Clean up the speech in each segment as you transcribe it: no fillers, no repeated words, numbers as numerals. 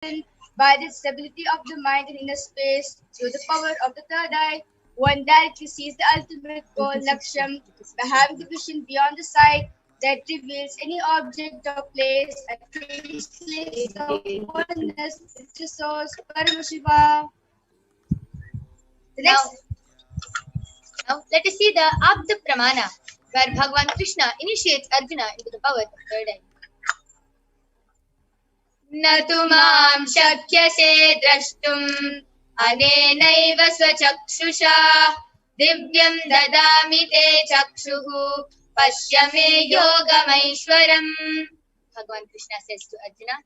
by the stability of the mind in inner space through the power of the third eye. One directly sees the ultimate goal, Laksham, by having the vision beyond the sight that reveals any object or place, a traceless of oneness, its source, Paramashiva. Now, let us see the Abda Pramana, where Bhagavan Krishna initiates Arjuna into the power of third eye. Natu mam shakyase drashtum anenaiva swachakshusha divyam dadami te chakshuhu pashyame yogamaishwaram. Bhagavan Krishna says to Arjuna,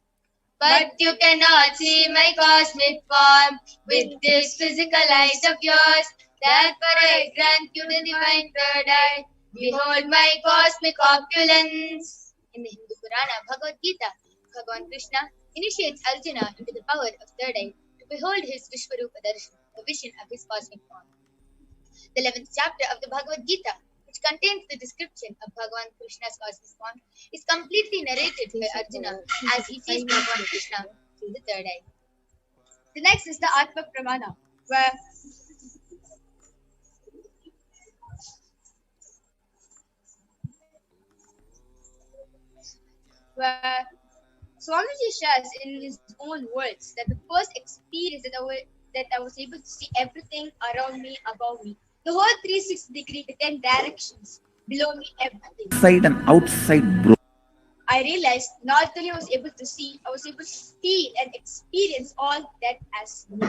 but you cannot see my cosmic form with this physical eyes of yours. Therefore I grant you the divine third eye. Behold my cosmic opulence. In the Hindu Purana, Bhagavad Gita, Bhagavan Krishna initiates Arjuna into the power of third eye to behold his Vishwarupa Darshan, a vision of his cosmic form. The 11th chapter of the Bhagavad Gita, which contains the description of Bhagavan Krishna's cosmic form, is completely narrated by Arjuna as he sees Bhagavan Krishna through the third eye. The next is the Atma Pramana, where Swamiji shares in his own words that the first experience that I was able to see everything around me, above me, the whole 360-degree, the 10 directions below me, everything. Inside and outside, bro. I realized not only I was able to see, I was able to feel and experience all that as me.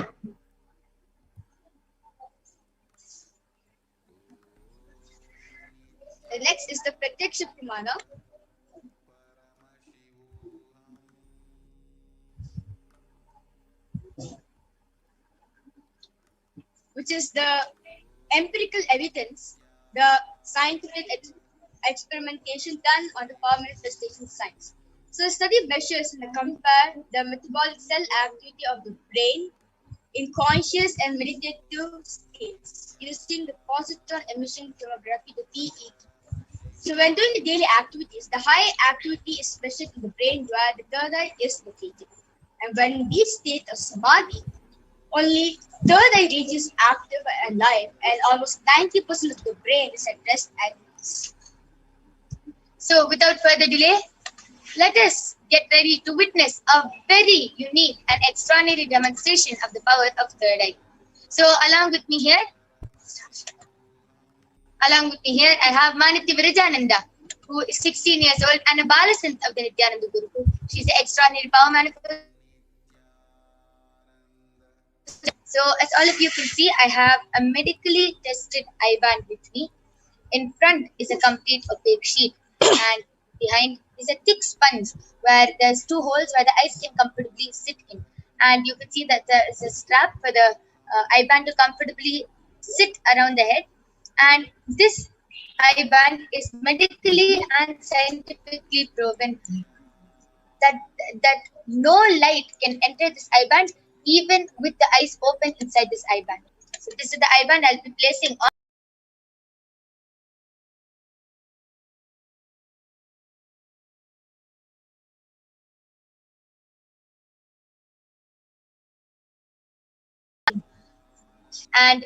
The next is the Pratyaksha Pramana, which is the empirical evidence, the scientific experimentation done on the power manifestation science. So the study measures and compare the metabolic cell activity of the brain in conscious and meditative states using the positron emission tomography, the PET. So when doing the daily activities, the high activity is measured in the brain where the third eye is located. And when in this state of samadhi, only third eye region is active and alive, and almost 90% of the brain is at rest and peace. So without further delay, let us get ready to witness a very unique and extraordinary demonstration of the power of third eye. So along with me here, I have Maniti Virajananda, who is 16 years old and a Balasant of the Nithyananda Gurukul. She's an extraordinary power manifestation. So as all of you can see, I have a medically tested eye band with me. In front is a complete opaque sheet, and behind is a thick sponge where there's 2 holes where the eyes can comfortably sit in. And you can see that there is a strap for the eye band to comfortably sit around the head. And this eye band is medically and scientifically proven that no light can enter this eye band even with the eyes open inside this eye band. So this is the eye band I'll be placing on. And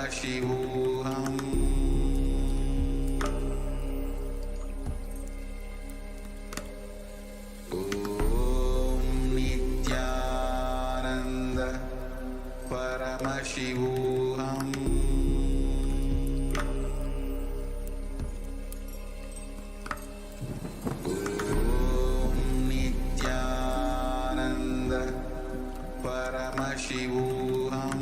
Paramashivoham. Om Nithyananda Paramashivoham. Om Paramashivoham.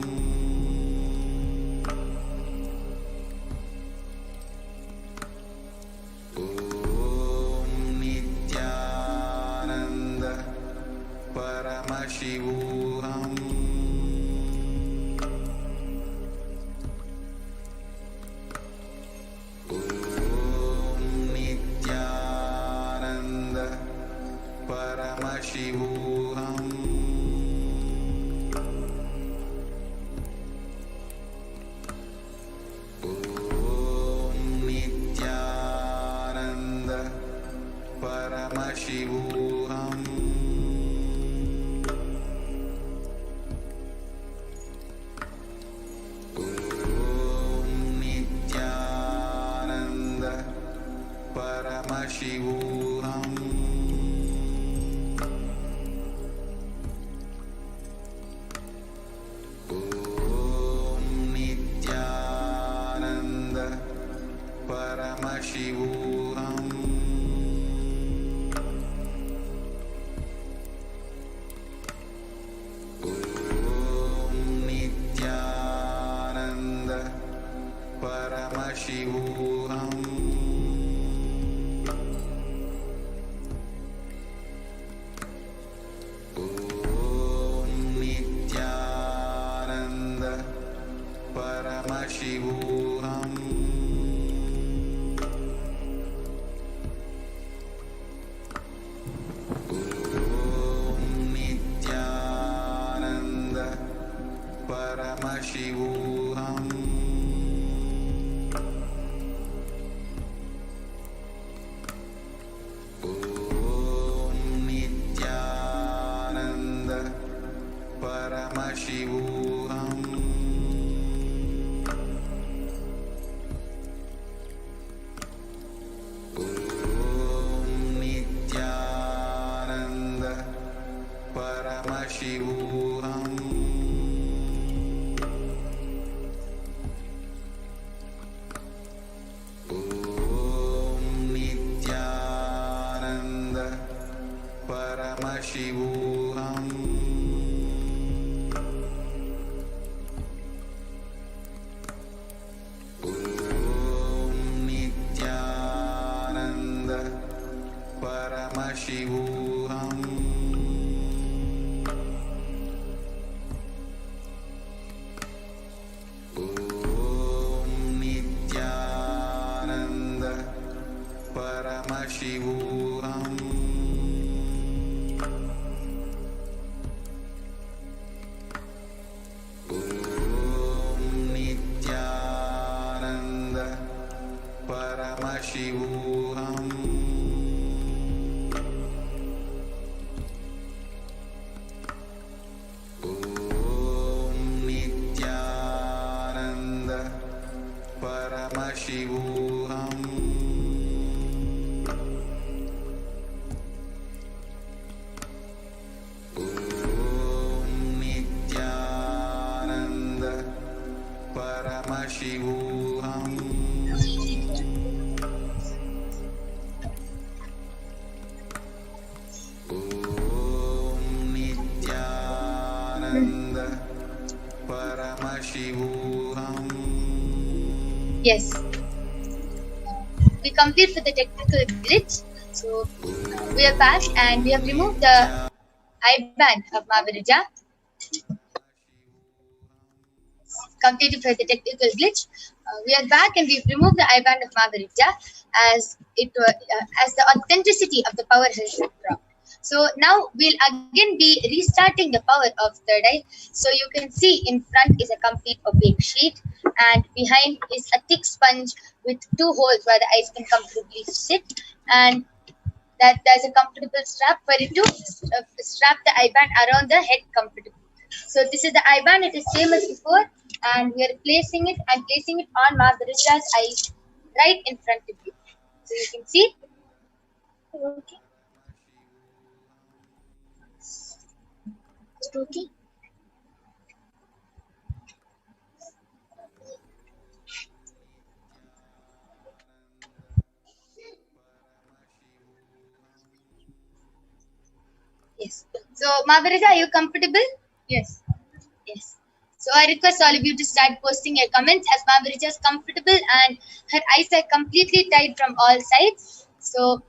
Om Nithyananda Paramashivoham. Om Nithyananda Paramashivoham. Om Nithyananda Paramashivoham. Om Nithyananda Paramashivoham. Om Nithyananda Paramashivoham. Om Nithyananda Paramashivoham. Om Nithyananda Paramashivoham. Om Nithyananda Paramashivoham. Om Nithyananda Paramashivoham. Om Nithyananda Paramashivoham. Om Nithyananda Paramashivoham. Om Nithyananda Paramashivoham. Om Nithyananda Paramashivoham. Om Nithyananda Paramashivoham. Om Nithyananda Paramashivoham. Om Nithyananda Paramashivoham. Om Nithyananda Paramashivoham. Yes. We complete with the technical glitch. So we are back and we have removed the I-band of Mahaviraja. Completed for the technical glitch. We are back and we've removed the I-band of Mahaviraja as as the authenticity of the power has dropped. So now we'll again be restarting the power of third eye. So you can see in front is a complete opaque sheet and behind is a thick sponge with two holes where the eyes can comfortably sit, and that there's a comfortable strap for it to strap the I-band around the head comfortably. So this is the I-band, it is same as before, and we are placing it on Mahaviraja's eyes right in front of you. So you can see. Okay. Okay. Yes. So Mahaviraja, are you comfortable? Yes. Yes. So I request all of you to start posting your comments as Ma'am Richa is comfortable and her eyes are completely tied from all sides. So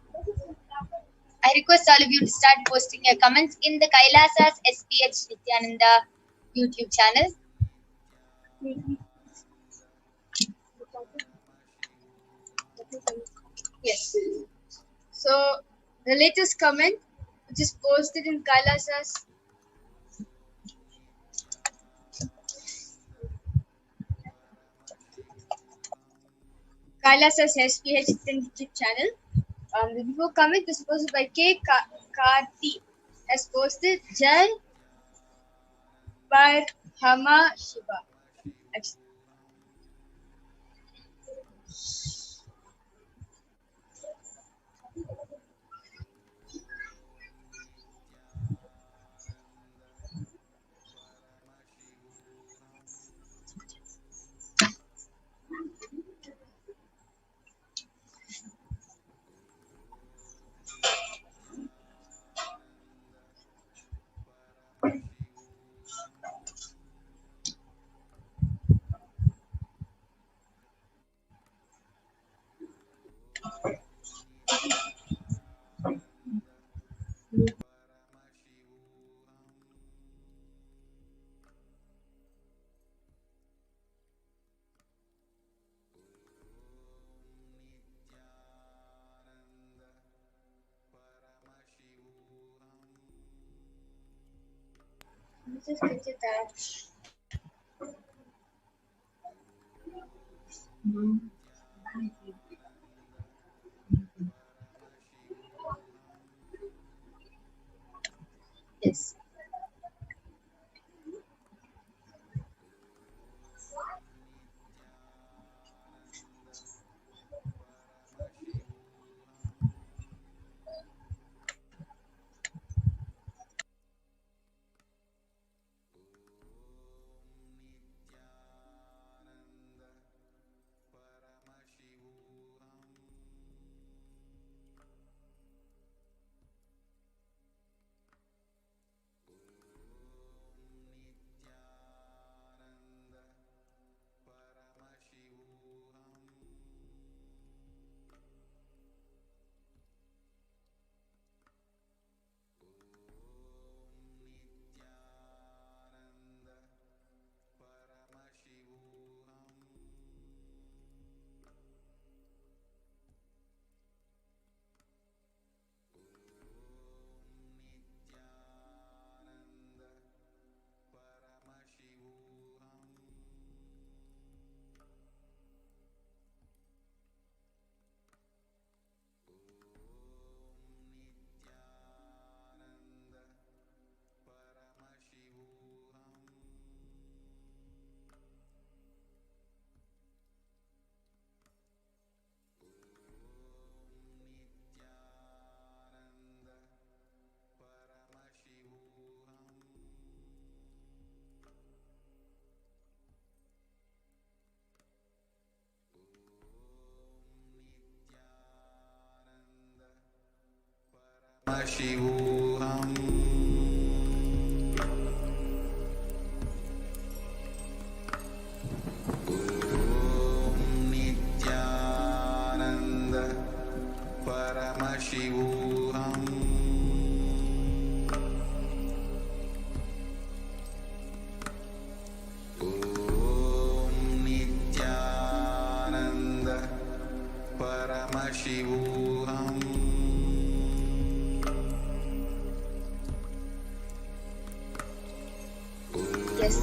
I request all of you to start posting your comments in the Kailasa's SPH Nithyananda YouTube channel. Yes. So the latest comment, which is posted in Kailasa's SPH YouTube channel. The before comment is posted by Karti, has posted Jai Paramashivoham. Just get it that. Yes. Paramashivoham. Om Nithyananda Paramashivoham. Om Nithyananda Paramashivoham. Yes.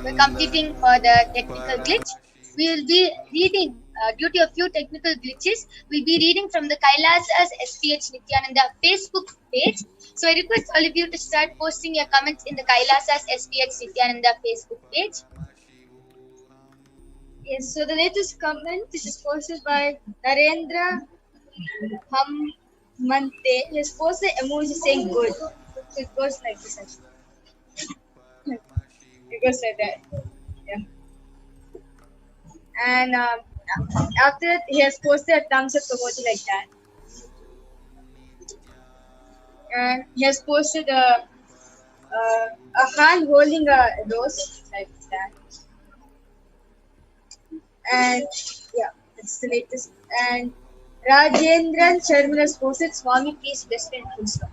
We're completing for the technical glitch. We will be reading, due to a few technical glitches, we'll be reading from the Kailasa's SPH Nithyananda Facebook page. So I request all of you to start posting your comments in the Kailasa's SPH Nithyananda Facebook page. Yes, so the latest comment, this is posted by Narendra Hammante. He has posted emoji saying good. So it goes like this actually. It goes like that. Yeah. And after that, he has posted a thumbs up emoji like that. And he has posted a a hand holding a rose like that. And yeah, that's the latest. And Rajendran Sharma has posted, Swami, please bless me and full stop.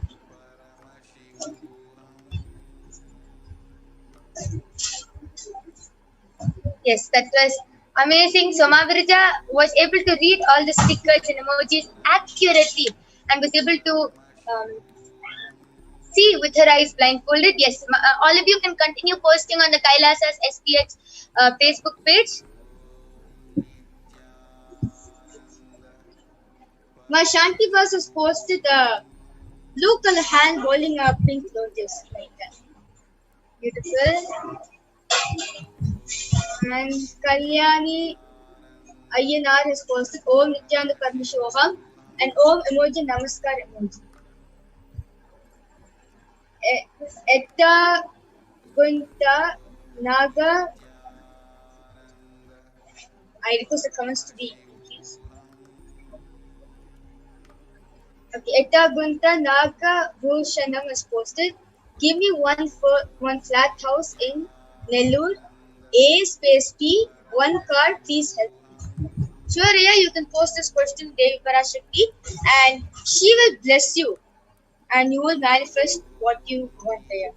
Yes, that was amazing. Somavirja was able to read all the stickers and emojis accurately and was able to see with her eyes blindfolded. Yes, all of you can continue posting on the Kailasa's HDH Facebook page. My Shanti verse has posted a blue color hand holding a pink lotus like that. Beautiful. And Kalyani Ayyanar has posted Om Nithyananda Paramashivoham and Om emoji Namaskar emoji. Etta Gunta Naga. I request the comments to be increased. Okay, Etta Gunta Naga Bhushanam has posted. Give me one flat house in Nellore. A space P, one car, please help me. Sure, Ria, you can post this question Devi Parashakti and she will bless you and you will manifest what you want, Ria.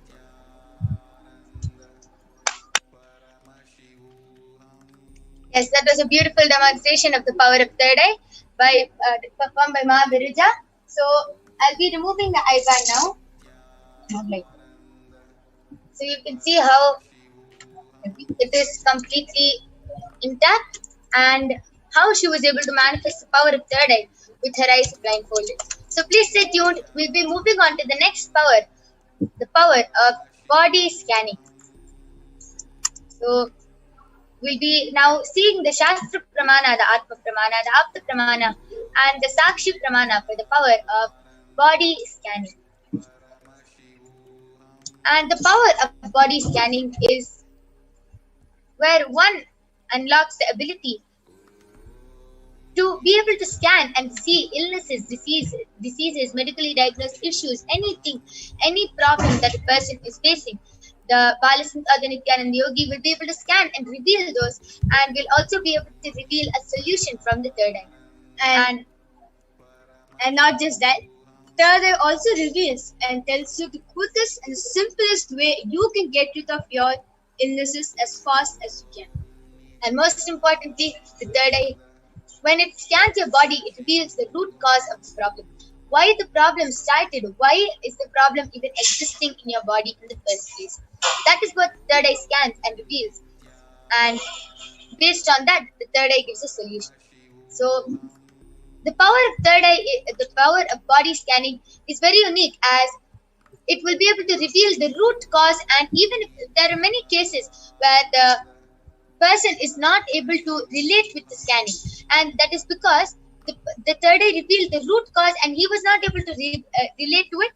Yes, that was a beautiful demonstration of the power of third eye performed by Ma Virija. So I'll be removing the eye band now. So you can see how it is completely intact and how she was able to manifest the power of third eye with her eyes blindfolded. So please stay tuned. We'll be moving on to the next power, the power of body scanning. So we'll be now seeing the Shastra Pramana, the Atma Pramana, the Apta Pramana and the Sakshi Pramana for the power of body scanning. And the power of body scanning is where one unlocks the ability to be able to scan and see illnesses, diseases, medically diagnosed issues, anything, any problem that a person is facing. The Balasanta Nithyananda Yogi will be able to scan and reveal those and will also be able to reveal a solution from the third eye. And not just that, third eye also reveals and tells you the quickest and simplest way you can get rid of your illnesses as fast as you can. And most importantly, the third eye, when it scans your body, it reveals the root cause of the problem. Why the problem started? Why is the problem even existing in your body in the first place? That is what the third eye scans and reveals. And based on that, the third eye gives a solution. So the power of third eye, the power of body scanning is very unique as it will be able to reveal the root cause, and even if there are many cases where the person is not able to relate with the scanning, and that is because the third eye revealed the root cause and he was not able to relate to it,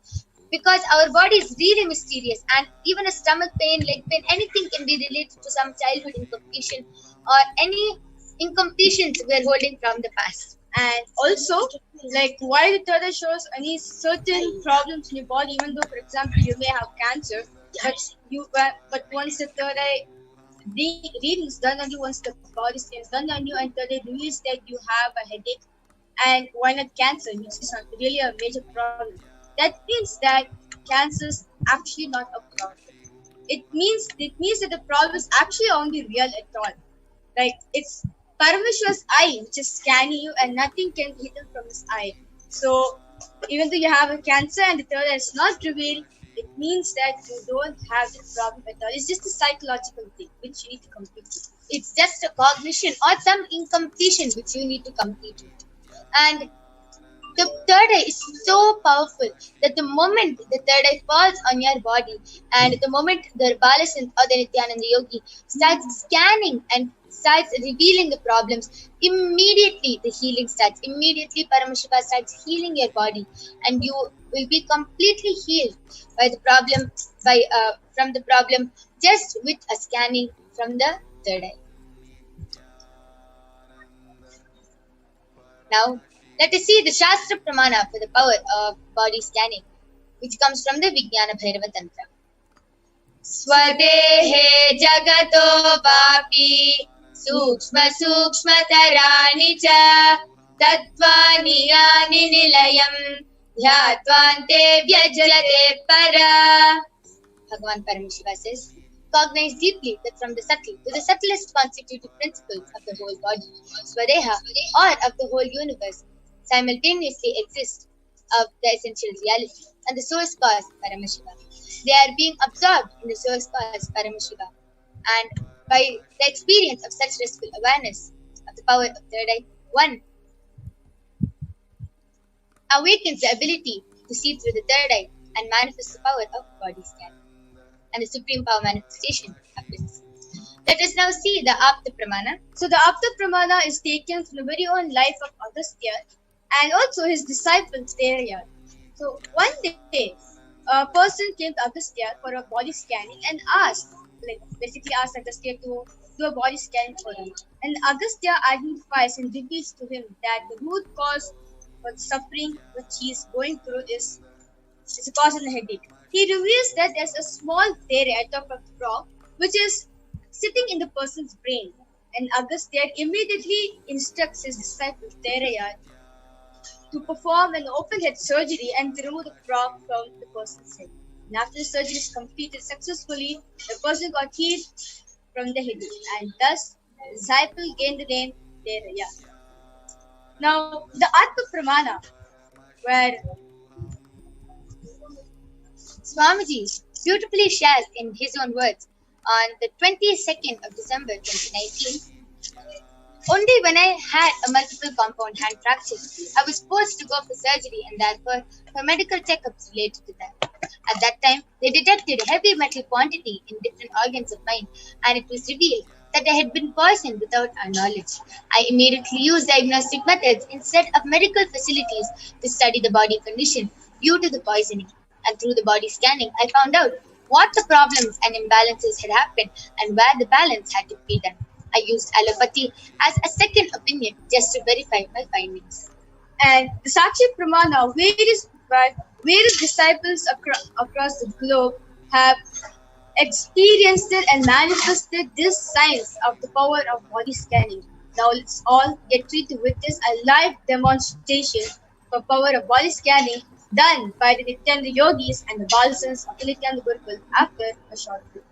because our body is really mysterious and even a stomach pain, leg pain, anything can be related to some childhood incompletion or any incompletions we are holding from the past. And also, like, why the third eye shows any certain problems in your body, even though, for example, you may have cancer, but once the third eye reading is done on you, once the body scan is done on you, and third eye reveals that you have a headache, and why not cancer, which is not really a major problem. That means that cancer is actually not a problem. It means that the problem is actually only real at all. Like, it's Paramashiva's eye which is scanning you, and nothing can be hidden from his eye. So even though you have a cancer and the third eye is not revealed, it means that you don't have the problem at all. It's just a psychological thing which you need to complete. It's just a cognition or some incompletion which you need to complete it. And the third eye is so powerful that the moment the third eye falls on your body and the moment the Balasant or the Nithyananda Yogi starts scanning and starts revealing the problems, immediately the healing starts. Immediately Paramashiva starts healing your body and you will be completely healed by the problem, from the problem just with a scanning from the third eye. Now, let us see the Shastra Pramana for the power of body scanning, which comes from the Vijnana Bhairava Tantra. स्वदेहे जगतो वापि सूक्ष्म सूक्ष्मतराणि च तत्त्वानि यानि निलयम् ध्यात्वान्ते व्यजते परा. Bhagavan Paramashiva says, cognize deeply that from the subtle to the subtlest constitutive principles of the whole body, Swadeha, or of the whole universe, simultaneously exist of the essential reality and the source cause, Paramashiva. They are being absorbed in the source cause, Paramashiva. And by the experience of such restful awareness of the power of third eye, one awakens the ability to see through the third eye and manifest the power of body scan and the supreme power manifestation happens. Let us now see the Apta Pramana. So the Apta Pramana is taken from the very own life of Agastya and also his disciple Theravada. So one day, a person came to Agastya for a body scanning and asked Agastya to do a body scan for him. And Agastya identifies and reveals to him that the root cause for the suffering which he is going through is a cause of the headache. He reveals that there's a small theory at top of the frog which is sitting in the person's brain. And Agastya immediately instructs his disciple Theravada to perform an open head surgery and to remove the frog from the person's head. And after the surgery is completed successfully, the person got healed from the headache, and thus the disciple gained the name Theravada. Now, the Atma Pramana, where Swamiji beautifully shares in his own words on the 22nd of December 2019. Only when I had a multiple compound hand fracture, I was forced to go for surgery and therefore for medical checkups related to that. At that time, they detected a heavy metal quantity in different organs of mine, and it was revealed that I had been poisoned without our knowledge. I immediately used diagnostic methods instead of medical facilities to study the body condition due to the poisoning. And through the body scanning, I found out what the problems and imbalances had happened and where the balance had to be done. I used allopathy as a second opinion just to verify my findings. And the Sakshi Pramana, various disciples across the globe have experienced it and manifested this science of the power of body scanning. Now let's all get ready to witness a live demonstration for power of body scanning done by the Nithyananda Yogis and the Balasans of the Nithyananda Gurukul after a short break.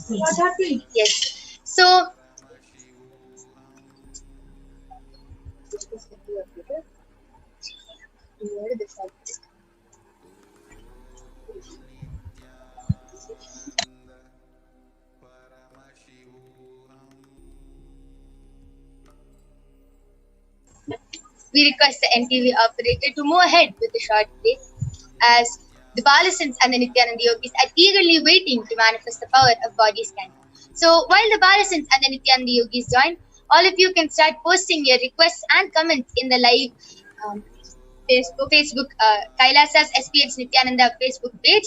What happened? Yes. So, we request the NTV operator to move ahead with the short play as the Balasans and the Nithyananda Yogis are eagerly waiting to manifest the power of body scanning. So while the Balasans and the Nithyananda Yogis join, all of you can start posting your requests and comments in the live Facebook Kailasa's HDH Nithyananda Facebook page,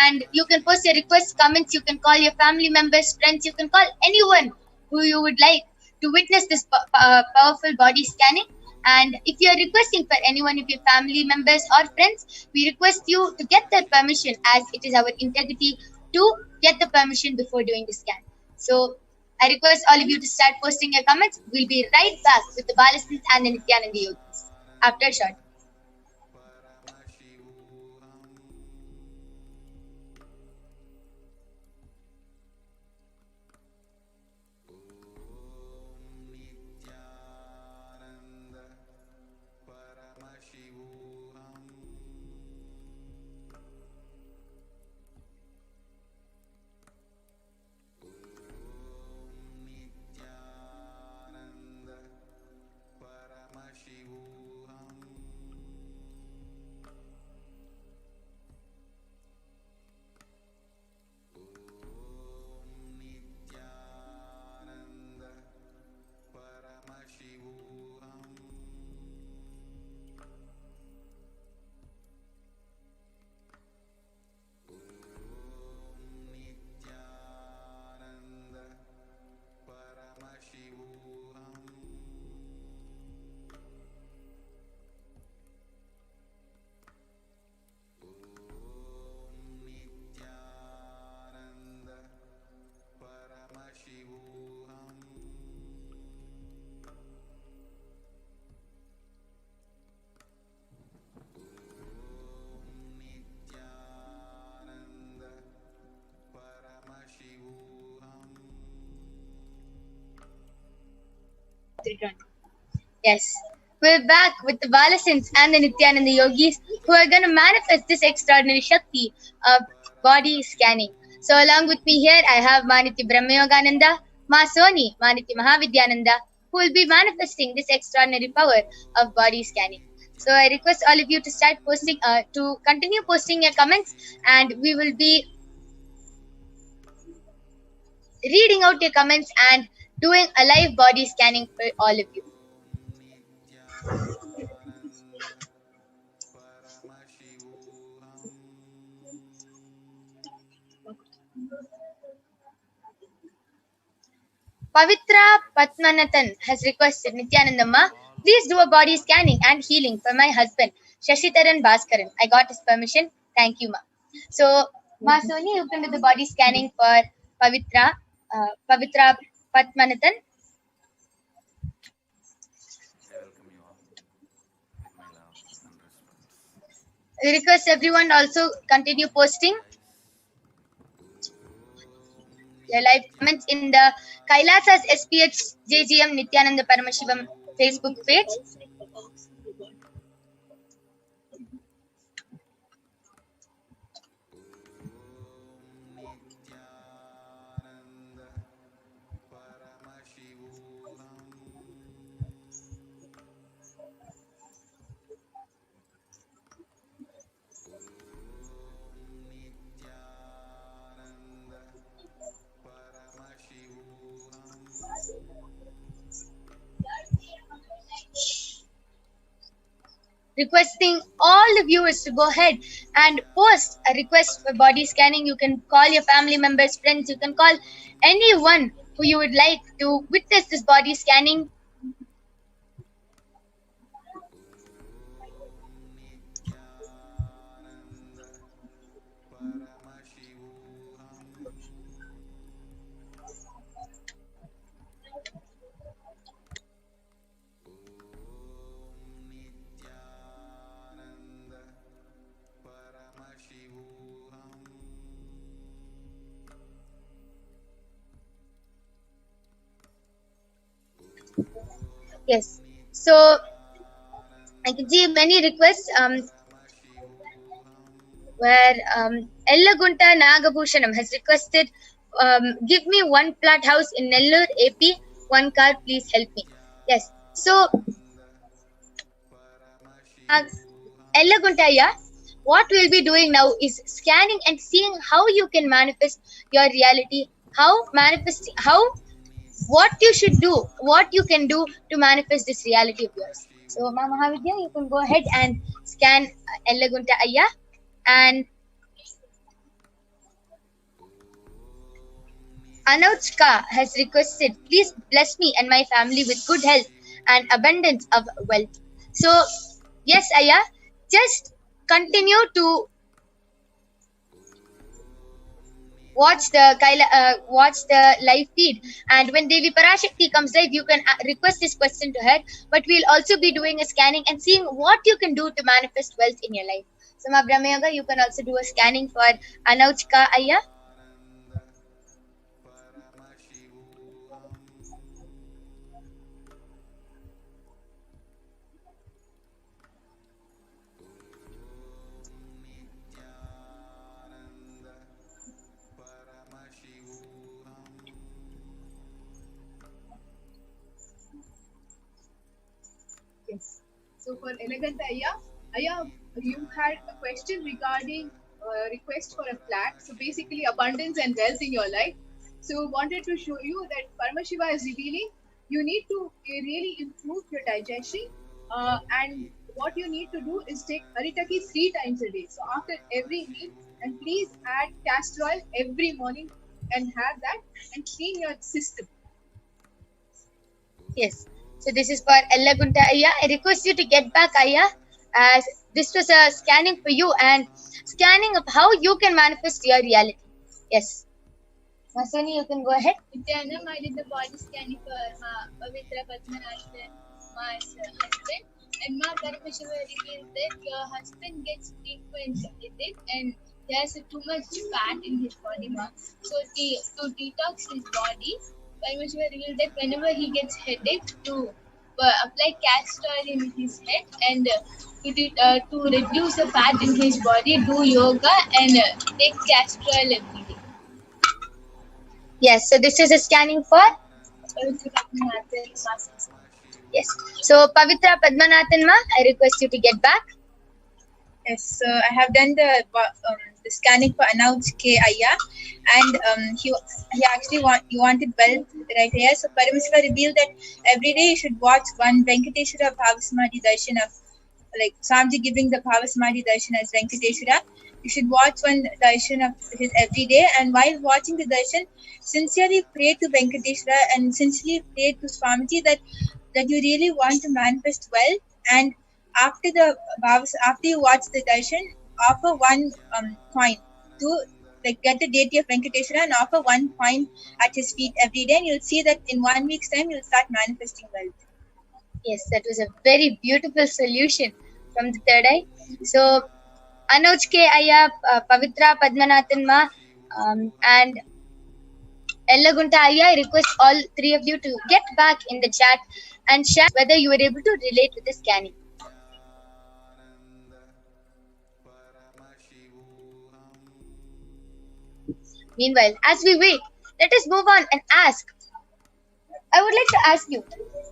and you can post your requests, comments. You can call your family members, friends. You can call anyone who you would like to witness this powerful body scanning. And if you are requesting for any one of your family members or friends, we request you to get their permission, as it is our integrity to get the permission before doing the scan. So I request all of you to start posting your comments. We'll be right back with the Balasans and the Nithyananda Yogis after a short. Yes. We're back with the Balasins and the Nithyananda yogis who are going to manifest this extraordinary Shakti of body scanning. So along with me here, I have Maniti Brahmayogananda, Ma Soni, Maniti Mahavidyananda, who will be manifesting this extraordinary power of body scanning. So I request all of you to start posting, to continue posting your comments, and we will be reading out your comments and doing a live body scanning for all of you. Pavitra Patmanathan has requested, Nithyanandamma, please do a body scanning and healing for my husband, Shashitaran Bhaskaran. I got his permission. Thank you, Ma. So, Ma Soni, you can do the body scanning for Pavitra Patmanathan. I welcome you all with my love and respect. I request everyone also continue posting your live comments in the Kailasa's SPH JGM Nithyananda Paramashivam Facebook page. Nithyananda Paramashivoham. Nithyananda Paramashivoham. Requesting all the viewers to go ahead and post a request for body scanning. You can call your family members, friends, you can call anyone who you would like to witness this body scanning. Nithyananda Paramashivoham. Nithyananda Paramashivoham. Yes, so I can see many requests where Ellagunta Nagabhushanam has requested, give me one flat house in Nellore, AP, one car, please help me. Yes, so Ellaguntaya, what we'll be doing now is scanning and seeing how you can manifest your reality, what you should do, what you can do to manifest this reality of yours. So, Ma Mahavidya, you can go ahead and scan Ellagunta Ayya, and Anouchka has requested, please bless me and my family with good health and abundance of wealth. So, yes, Ayya, just continue to watch the live feed, and when Devi Parashakti comes live, you can request this question to her. But we'll also be doing a scanning and seeing what you can do to manifest wealth in your life. So, Ma Brahmayoga, you can also do a scanning for Anouchka Ayya. Yes. So for Elegant Aya, you had a question regarding request for a flat. So basically abundance and wealth in your life. So wanted to show you that Paramashiva is revealing you need to really improve your digestion, and what you need to do is take Haritaki 3 times a day. So after every meal, and please add castor oil every morning and have that and clean your system. Yes. So this is for Ellagunta Ayya. I request you to get back, Ayya, as this was a scanning for you and scanning of how you can manifest your reality. Yes. Masoni, you can go ahead. Nithyanam, I did the body scanning for Pavitra Padmanathan, my husband, and Ma Paramashiva revealed that your husband gets frequent with it, and there's too much fat in his body, Ma. So to detox his body, Paramashiva revealed that whenever he gets headache, to apply castor oil in his head and to reduce the fat in his body, do yoga and take castor oil every day. Yes, so this is a scanning for? Yes. So Pavitra Padmanathan ma, I request you to get back. Yes, I have done the scanning for Anouch K. Ayya, and he actually wanted wealth right here. So Paramashiva revealed that every day you should watch one Venkateshwara Bhavasamadhi Darshan of, like Swamiji giving the Bhavasamadhi Darshan as Venkateshwara. You should watch one darshan of his every day, and while watching the darshan, sincerely pray to Venkateshwara and sincerely pray to Swamiji that you really want to manifest wealth. And after after you watch the darshan, offer one coin to, like, get the deity of Venkateshwara and offer one coin at his feet every day, and you'll see that in 1 week's time you'll start manifesting wealth. Yes, that was a very beautiful solution from the third eye. So Anuj K. Ayya, Pavitra Padmanathan ma, and Ellagunta Ayya, I request all three of you to get back in the chat and share whether you were able to relate with the scanning. Meanwhile, as we wait, let us move on and ask. I would like to ask you,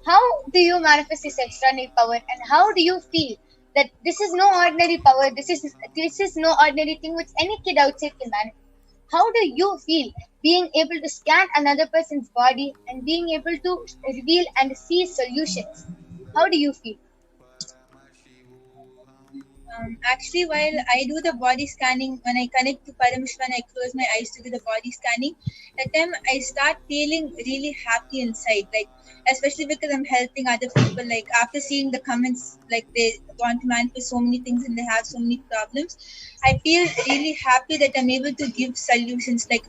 how do you manifest this extraordinary power, and how do you feel that this is no ordinary power, this is no ordinary thing which any kid outside can manifest? How do you feel being able to scan another person's body and being able to reveal and see solutions? How do you feel? Actually, while I do the body scanning, when I connect to Paramashiva and I close my eyes to do the body scanning, that time I start feeling really happy inside. Like, especially because I'm helping other people. Like, after seeing the comments, like they want to manifest so many things and they have so many problems, I feel really happy that I'm able to give solutions. Like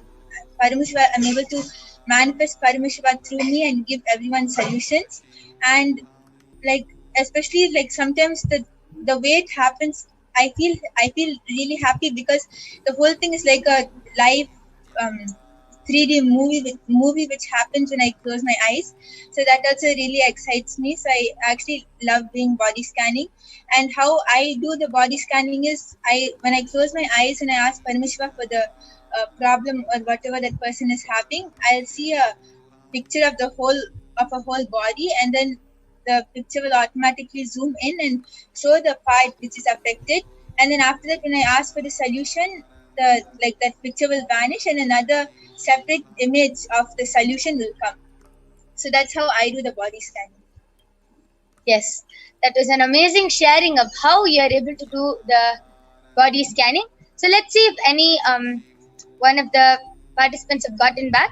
Paramashiva, I'm able to manifest Paramashiva through me and give everyone solutions. And like, especially like sometimes the way it happens, I feel really happy because the whole thing is like a live 3D movie which happens when I close my eyes. So that also really excites me. So I actually love doing body scanning. And how I do the body scanning is, when I close my eyes and I ask Paramashiva for the problem or whatever that person is having, I'll see a picture of a whole body, and then the picture will automatically zoom in and show the part which is affected. And then after that, when I ask for the solution, that picture will vanish and another separate image of the solution will come. So that's how I do the body scanning. Yes, that was an amazing sharing of how you are able to do the body scanning. So let's see if any one of the participants have gotten back.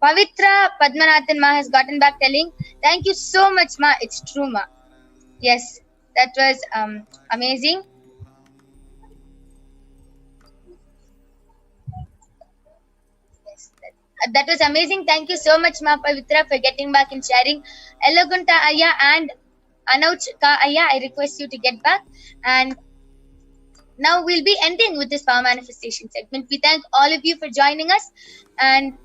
Pavitra Padmanathan ma has gotten back telling, thank you so much ma, it's true ma. Yes, that was amazing. Yes, that was amazing. Thank you so much ma Pavitra for getting back and sharing. Ellagunta Ayya and Anouch Ka Ayya, I request you to get back. And now we'll be ending with this power manifestation segment. We thank all of you for joining us, and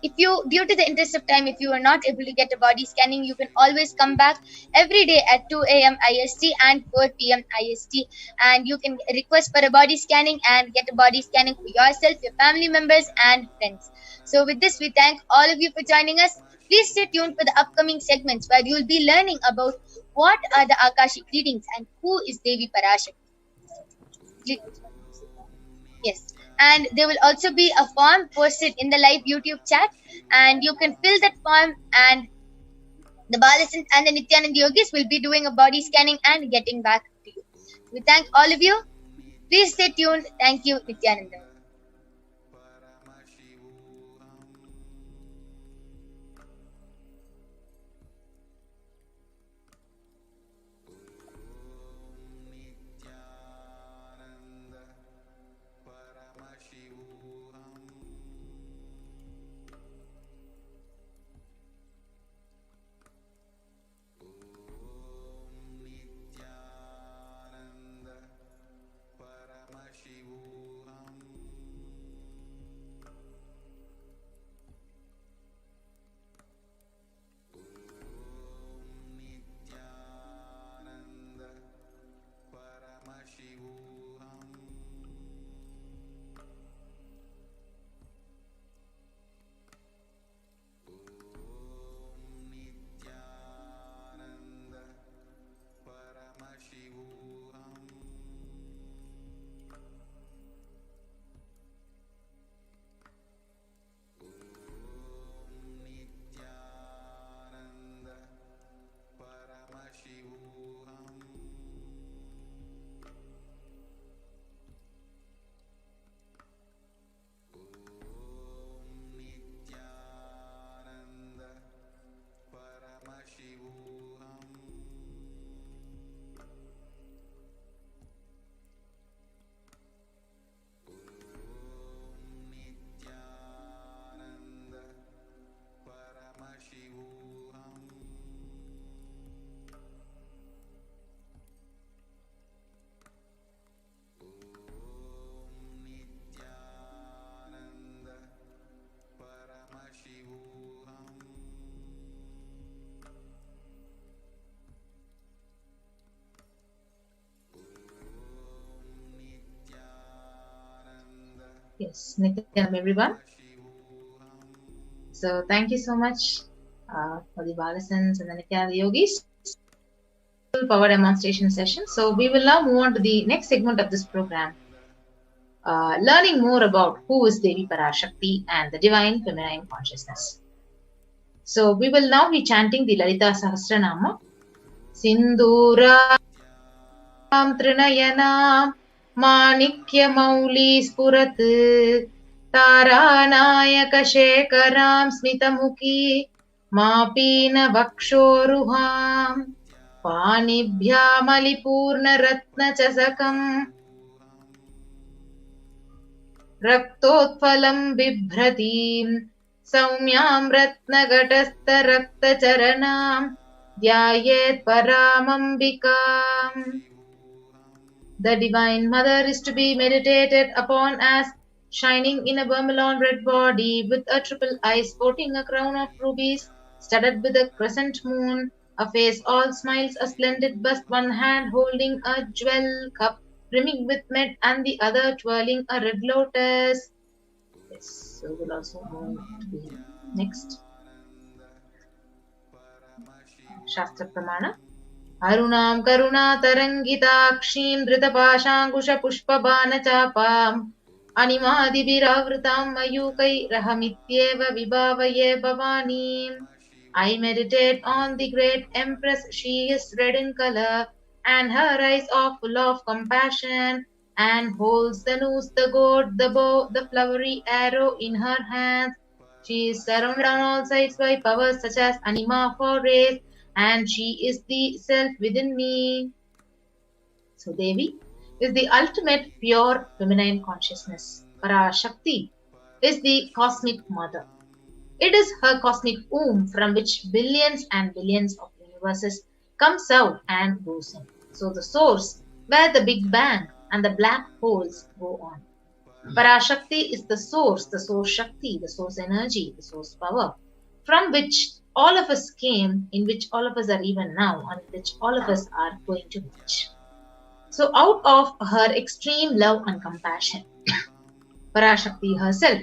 if you, due to the interest of time, if you are not able to get a body scanning, you can always come back every day at 2 a.m. IST and 4 p.m. IST, and you can request for a body scanning and get a body scanning for yourself, your family members and friends. So with this, we thank all of you for joining us. Please stay tuned for the upcoming segments where you will be learning about what are the Akashic readings and who is Devi Parashakti. Yes, and there will also be a form posted in the live YouTube chat, and you can fill that form, and the Balasant and the Nithyananda Yogis will be doing a body scanning and getting back to you. We thank all of you. Please stay tuned. Thank you, Nithyananda. Paramashivoham. Yes, Nithyanam, everyone. So thank you so much for the Balasans and the Nithyananda yogis. Power demonstration session. So we will now move on to the next segment of this program, learning more about who is Devi Parashakti and the divine feminine consciousness. So we will now be chanting the Lalita Sahasranama. Sindura Trinayana Manikya Mauli Spurat Taranayaka Shekaram Smitamuki Mapina Vakshoruham पाणिभ्यामलिपूर्णरत्नचषकम् रक्तोत्फलं बिभ्रतीं सौम्यां रत्नघटस्थरक्तचरणां ध्यायेत् परामम्बिकाम्. The Divine Mother is to be meditated upon as shining in a vermilion red body with a triple eye sporting a crown of rubies studded with a crescent moon, a face all smiles, a splendid bust, one hand holding a jewel cup brimming with med and the other twirling a red lotus. Yes, so we'll also move to the next Shastra Pramana. Arunam Karuna Tarangitakshim Dritapashankusha Pushpabana Chapam Animadibhiravritam Mayukai Rahamityeva Vibhavaye Bhavanim. I meditate on the great Empress. She is red in color, and her eyes are full of compassion, and holds the noose, the gourd, the bow, the flowery arrow in her hands. She is surrounded on all sides by powers such as anima for race, and she is the self within me. So Devi is the ultimate pure feminine consciousness. Parashakti is the cosmic mother. It is her cosmic womb from which billions and billions of universes comes out and goes in. So the source where the Big Bang and the black holes go on. Parashakti is the source Shakti, the source energy, the source power, from which all of us came, in which all of us are even now, and which all of us are going to reach. So out of her extreme love and compassion, Parashakti herself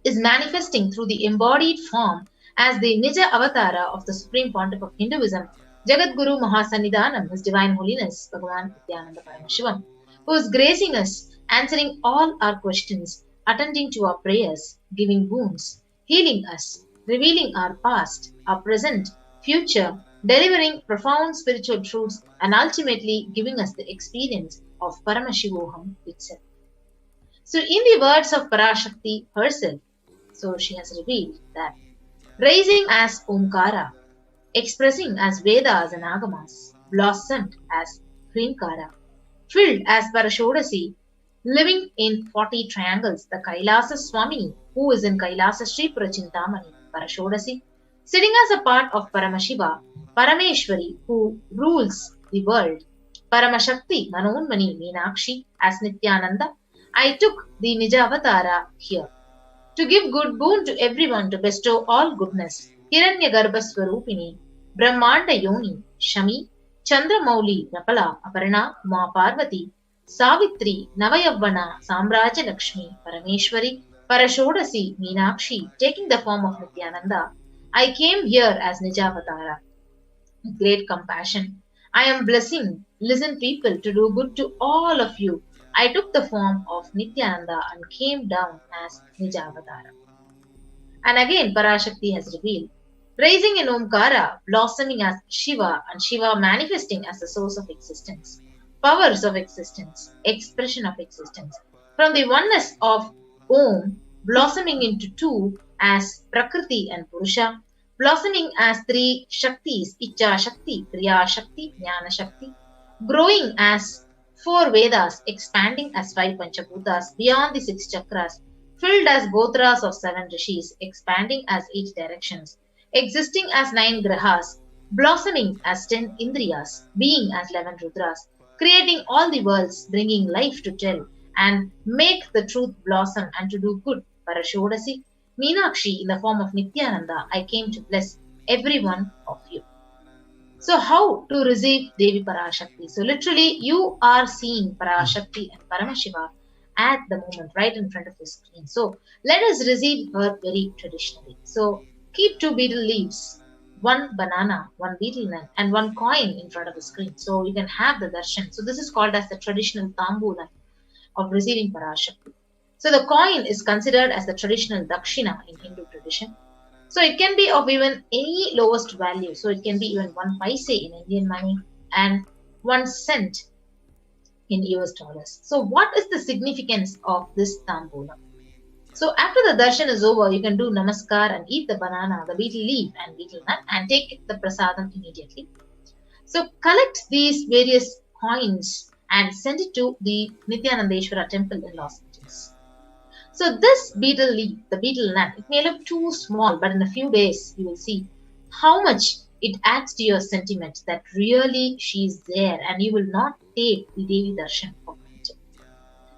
is manifesting through the embodied form as the Nija Avatara of the Supreme Pontiff of Hinduism, Jagadguru Mahasannidhanam, His Divine Holiness, Bhagavan Nithyananda Paramashivam, who is gracing us, answering all our questions, attending to our prayers, giving boons, healing us, revealing our past, our present, future, delivering profound spiritual truths, and ultimately giving us the experience of Paramashivoham itself. So in the words of Parashakti herself, so she has revealed that rising as Omkara, expressing as Vedas and Agamas, blossomed as Hrinkara, filled as Parashodasi, living in 40 triangles, the Kailasa Swami, who is in Kailasa Sri Purachintamani, Parashodasi, sitting as a part of Paramashiva, Parameshwari, who rules the world, Paramashakti, Manonmani, Meenakshi, as Nithyananda. I took the Nija Avatara here to give good boon to everyone, to bestow all goodness. Hiranyagarbha Swarupini, Brahmanda Yoni, Shami, Chandramauli, Rapala, Aparna, Uma Parvati, Savitri, Navayavana, Samraja Lakshmi, Parameshwari, Parashodasi, Meenakshi, taking the form of Nithyananda. I came here as Nija Avatara. With great compassion, I am blessing, listen people, to do good to all of you. I took the form of Nithyananda and came down as Nija Avatara. And again Parashakti has revealed, rising in Omkara, blossoming as Shiva, and Shiva manifesting as the source of existence, powers of existence, expression of existence, from the oneness of Om, blossoming into two as Prakriti and Purusha, blossoming as three Shaktis, Icha Shakti, Kriya Shakti, Jnana Shakti, growing as 4 Vedas, expanding as 5 Panchabhutas beyond the 6 chakras, filled as Gotras of 7 Rishis, expanding as 8 directions, existing as 9 Grahas, blossoming as 10 Indriyas, being as 11 Rudras, creating all the worlds, bringing life to tell, and make the truth blossom and to do good. Parashodasi, Meenakshi, in the form of Nithyananda, I came to bless every one of you. So how to receive Devi Parashakti? So literally you are seeing Parashakti and Paramashiva at the moment, right in front of your screen. So let us receive her very traditionally. So keep 2 betel leaves, 1 banana, 1 betel nut, and 1 coin in front of the screen. So you can have the darshan. So this is called as the traditional tambula of receiving Parashakti. So the coin is considered as the traditional dakshina in Hindu tradition. So it can be of even any lowest value. So it can be even 1 paise in Indian money and 1 cent in US dollars. So what is the significance of this tambula? So after the darshan is over, you can do namaskar and eat the banana, the betel leaf and betel nut and take the prasadam immediately. So collect these various coins and send it to the Nithyanandeshwara temple in Los Angeles. So this betel leaf, the betel nut, it may look too small, but in a few days you will see how much it adds to your sentiment that really she is there and you will not take the Devi Darshan for granted.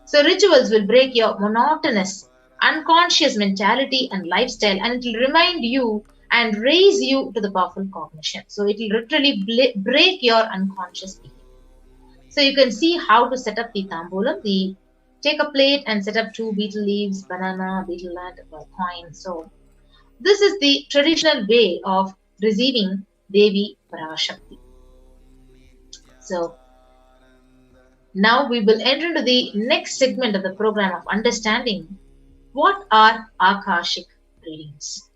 So rituals will break your monotonous, unconscious mentality and lifestyle, and it will remind you and raise you to the powerful cognition. So it will literally break your unconscious behavior. So you can see how to set up the tambulam. Take a plate and set up 2 betel leaves, banana, betel nut, or coin. So this is the traditional way of receiving Devi Parashakti. So now we will enter into the next segment of the program of understanding what are Akashic readings.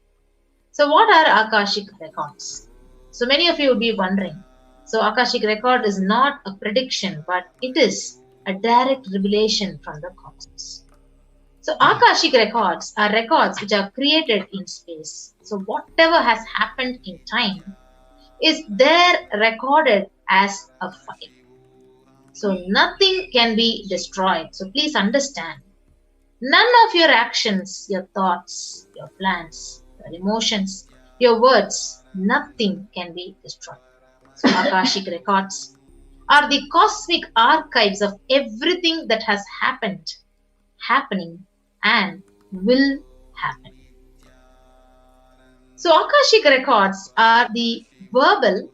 So what are Akashic records? So many of you will be wondering. So Akashic record is not a prediction, but it is a direct revelation from the cosmos. So Akashic records are records which are created in space. So whatever has happened in time is there recorded as a file. So nothing can be destroyed. So please understand, none of your actions, your thoughts, your plans, your emotions, your words, nothing can be destroyed. So Akashic records are the cosmic archives of everything that has happened, happening, and will happen. So Akashic records are the verbal,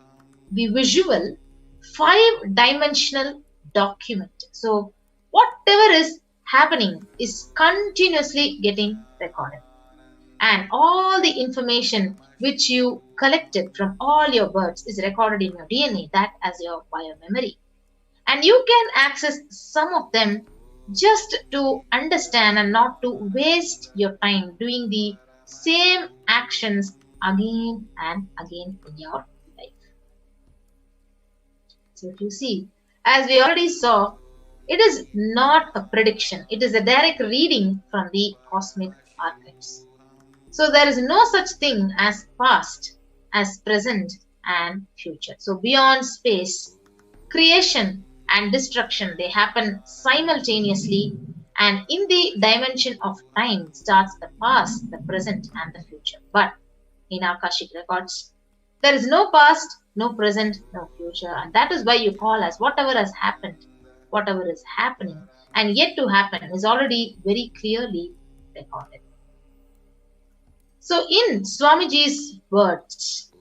the visual, 5-dimensional document. So whatever is happening is continuously getting recorded. And all the information which you collected from all your births is recorded in your DNA, that as your biomemory. And you can access some of them just to understand and not to waste your time doing the same actions again and again in your life. So if you see, as we already saw, it is not a prediction. It is a direct reading from the cosmic archives. So there is no such thing as past, as present and future. So beyond space, creation and destruction, they happen simultaneously, and in the dimension of time starts the past, the present and the future. But in Akashic records, there is no past, no present, no future, and that is why you call as whatever has happened, whatever is happening and yet to happen is already very clearly recorded. So in Swamiji's words,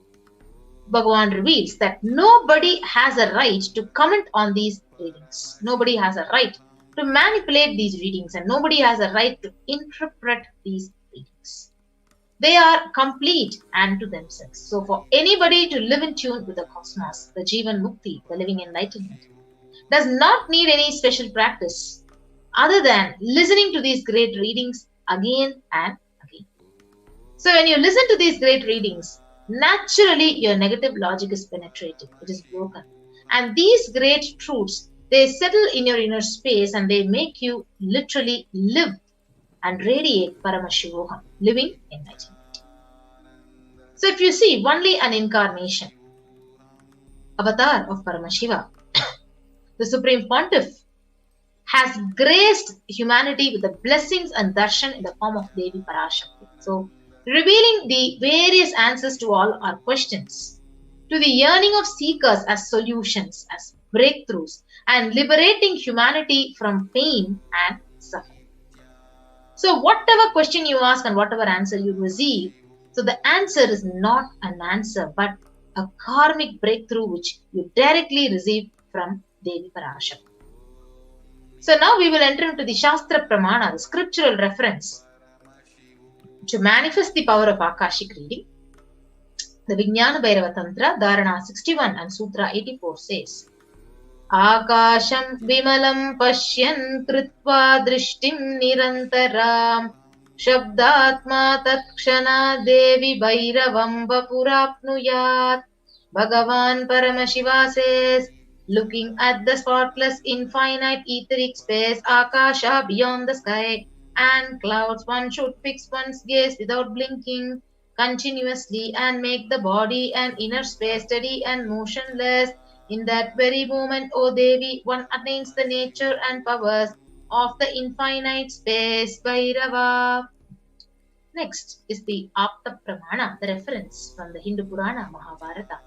Bhagavan reveals that nobody has a right to comment on these readings. Nobody has a right to manipulate these readings, and nobody has a right to interpret these readings. They are complete and to themselves. So for anybody to live in tune with the cosmos, the Jivan Mukti, the living enlightenment, does not need any special practice other than listening to these great readings again and again. So when you listen to these great readings, naturally your negative logic is penetrated, it is broken. And these great truths, they settle in your inner space and they make you literally live and radiate Paramashivoham, living enlightenment. So if you see, only an incarnation, avatar of Paramashiva, the Supreme Pontiff, has graced humanity with the blessings and darshan in the form of Devi Parashakti. So revealing the various answers to all our questions, to the yearning of seekers as solutions, as breakthroughs, and liberating humanity from pain and suffering. So whatever question you ask and whatever answer you receive, so the answer is not an answer, but a karmic breakthrough which you directly receive from Devi Parashakti. So now we will enter into the Shastra Pramana, the scriptural reference to manifest the power of Akashic reading. The Vijnana Bhairava Tantra, Dharana 61 and Sutra 84 says, Akasham Vimalam Pashyan Kritva Drishtim Nirantaram Shabdatma Takshana Devi Bhairavam Vapurapnuyat. Bhagavan Paramashiva says, looking at the spotless infinite etheric space, Akasha beyond the sky and clouds, one should fix one's gaze without blinking continuously and make the body and inner space steady and motionless. In that very moment, O Devi, one attains the nature and powers of the infinite space, Bhairava. Next is the Apta Pramana, the reference from the Hindu Purana Mahabharata.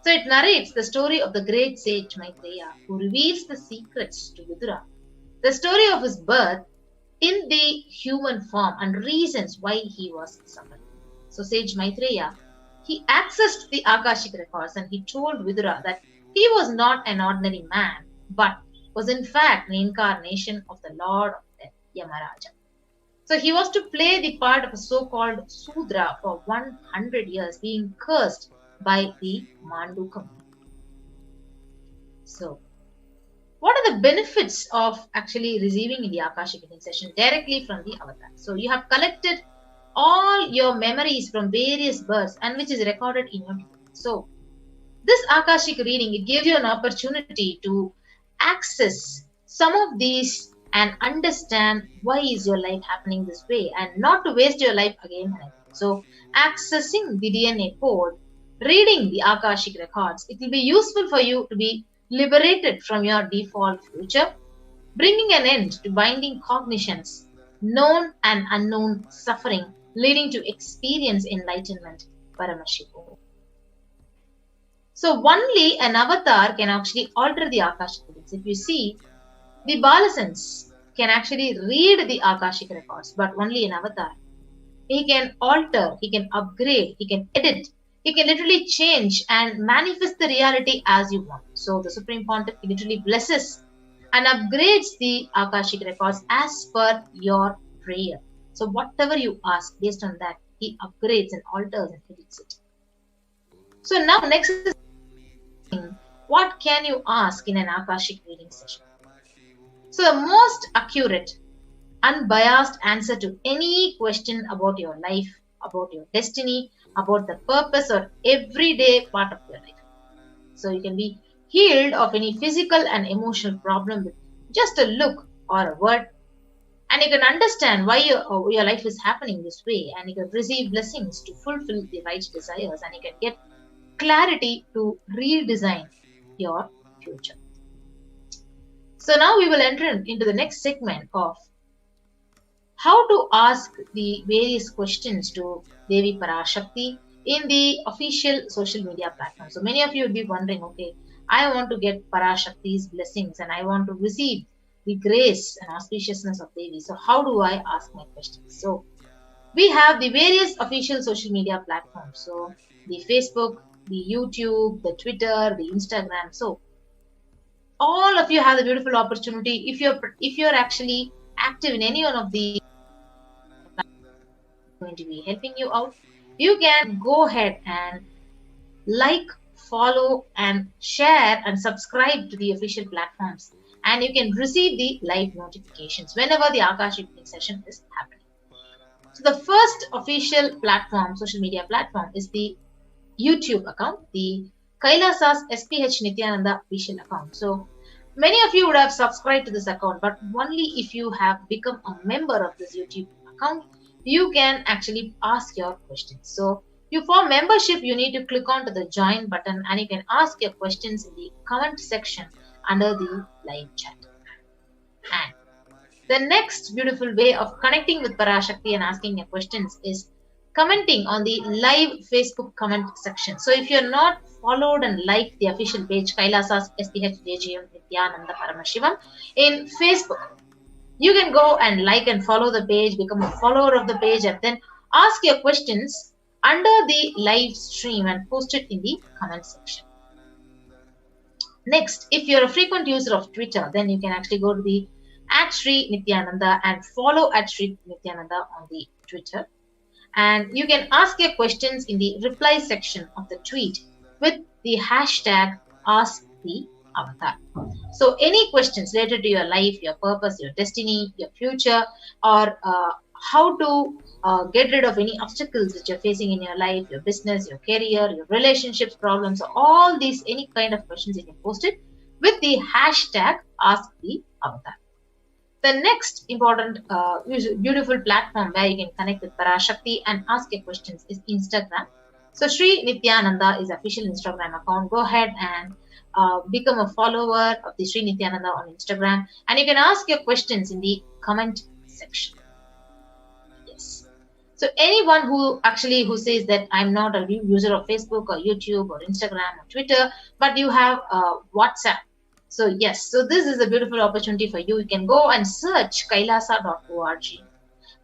So it narrates the story of the great sage Maitreya, who reveals the secrets to Vidura, the story of his birth in the human form and reasons why he was summoned. So sage Maitreya, he accessed the Akashic records and he told Vidura that he was not an ordinary man, but was in fact an incarnation of the Lord of Death, Yamaraja. So he was to play the part of a so-called Sudra for 100 years, being cursed by the Mandukam. So, what are the benefits of actually receiving in the Akashic reading session directly from the avatar? So, you have collected all your memories from various births and which is recorded in your mind. So, this Akashic reading, it gives you an opportunity to access some of these and understand why is your life happening this way and not to waste your life again and again. So, accessing the DNA code, reading the Akashic records, it will be useful for you to be liberated from your default future, bringing an end to binding cognitions, known and unknown suffering, leading to experience enlightenment, Paramashivoham. So only an avatar can actually alter the Akashic readings. If you see, the Balasans can actually read the Akashic records, but only an avatar. He can alter, he can upgrade, he can edit, he can literally change and manifest the reality as you want. So the Supreme Pontiff literally blesses and upgrades the Akashic records as per your prayer. So whatever you ask, based on that, he upgrades and alters and edits it. So now next is what can you ask in an Akashic reading session? So the most accurate, unbiased answer to any question about your life, about your destiny, about the purpose or everyday part of your life. So you can be healed of any physical and emotional problem with just a look or a word. And you can understand why your life is happening this way, and you can receive blessings to fulfill the right desires, and you can get clarity to redesign your future. So now we will enter into the next segment of how to ask the various questions to Devi Parashakti in the official social media platform. So many of you would be wondering, okay, I want to get Parashakti's blessings and I want to receive the grace and auspiciousness of Devi. So how do I ask my questions? So we have the various official social media platforms. So the Facebook, the YouTube, the Twitter, the Instagram. So all of you have the beautiful opportunity. If you're actually active in any one of the going to be helping you out, you can go ahead and like, follow and share and subscribe to the official platforms, and you can receive the live notifications whenever the Akashic reading session is happening. So the first official platform, social media platform, is the YouTube account, the Kailasa's HDH Nithyananda official account. So many of you would have subscribed to this account, but only if you have become a member of this YouTube account, you can actually ask your questions. So for membership, you need to click on to the join button and you can ask your questions in the comment section under the live chat. And the next beautiful way of connecting with Parashakti and asking your questions is commenting on the live Facebook comment section. So if you're not followed and liked the official page Kailasa's HDH Nithyananda Paramashivam in Facebook, you can go and like and follow the page, become a follower of the page, and then ask your questions under the live stream and post it in the comment section. Next, if you're a frequent user of Twitter, then you can actually go to the at Sri Nithyananda and follow at Sri Nithyananda on the Twitter. And you can ask your questions in the reply section of the tweet with the hashtag AskTheAvatar. So any questions related to your life, your purpose, your destiny, your future, or how to get rid of any obstacles that you're facing in your life, your business, your career, your relationships, problems, all these, any kind of questions you can post it with the hashtag AskTheAvatar. The next important, beautiful platform where you can connect with Parashakti and ask your questions is Instagram. So Sri Nithyananda is official Instagram account. Go ahead and become a follower of the Sri Nithyananda on Instagram, and you can ask your questions in the comment section. Yes. So anyone who says that I'm not a user of Facebook or YouTube or Instagram or Twitter, but you have WhatsApp. So yes, so this is a beautiful opportunity for you. You can go and search kailasa.org,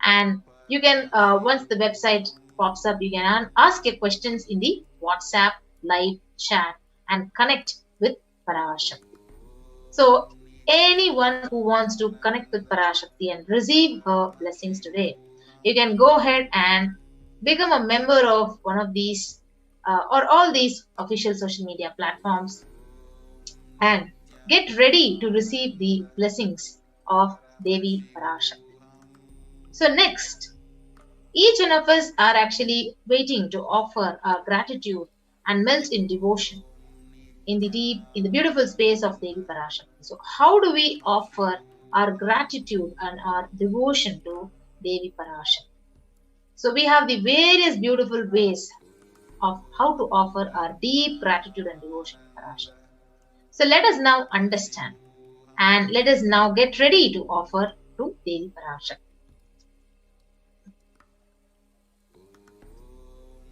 and you can, once the website pops up, you can ask your questions in the WhatsApp live chat and connect with Parashakti. So anyone who wants to connect with Parashakti and receive her blessings today, you can go ahead and become a member of one of these or all these official social media platforms and get ready to receive the blessings of Devi Parashakti. So next, each one of us are actually waiting to offer our gratitude and melt in devotion in the beautiful space of Devi Parashakti. So how do we offer our gratitude and our devotion to Devi Parashakti? So we have the various beautiful ways of how to offer our deep gratitude and devotion to Parashakti. So let us now understand, and let us now get ready to offer to Devi Parashakti.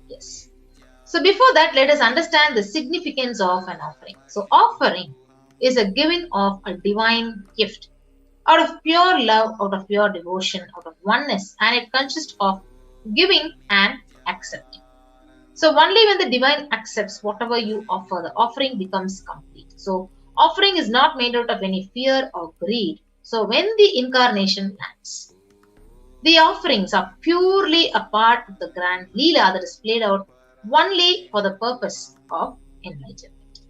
Yes. So before that, let us understand the significance of an offering. So offering is a giving of a divine gift out of pure love, out of pure devotion, out of oneness, and it consists of giving and accepting. So only when the divine accepts whatever you offer, the offering becomes complete. So offering is not made out of any fear or greed. So when the incarnation lands, the offerings are purely a part of the grand Leela that is played out only for the purpose of enlightenment.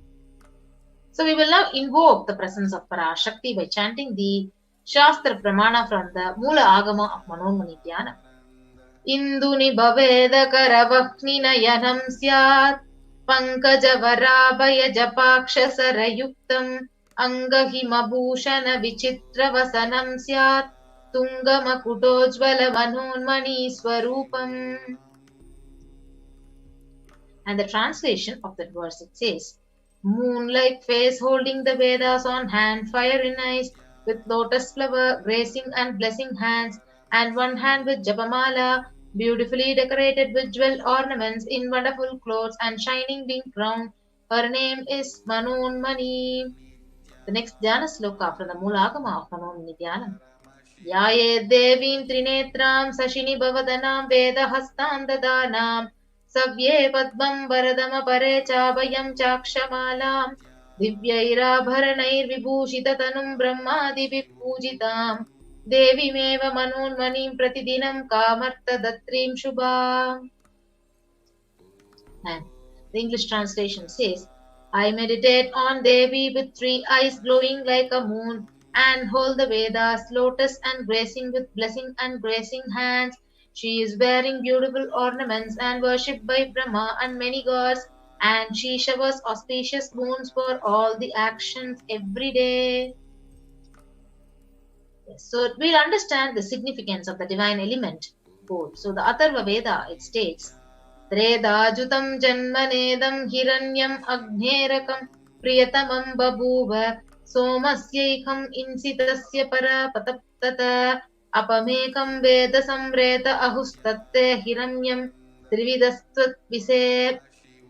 So we will now invoke the presence of Parashakti by chanting the Shastra Pramana from the Mula Agama of Manonmani Dhyanam. Induni bhaveda karavakni nayanam syat pankaja varabhaya japaksha sarayuktam angahima bhushana vichitra vasanam syat tungamakutojvala manonmani swarupam. And the translation of that verse, it says, moon-like face holding the Vedas on hand, fire in eyes, with lotus flower gracing and blessing hands, and one hand with Japamala, beautifully decorated with jewel ornaments in wonderful clothes and shining wing crown. Her name is Manonmani. The next Dhyana sloka from the Mulagama of Manonmani Dhyanam. Yaye Devim Trinetram Sashini Bhavadanam Vedahastan Dadanam Savye Padmam Varadama Pare Chabhayam Chakshamalam Divyairabharanair Vibhushitatanum Brahmadi Vipujitam Devi Meva Manonmanim Pratidinam Kamarta Datrim Shubham. And the English translation says, I meditate on Devi with 3 eyes glowing like a moon, and hold the Vedas, lotus and gracing with blessing and gracing hands. She is wearing beautiful ornaments and worshipped by Brahma and many gods, and she showers auspicious boons for all the actions every day. Yes, so we'll understand the significance of the divine element gold. So the Atharva Veda, it states, Tredajutam janmanedam hiranyam agnerakam priyatamam babuva somasyaikam insitasya para pataptata apamekam veda samreta ahustatte hiranyam trividastvat vise.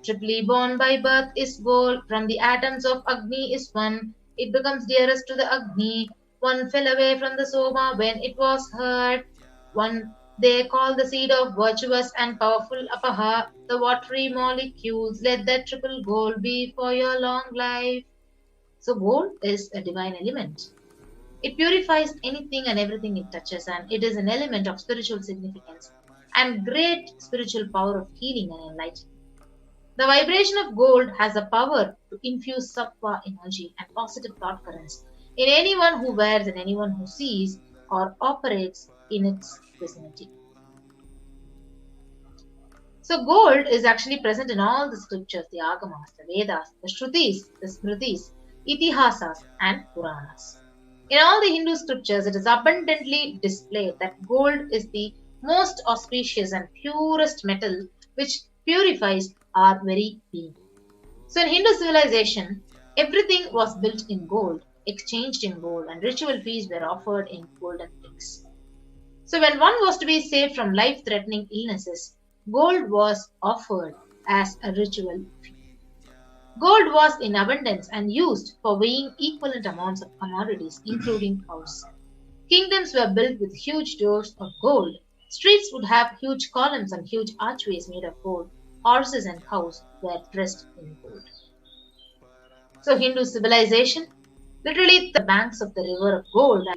Triply born by birth is gold, from the atoms of Agni is one, it becomes dearest to the Agni. One fell away from the Soma when it was heard. One they call the seed of virtuous and powerful Apaha, the watery molecules. Let that triple gold be for your long life. So gold is a divine element. It purifies anything and everything it touches, and it is an element of spiritual significance and great spiritual power of healing and enlightenment. The vibration of gold has the power to infuse sattva energy and positive thought currents in anyone who wears and anyone who sees or operates in its vicinity. So gold is actually present in all the scriptures, the Agamas, the Vedas, the Shrutis, the Smritis, Itihasas and Puranas. In all the Hindu scriptures, it is abundantly displayed that gold is the most auspicious and purest metal which purifies our very being. So in Hindu civilization, everything was built in gold, exchanged in gold, and ritual feasts were offered in golden bricks. So when one was to be saved from life-threatening illnesses, gold was offered as a ritual fee. Gold was in abundance and used for weighing equivalent amounts of commodities, including cows. Kingdoms were built with huge doors of gold. Streets would have huge columns and huge archways made of gold. Horses and cows were dressed in gold. So Hindu civilization, literally the banks of the river of gold.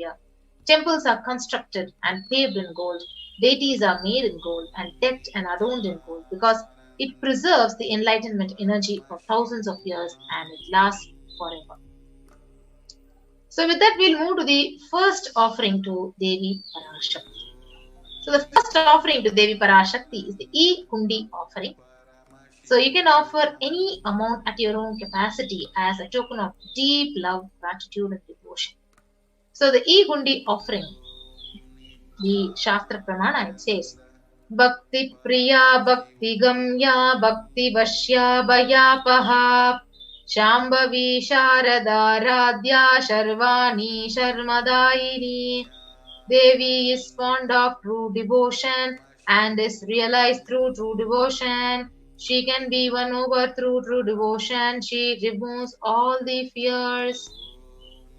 Temples are constructed and paved in gold. Deities are made in gold and decked and adorned in gold because it preserves the enlightenment energy for thousands of years and it lasts forever. So with that, we'll move to the first offering to Devi Parashakti. So the first offering to Devi Parashakti is the E-Kundi offering. So you can offer any amount at your own capacity as a token of deep love, gratitude and devotion. So the E-Kundi offering, the Shastra Pramana, it says, Bhakti Priya Bhakti Gamya Bhakti Vashya Bhayapaha Shambhavi Sharada Radhya Sharvani Sharmadayini. Devi is fond of true devotion and is realized through true devotion. She can be won over through true devotion. She removes all the fears.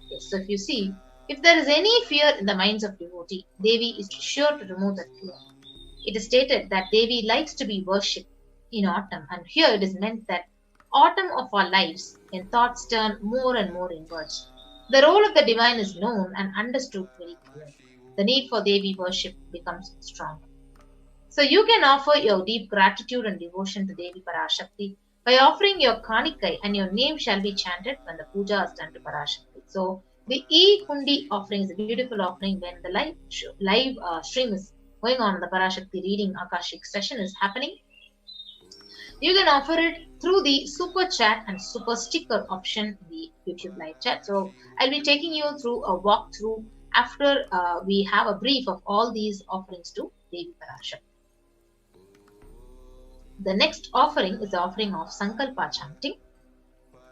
Yes, so if you see, if there is any fear in the minds of devotee, Devi is sure to remove that fear. It is stated that Devi likes to be worshipped in autumn, and here it is meant that autumn of our lives, when thoughts turn more and more inwards, the role of the divine is known and understood very clearly. The need for Devi worship becomes stronger. So you can offer your deep gratitude and devotion to Devi Parashakti by offering your Kanikai, and your name shall be chanted when the puja is done to Parashakti. So the E-Kundi offering is a beautiful offering when the live stream is going on, the Parashakti reading Akashic session is happening. You can offer it through the super chat and super sticker option in the YouTube live chat. So I'll be taking you through a walkthrough after we have a brief of all these offerings to Devi Parashakti. The next offering is the offering of Sankalpa chanting.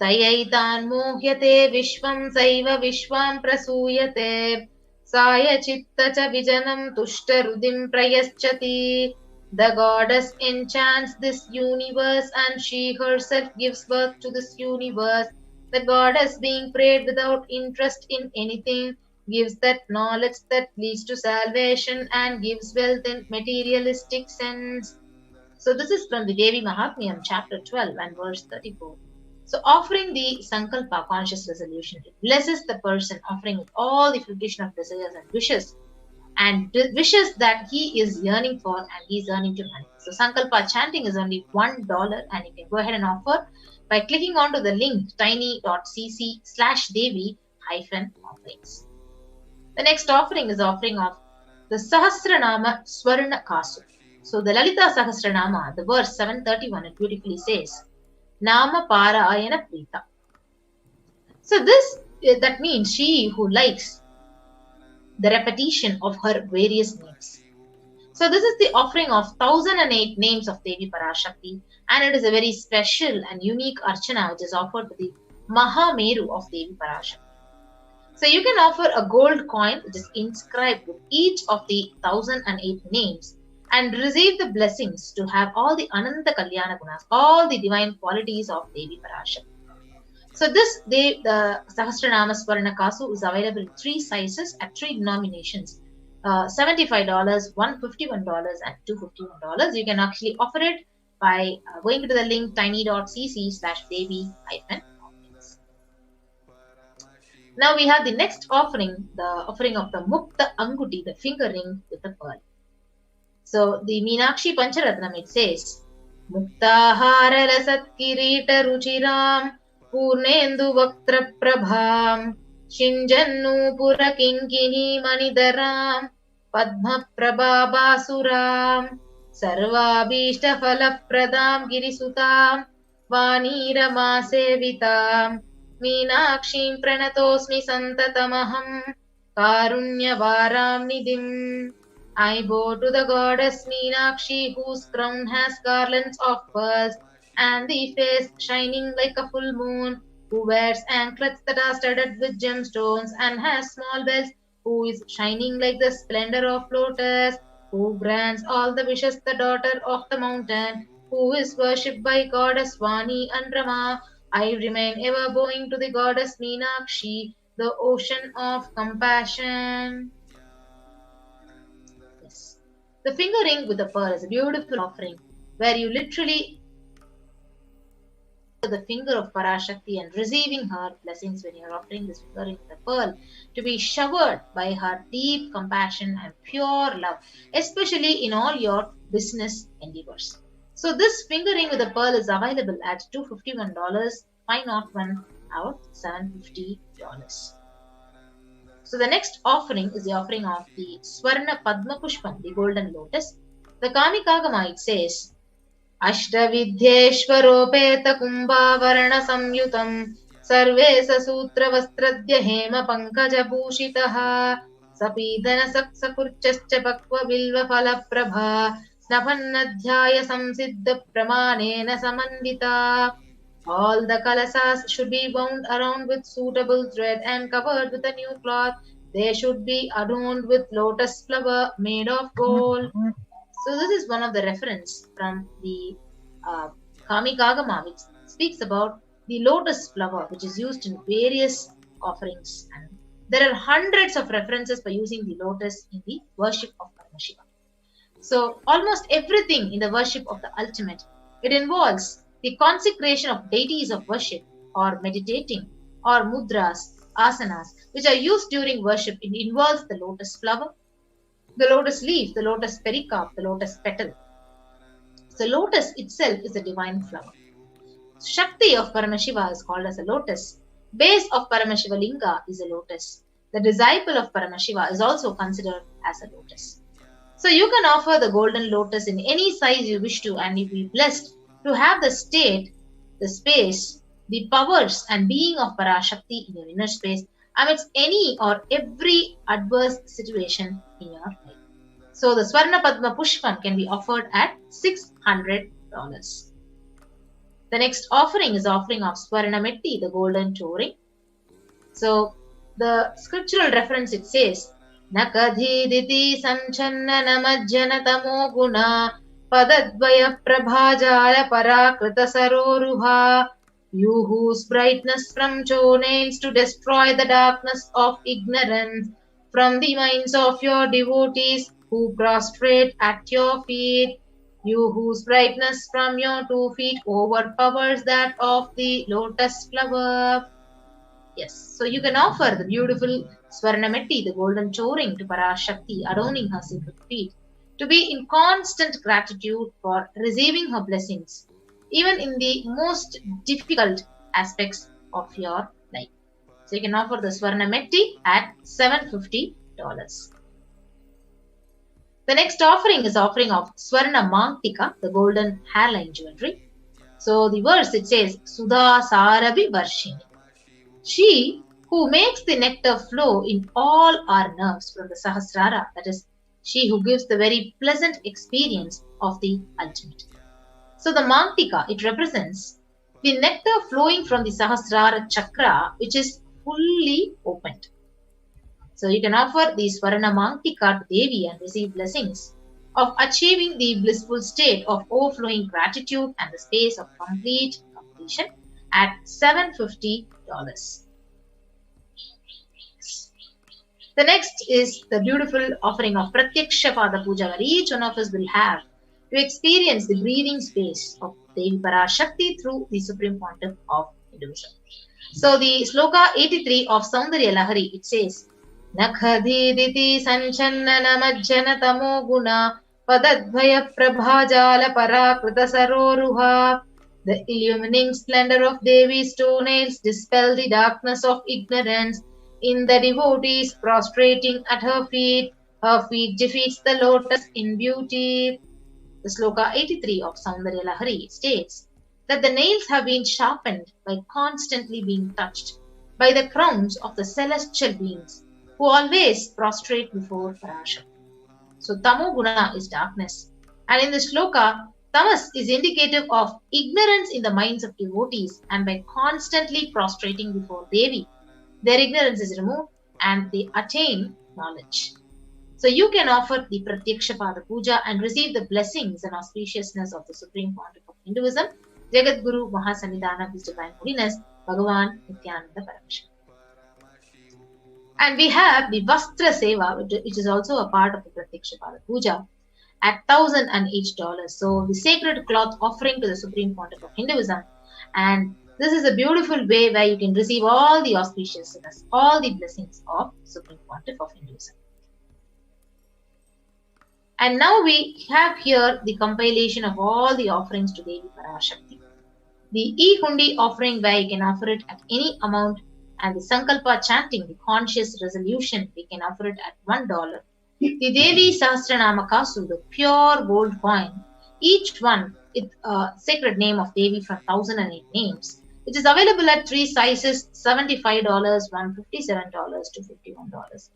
Tayaitan mohyate vishvam saiva vishvam prasuyate Saya chitta cha vijanam tushta rudim prayaschati. The goddess enchants this universe and she herself gives birth to this universe. The goddess, being prayed without interest in anything, gives that knowledge that leads to salvation and gives wealth in materialistic sense. So this is from the Devi Mahatmyam chapter 12 and verse 34. So offering the Sankalpa conscious resolution, it blesses the person offering with all the fruition of desires and wishes that he is yearning for and he is yearning to manifest. So Sankalpa chanting is only $1 and you can go ahead and offer by clicking onto the link tiny.cc/Devi-offerings. The next offering is the offering of the Sahasranama Swarna Kasu. So the Lalita Sahasranama, the verse 731, it beautifully says, Nama Parayana Prita. So that means she who likes the repetition of her various names. So this is the offering of 1008 names of Devi Parashakti, and it is a very special and unique archana which is offered to the Mahameru of Devi Parashakti. So you can offer a gold coin which is inscribed with each of the 1008 names and receive the blessings to have all the Ananta Kalyana Gunas, all the divine qualities of Devi Parashakti. So the Sahasranama Swarna Kasu is available in 3 sizes at 3 denominations, $75, $151 and $251. You can actually offer it by going to the link tiny.cc/Devi-offerings. Now we have the next offering, the offering of the Mukta Anguti, the finger ring with the pearl. So the Meenakshi Pancharatnam, it says, Muktahara Lasat Kirita Ruchiram Purnendu Vaktra Prabham Shinjannu Pura Kinkini Manidaram Padma Prabha Basuram Sarvabhishta Phala Pradam Girisutam Vanirama Sevitam Meenakshim Pranatosmi Santatamaham Karunya Varam Nidim. I bow to the goddess Meenakshi, whose crown has garlands of pearls, and the face shining like a full moon, who wears anklets that are studded with gemstones, and has small bells, who is shining like the splendor of lotus, who grants all the wishes, the daughter of the mountain, who is worshipped by goddess Vani and Rama. I remain ever bowing to the goddess Meenakshi, the ocean of compassion. Yes. The finger ring with the pearl is a beautiful offering where you literally the finger of Parashakti and receiving her blessings when you are offering this finger ring with the pearl to be showered by her deep compassion and pure love, especially in all your business endeavors. So this finger ring with the pearl is available at $251, $501 out $750. So the next offering is the offering of the Swarna Padma Pushpam, the golden lotus. The Kamikagama, it says, Ashtavidhyeshwaropeta Kumbhavarana Samyutam Sarvesa Sutra Vastradya Hema Pankaja Bhushitaha Sapidana Saksakurchascha Pakva Bilva Phala Prabha Snapannadhyaya Samsiddha Pramanena Samandita. All the kalasas should be wound around with suitable thread and covered with a new cloth. They should be adorned with lotus flower made of gold. So this is one of the reference from the Kamikagama, which speaks about the lotus flower, which is used in various offerings. And there are hundreds of references for using the lotus in the worship of Paramashiva. So almost everything in the worship of the ultimate, it involves the consecration of deities of worship or meditating or mudras, asanas, which are used during worship. It involves the lotus flower, the lotus leaf, the lotus pericarp, the lotus petal. So lotus itself is a divine flower. Shakti of Paramashiva is called as a lotus. Base of Paramashiva Linga is a lotus. The disciple of Paramashiva is also considered as a lotus. So you can offer the golden lotus in any size you wish to, and you'll be blessed to have the state, the space, the powers and being of Parashakti in your inner space amidst any or every adverse situation in your life. So the Swarna Padma Pushpam can be offered at $600. The next offering is offering of Swarna Metti, the golden toe ring. So the scriptural reference, it says, Nakadhiditi Samchanna Namajjana Tamo Guna Padadvaya Prabhajala Parakrita Saroruha. You whose brightness from chone aims to destroy the darkness of ignorance from the minds of your devotees who prostrate at your feet. You whose brightness from your 2 feet overpowers that of the lotus flower. Yes, so you can offer the beautiful Swarnametti, the golden toe ring, to Parashakti, adorning her sacred feet, to be in constant gratitude for receiving her blessings, even in the most difficult aspects of your life. So you can offer the Swarnametti at $750. The next offering is offering of Swarna Mangtika, the golden hairline jewelry. So the verse, it says, Sudha Sarabi Varshini. She who makes the nectar flow in all our nerves from the Sahasrara, that is, she who gives the very pleasant experience of the ultimate. So the Mangtika, it represents the nectar flowing from the Sahasrara chakra, which is fully opened. So you can offer the Swarna Mangtika to Devi and receive blessings of achieving the blissful state of overflowing gratitude and the space of complete completion at $750. The next is the beautiful offering of Pratyaksha Pada Puja, where each one of us will have to experience the breathing space of Devi Parashakti through the Supreme Pontiff of Hinduism. So the sloka 83 of Saundarya Lahari, it says, Nakhadiditi sanchanana majjana tamo guna padadvaya prabhajala parakrita saroruha. The illumining splendor of Devi's toenails dispel the darkness of ignorance. In the devotees prostrating at her feet defeats the lotus in beauty. The sloka 83 of Saundarya Lahari states that the nails have been sharpened by constantly being touched by the crowns of the celestial beings who always prostrate before Parashakti. So Tamoguna is darkness. And in the sloka, Tamas is indicative of ignorance in the minds of devotees, and by constantly prostrating before Devi, their ignorance is removed and they attain knowledge. So you can offer the Pratyakshapada Puja and receive the blessings and auspiciousness of the Supreme Pontiff of Hinduism, Jagadguru Mahasanidhana of His Divine Holiness, Bhagavan Nithyananda Paramashivam. And we have the Vastra Seva, which is also a part of the Pratyakshapada Puja, at $1,008. So the sacred cloth offering to the Supreme Pontiff of Hinduism. And this is a beautiful way where you can receive all the auspiciousness, all the blessings of Supreme Pontiff of Hinduism. And now we have here the compilation of all the offerings to Devi Parashakti. The E-Hundi offering where you can offer it at any amount, and the Sankalpa chanting, the conscious resolution, we can offer it at $1. The Devi Sahasranama Kasu, the pure gold coin, each one with a sacred name of Devi from 1008 names. It is available at 3 sizes, $75, $157 to $51.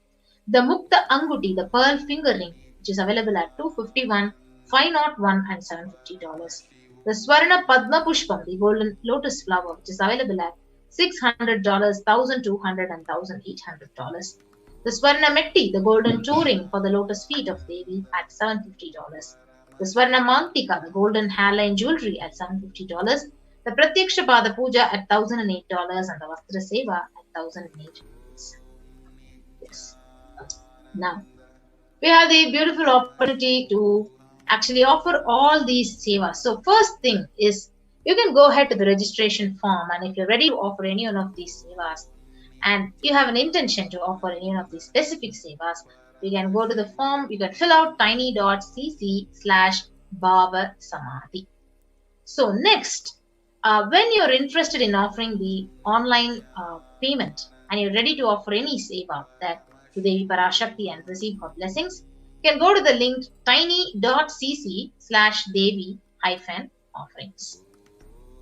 The Mukta Anguti, the pearl finger ring, which is available at $251, $501 and $750. The Swarna Padma Pushpam, the golden lotus flower, which is available at $600, $1,200 and $1,800. The Swarna Metti, the golden toe ring for the lotus feet of Devi at $750. The Swarna Mantika, the golden hairline jewelry at $750. The Pratyakshapada Puja at $1,008 and the Vastra Seva at $1,008. Yes. Now, we have the beautiful opportunity to actually offer all these sevas. So first thing is, you can go ahead to the registration form, and if you're ready to offer any one of these sevas and you have an intention to offer any one of these specific sevas, you can go to the form, you can fill out tiny.cc/BHAVASAMADHI. So next, when you're interested in offering the online payment and you're ready to offer any seva that to Devi Parashakti and receive her blessings, you can go to the link tiny.cc/Devi-offerings.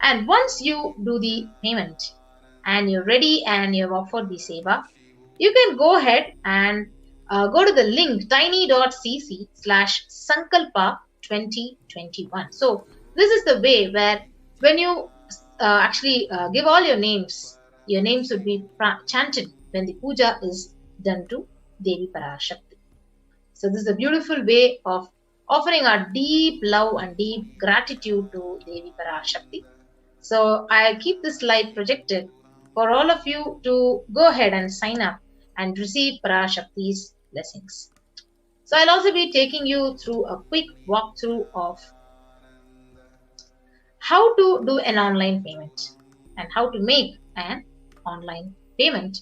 And once you do the payment and you're ready and you've offered the seva, you can go ahead and go to the link tiny.cc/Sankalpa2021. So this is the way where when you actually give all your names would be chanted when the puja is done to Devi Parashakti. So this is a beautiful way of offering our deep love and deep gratitude to Devi Parashakti. So I'll keep this slide projected for all of you to go ahead and sign up and receive Parashakti's blessings. So I'll also be taking you through a quick walkthrough of how to do an online payment and how to make an online payment.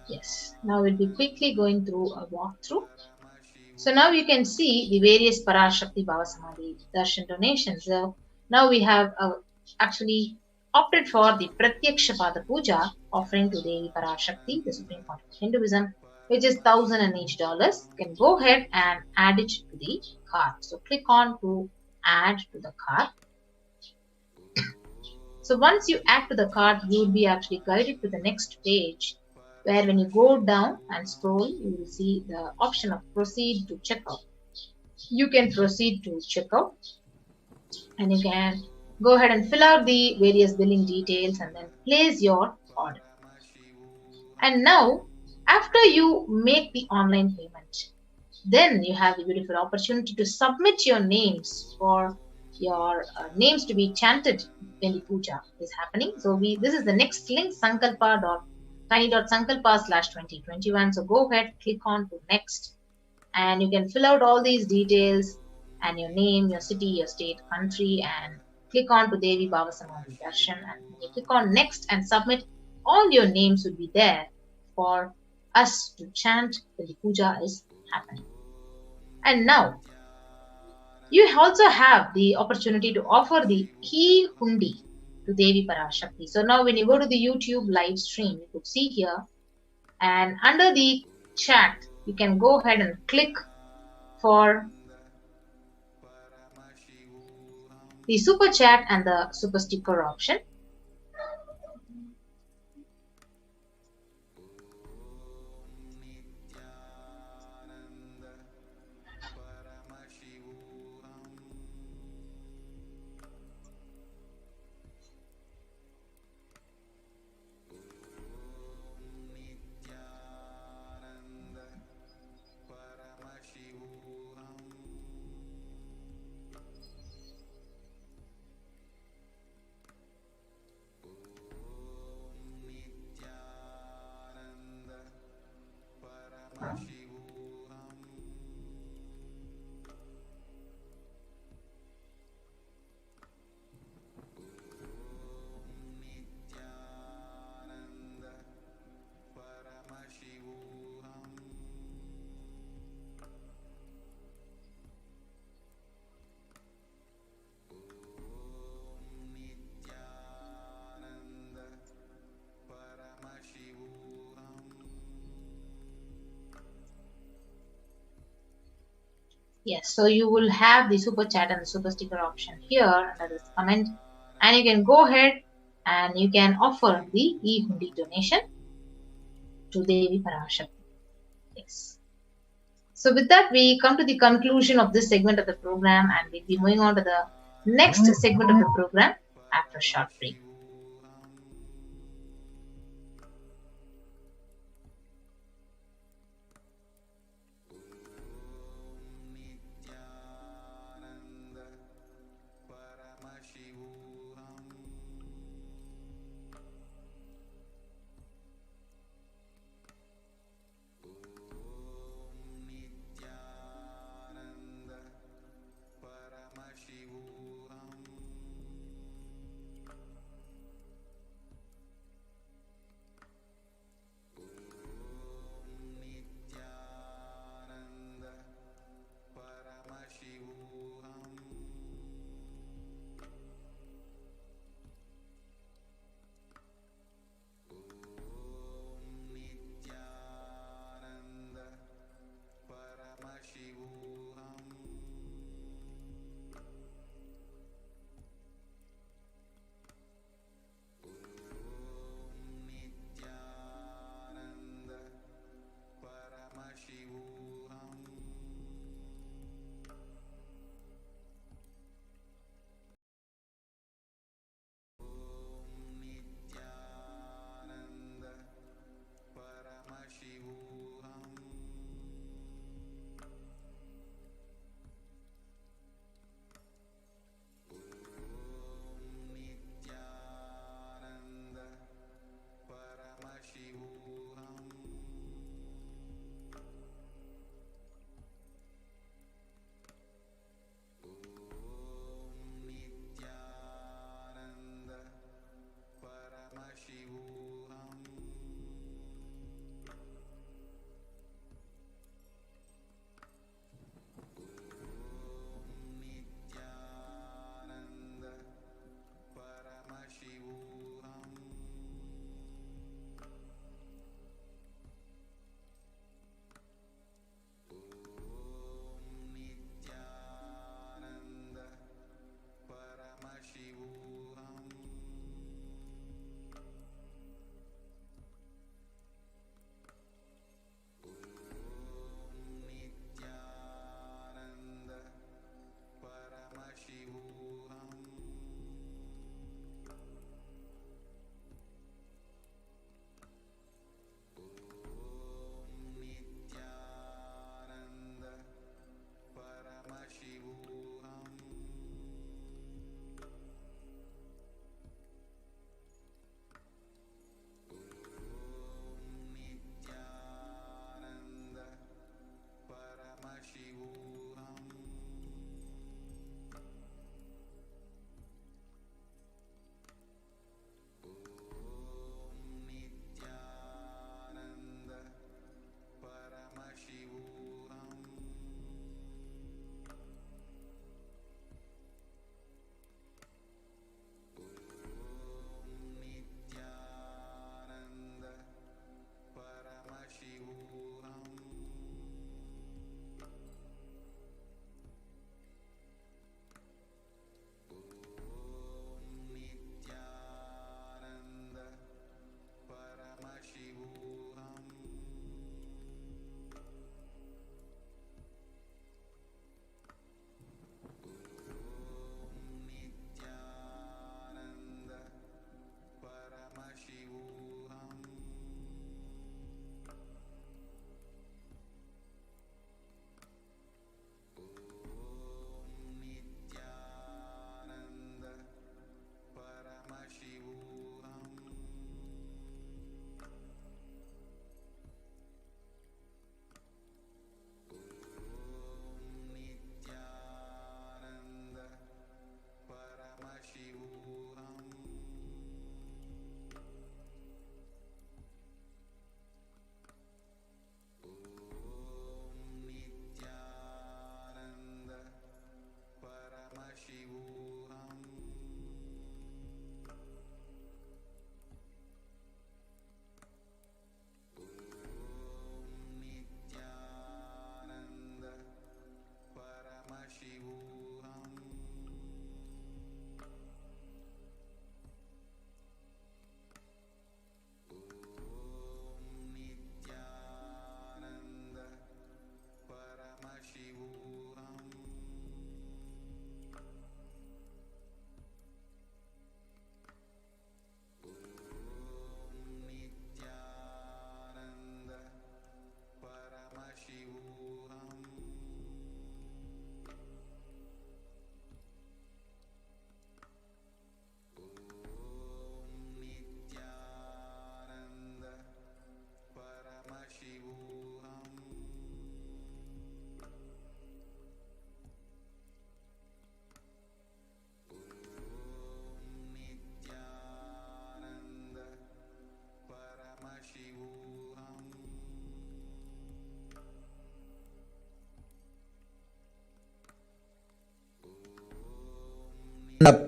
Yes, now we'll be quickly going through a walkthrough. So now you can see the various Parashakti Bhavasamadhi Darshan donations. So now we have actually opted for the Pratyaksha Pada Puja offering to Devi Parashakti, the Supreme Court of Hinduism, which is $1,000 each. You can go ahead and add it to the cart. So click on to add to the cart. So once you add to the cart, you will be actually guided to the next page where when you go down and scroll, you will see the option of proceed to checkout. You can proceed to checkout and you can go ahead and fill out the various billing details and then place your order. And now, after you make the online payment, then you have the beautiful opportunity to submit your names for your names to be chanted when the puja is happening. So this is the next link, sankalpa.tiny.sankalpa/2021. So go ahead, click on to next, and you can fill out all these details and your name, your city, your state, country, and click on to Devi Bhavasamadhi Darshan. And when you click on next and submit, all your names will be there for us to chant when the puja is happening. And now, you also have the opportunity to offer the e-hundi to Devi Parashakti. So now when you go to the YouTube live stream, you could see here, and under the chat, you can go ahead and click for the super chat and the super sticker option. Yes, so you will have the super chat and the super sticker option here under this comment, and you can go ahead and you can offer the e-hundi donation to Devi Parashakti. Yes. So with that, we come to the conclusion of this segment of the program, and we'll be moving on to the next segment of the program after a short break.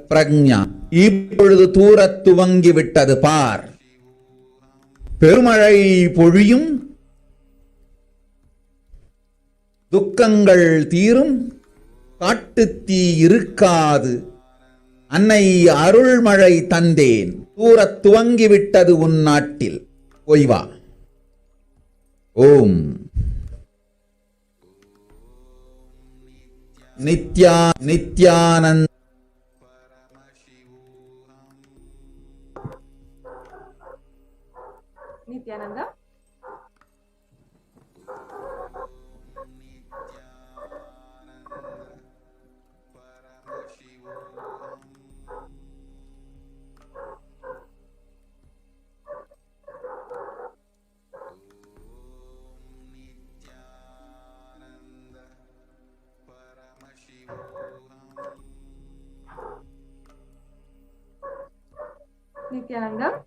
பிரக்ஞா இப்பொழுது தூரத் துவங்கி விட்டது பார். பெருமழை பொழியும், துக்கங்கள் தீரும், காட்டுத்தீ இருக்காது, அன்னை அருள்மழை தந்தேன், தூரத் துவங்கிவிட்டது உன் நாட்டில், போய் வா. ஓம் Nityananda Nithyananda. Nithyananda.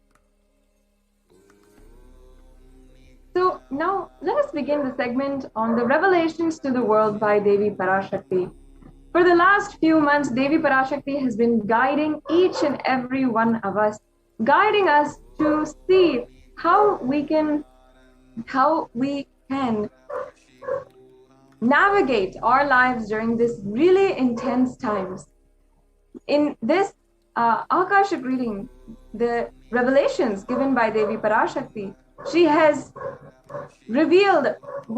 So now let us begin the segment on the revelations to the world by Devi Parashakti. For the last few months, Devi Parashakti has been guiding each and every one of us, guiding us to see how we can navigate our lives during this really intense times. In this Akashic reading, the revelations given by Devi Parashakti, she has revealed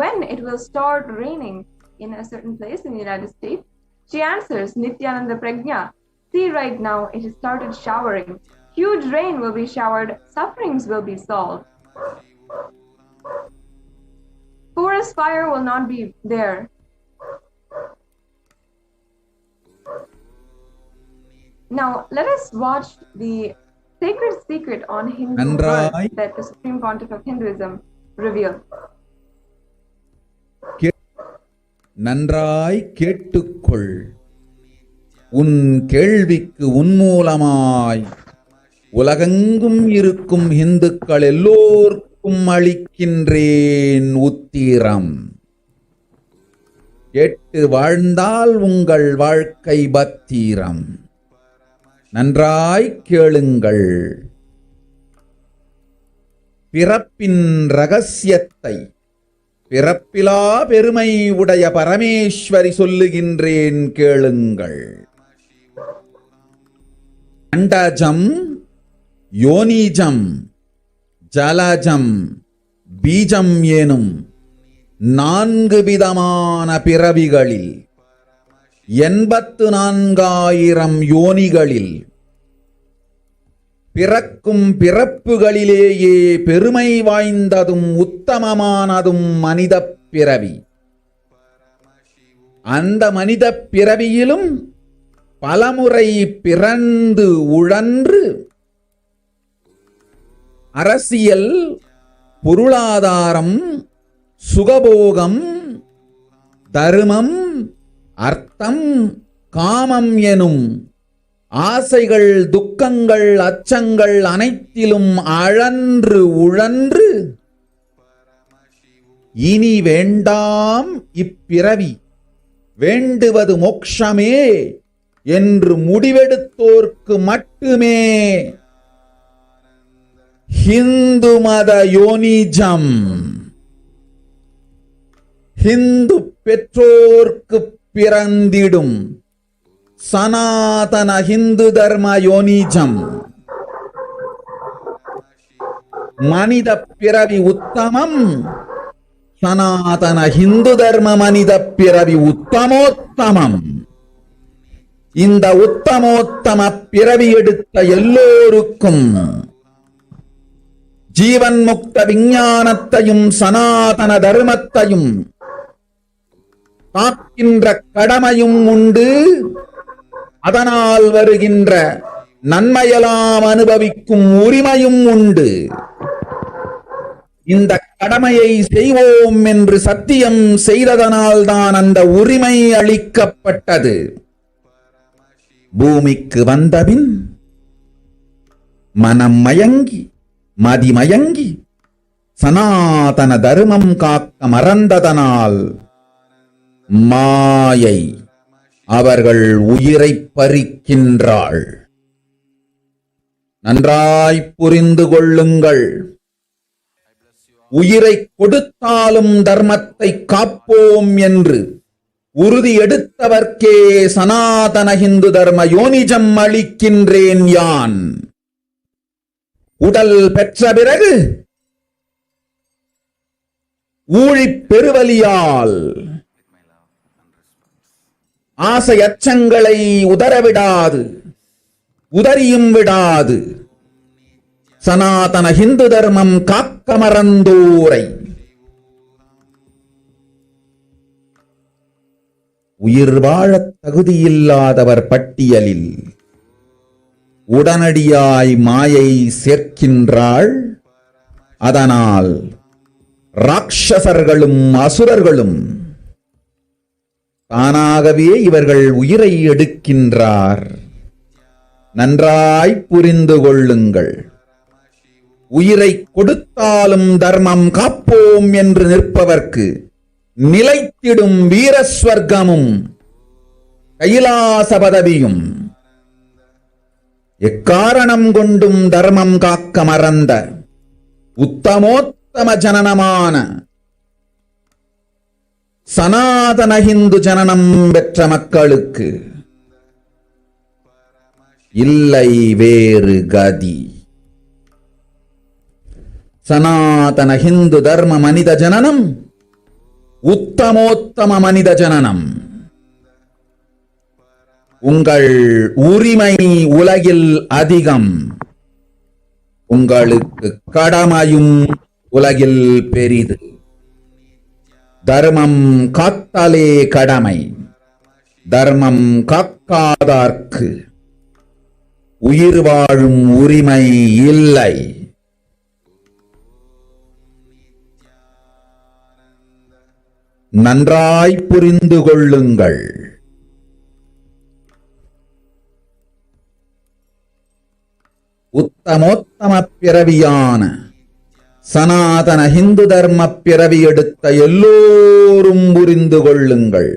when it will start raining in a certain place in the United States. She answers Nithyananda Prajna, see right now it has started showering. Huge rain will be showered, sufferings will be solved. Forest fire will not be there. Now let us watch the sacred secret on Hindu birth that the Supreme Pontiff of Hinduism revealed. நன்றாய் கேட்டுக்கொள், உன் கேள்விக்கு உன்மூலமாய் உலகெங்கும் இருக்கும் இந்துக்கள் எல்லோருக்கும் அளிக்கின்றேன் உத்திரம். கேட்டு வாழ்ந்தால் உங்கள் வாழ்க்கை பத்திரம். நன்றாய் கேளுங்கள். பிறப்பின் ரகசியத்தை பிறப்பிலா பெருமை உடைய பரமேஸ்வரி சொல்லுகின்றேன் கேளுங்கள். அண்டஜம், யோனிஜம், ஜலஜம், பீஜம் எனும் 4 விதமான பிறவிகளில் 84,000 யோனிகளில் பிறக்கும் பிறப்புகளிலேயே பெருமை வாய்ந்ததும் உத்தமமானதும் மனித பிறவி. அந்த மனித பிறவியிலும் பலமுறை பிறந்து உழன்று அரசியல், பொருளாதாரம், சுகபோகம், தர்மம், அர்த்தம், காமம் எனும் ஆசைகள், துக்கங்கள், அச்சங்கள் அனைத்திலும் அழன்று உழன்று இனி வேண்டாம் இப்பிறவி, வேண்டுவது மோட்சமே என்று முடிவெடுத்தோர்க்கு மட்டுமே ஹிந்து மத யோனிஜம், ஹிந்து பெற்றோர்க்கு பிறந்திடும் சனாதன ஹிந்து தர்ம யோனிஜம், மனித பிறவி உத்தமம், சனாதன ஹிந்து தர்ம மனித பிறவி உத்தமோத்தமம். இந்த உத்தமோத்தம பிறவி எடுத்த எல்லோருக்கும் ஜீவன் முக்த விஞ்ஞானத்தையும் சனாதன தர்மத்தையும் காக்கின்ற கடமையும் உண்டு. அதனால் வருகின்ற நன்மையெல்லாம் அனுபவிக்கும் உரிமையும் உண்டு. இந்த கடமையை செய்வோம் என்று சத்தியம் செய்ததனால்தான் அந்த உரிமை அளிக்கப்பட்டது. பூமிக்கு வந்தபின் மனம் மயங்கி மதிமயங்கி சனாதன தர்மம் காக்க மறந்ததனால் மாயை அவர்கள் உயிரை பறிக்கின்றாள். நன்றாய் புரிந்து கொள்ளுங்கள். உயிரை கொடுத்தாலும் தர்மத்தை காப்போம் என்று உறுதி எடுத்தவர்க்கே சனாதன இந்து தர்ம யோனிஜம் அளிக்கின்றேன் யான். உடல் பெற்ற பிறகு ஊழிப் பெருவலியால் ஆசை அச்சங்களை உதறவிடாது, உதறியும் விடாது சனாதன இந்து தர்மம் காக்க மறந்தோரை உயிர் வாழத் தகுதியில்லாதவர் பட்டியலில் உடனடியாய் மாயை சேர்க்கின்றாள். அதனால் ராட்சசர்களும் அசுரர்களும் தானாகவே இவர்கள் உயிரை எடுக்கின்றார். நன்றாய் புரிந்து கொள்ளுங்கள். உயிரை கொடுத்தாலும் தர்மம் காப்போம் என்று நிற்பவர்க்கு நிலைத்திடும் வீரஸ்வர்க்கமும் கைலாச பதவியும் எக்காரணம் கொண்டும் தர்மம் காக்க மறந்த உத்தமோத்தம ஜனனமான சனாதன இந்து ஜனனம் பெற்ற மக்களுக்கு இல்லை வேறு கதி. சனாதன இந்து தர்ம மனித ஜனனம் உத்தமோத்தம மனித ஜனனம். உங்கள் உரிமை உலகில் அதிகம், உங்களுக்கு கடமையும் உலகில் பெரிது. தர்மம் காத்தாலே கடமை, தர்மம் காக்காதார்க்கு உயிர் வாழும் உரிமை இல்லை. நன்றாய் புரிந்து கொள்ளுங்கள். உத்தமோத்தம பிறவியான சனாதன இந்து தர்ம பிறவி எடுத்த எல்லோரும் புரிந்து கொள்ளுங்கள்.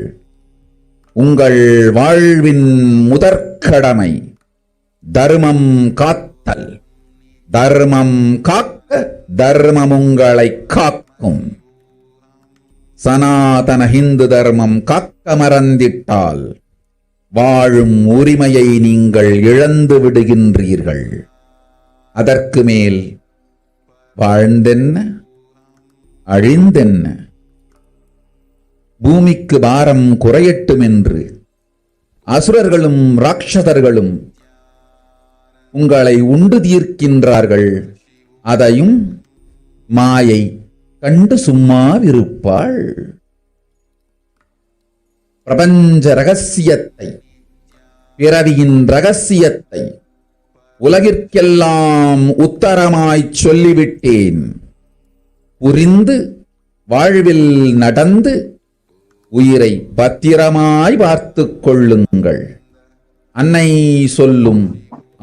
உங்கள் வாழ்வின் முதற்கடமை தர்மம் காத்தல். தர்மம் காக்க தர்மம் உங்களை காக்கும். சனாதன இந்து தர்மம் காக்க மறந்திட்டால் வாழும் உரிமையை நீங்கள் இழந்து விடுகின்றீர்கள். அதற்கு மேல் வாழ்ந்தென்ன அழிந்தென்ன? பூமிக்கு பாரம் குறையட்டும் என்று அசுரர்களும் ராட்சதர்களும் உங்களை உண்டு தீர்க்கின்றார்கள். அதையும் மாயை கண்டு சும்மாவிருப்பாள். பிரபஞ்ச ரகசியத்தை, பிறவியின் ரகசியத்தை உலகிற்கெல்லாம் உத்தரமாய்ச் சொல்லிவிட்டேன். புரிந்து வாழ்வில் நடந்து உயிரை பத்திரமாய் பார்த்துக் கொள்ளுங்கள். அன்னை சொல்லும்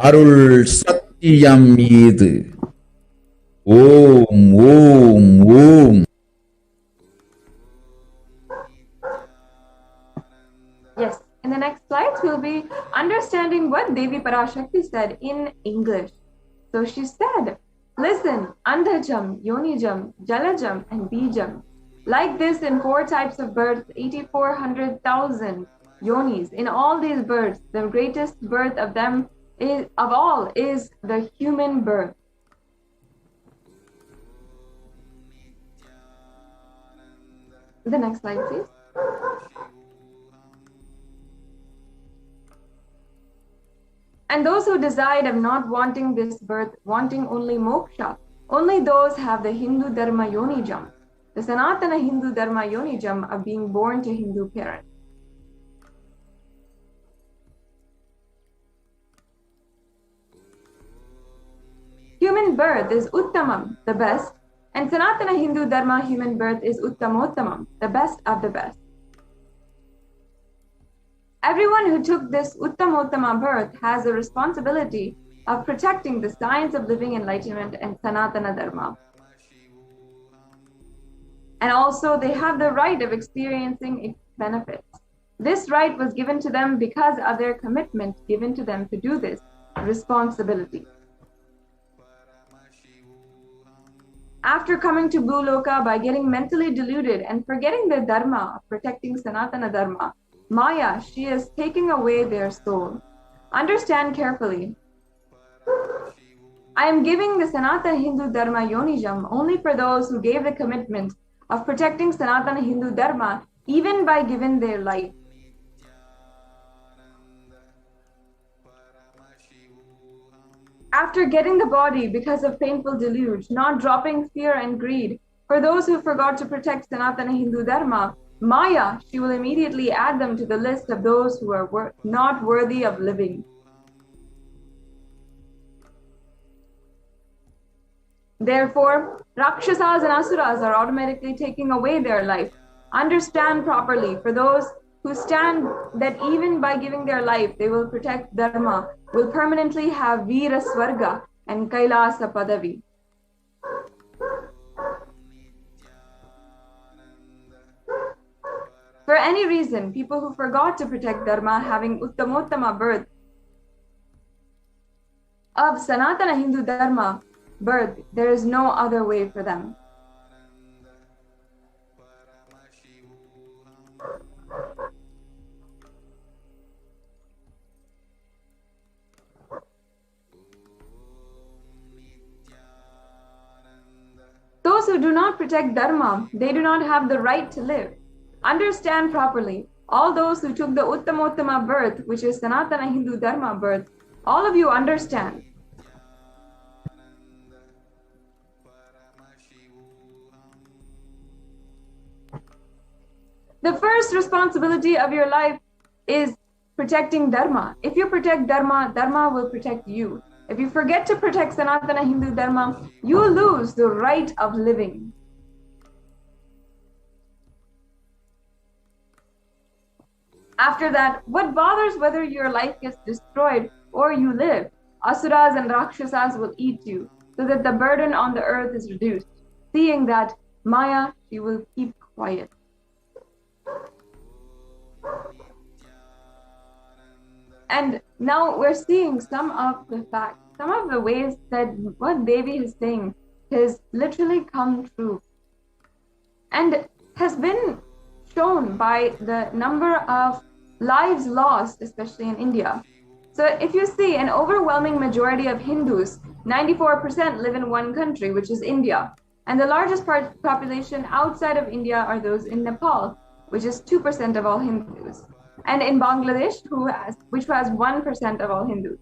அருள் சத்தியம் இது. ஓம் ஓம் ஓம். Yes, in the next slides, we'll be understanding what Devi Parashakti said in English. So she said, listen, Andhajam, Yonijam, Jalajam, and Bijam. Like this in 4 types of births, 8400,000 yonis. In all these births, the greatest birth of them of all is the human birth. The next slide, please. And those who decide of not wanting this birth, wanting only moksha, only those have the Hindu Dharma Yonijam, the Sanatana Hindu Dharma Yonijam of being born to Hindu parents. Human birth is Uttamam, the best, and Sanatana Hindu Dharma human birth is Uttamottamam, the best of the best. Everyone who took this Uttamottama birth has a responsibility of protecting the science of living enlightenment and Sanatana Dharma. And also they have the right of experiencing its benefits. This right was given to them because of their commitment given to them to do this responsibility. After coming to Bhuloka by getting mentally deluded and forgetting their dharma of protecting Sanatana Dharma, Maya, she is taking away their soul. Understand carefully. I am giving the Sanatana Hindu Dharma Yonijam only for those who gave the commitment of protecting Sanatana Hindu Dharma even by giving their life. After getting the body because of painful deluge, not dropping fear and greed, for those who forgot to protect Sanatana Hindu Dharma, Maya, she will immediately add them to the list of those who are not worthy of living. Therefore, Rakshasas and Asuras are automatically taking away their life. Understand properly, for those who stand that even by giving their life, they will protect Dharma, will permanently have Veera Swarga and Kailasa Padavi. For any reason, people who forgot to protect Dharma, having Uttamottama birth of Sanatana Hindu Dharma birth, there is no other way for them. Those who do not protect Dharma, they do not have the right to live. Understand properly. All those who took the Uttamottama birth, which is Sanatana Hindu Dharma birth, all of you understand. The first responsibility of your life is protecting Dharma. If you protect Dharma, Dharma will protect you. If you forget to protect Sanatana Hindu Dharma, you lose the right of living. After that, what bothers whether your life gets destroyed or you live? Asuras and Rakshasas will eat you, so that the burden on the earth is reduced. Seeing that, Maya, she will keep quiet. And now we're seeing some of the facts, some of the ways that what Devi is saying has literally come true and has been shown by the number of lives lost, especially in India. So if you see, an overwhelming majority of Hindus, 94% live in one country, which is India. And the largest population outside of India are those in Nepal, which is 2% of all Hindus. And in Bangladesh, which has 1% of all Hindus.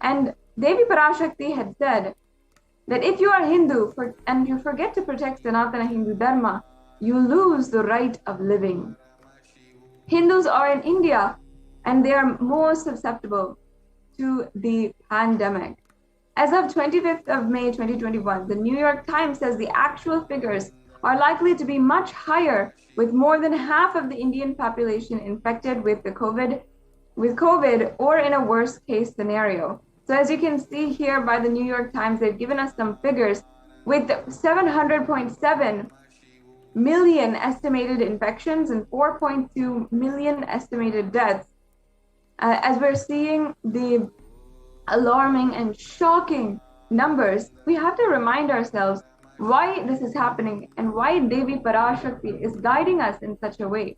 And Devi Parashakti had said that if you are Hindu and you forget to protect Sanatana Hindu Dharma, you lose the right of living. Hindus are in India and they are more susceptible to the pandemic. As of 25th of May 2021, the New York Times says the actual figures are likely to be much higher, with more than half of the Indian population infected with COVID or in a worst case scenario. So as you can see here by the New York Times, they've given us some figures with 700.7 million estimated infections and 4.2 million estimated deaths. As we're seeing the alarming and shocking numbers, we have to remind ourselves why this is happening and why Devi Parashakti is guiding us in such a way,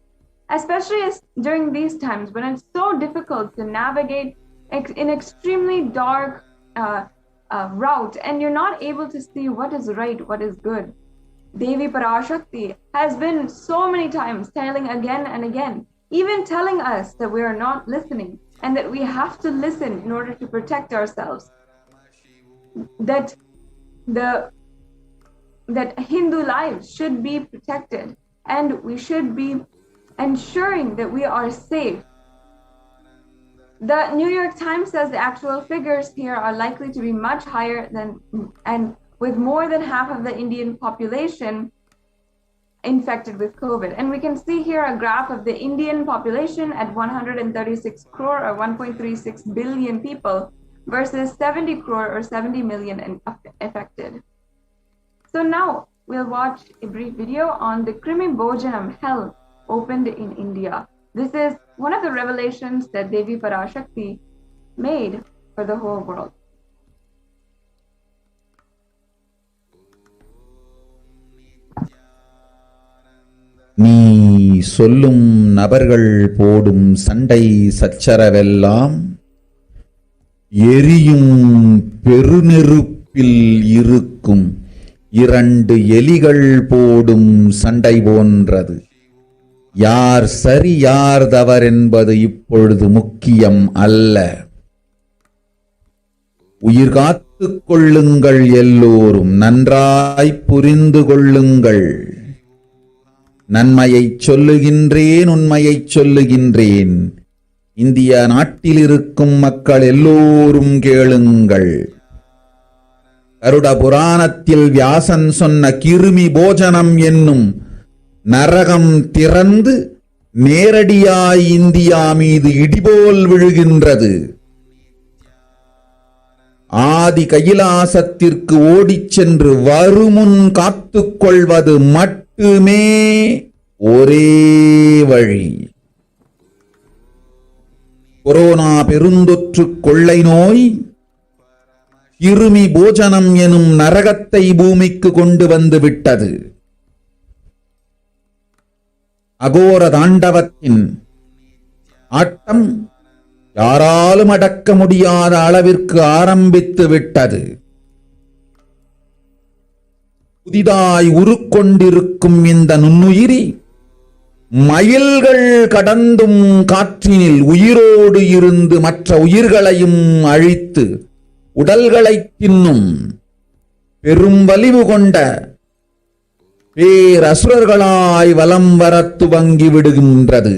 especially during these times when it's so difficult to navigate an extremely dark route and you're not able to see what is right, what is good. Devi Parashakti has been so many times telling again and again, even telling us that we are not listening and that we have to listen in order to protect ourselves, that Hindu lives should be protected and we should be ensuring that we are safe. The New York Times says the actual figures here are likely to be much higher and with more than half of the Indian population infected with COVID. And we can see here a graph of the Indian population at 136 crore or 1.36 billion people versus 70 crore or 70 million affected. So now we'll watch a brief video on the Krimi Bhojanam hell opened in India. This is one of the revelations that Devi Parashakti made for the whole world. நீ சொல்லும் நபர்கள் போடும் சண்டை சச்சரவெல்லாம் எரியும் பெருநெருப்பில் இருக்கும் 2 எலிகள் போடும் சண்டை போன்றது. யார் சரி யார் தவறென்பது இப்பொழுது முக்கியம் அல்ல. உயிர் காத்துக் கொள்ளுங்கள், எல்லோரும் நன்றாய் புரிந்து கொள்ளுங்கள். நன்மையைச் சொல்லுகின்றேன், உண்மையைச் சொல்லுகின்றேன். இந்திய நாட்டில் இருக்கும் மக்கள் எல்லோரும் கேளுங்கள். கருட புராணத்தில் வியாசன் சொன்ன கிருமி போஜனம் என்னும் நரகம் திறந்து நேரடியாய் இந்தியா மீது இடிபோல் விழுகின்றது. ஆதி கைலாசத்திற்கு ஓடிச் சென்று வருமுன் காத்துக் கொள்வது மட்டுமே ஒரே வழி. கொரோனா பெருந்தொற்று கொள்ளை நோய் கிருமி போஜனம் எனும் நரகத்தை பூமிக்கு கொண்டு வந்து விட்டது. அகோர தாண்டவத்தின் ஆட்டம் யாராலும் அடக்க முடியாத அளவிற்கு ஆரம்பித்து விட்டது. புதிதாய் உருக்கொண்டிருக்கும் இந்த நுண்ணுயிரி மைல்கள் கடந்தும் காற்றினில் உயிரோடு இருந்து மற்ற உயிர்களையும் அழித்து உடல்களை தின்னும் பெரும் வலிவு கொண்ட பேரசுரர்களாய் வலம் வரத் துவங்கி விடுகின்றது.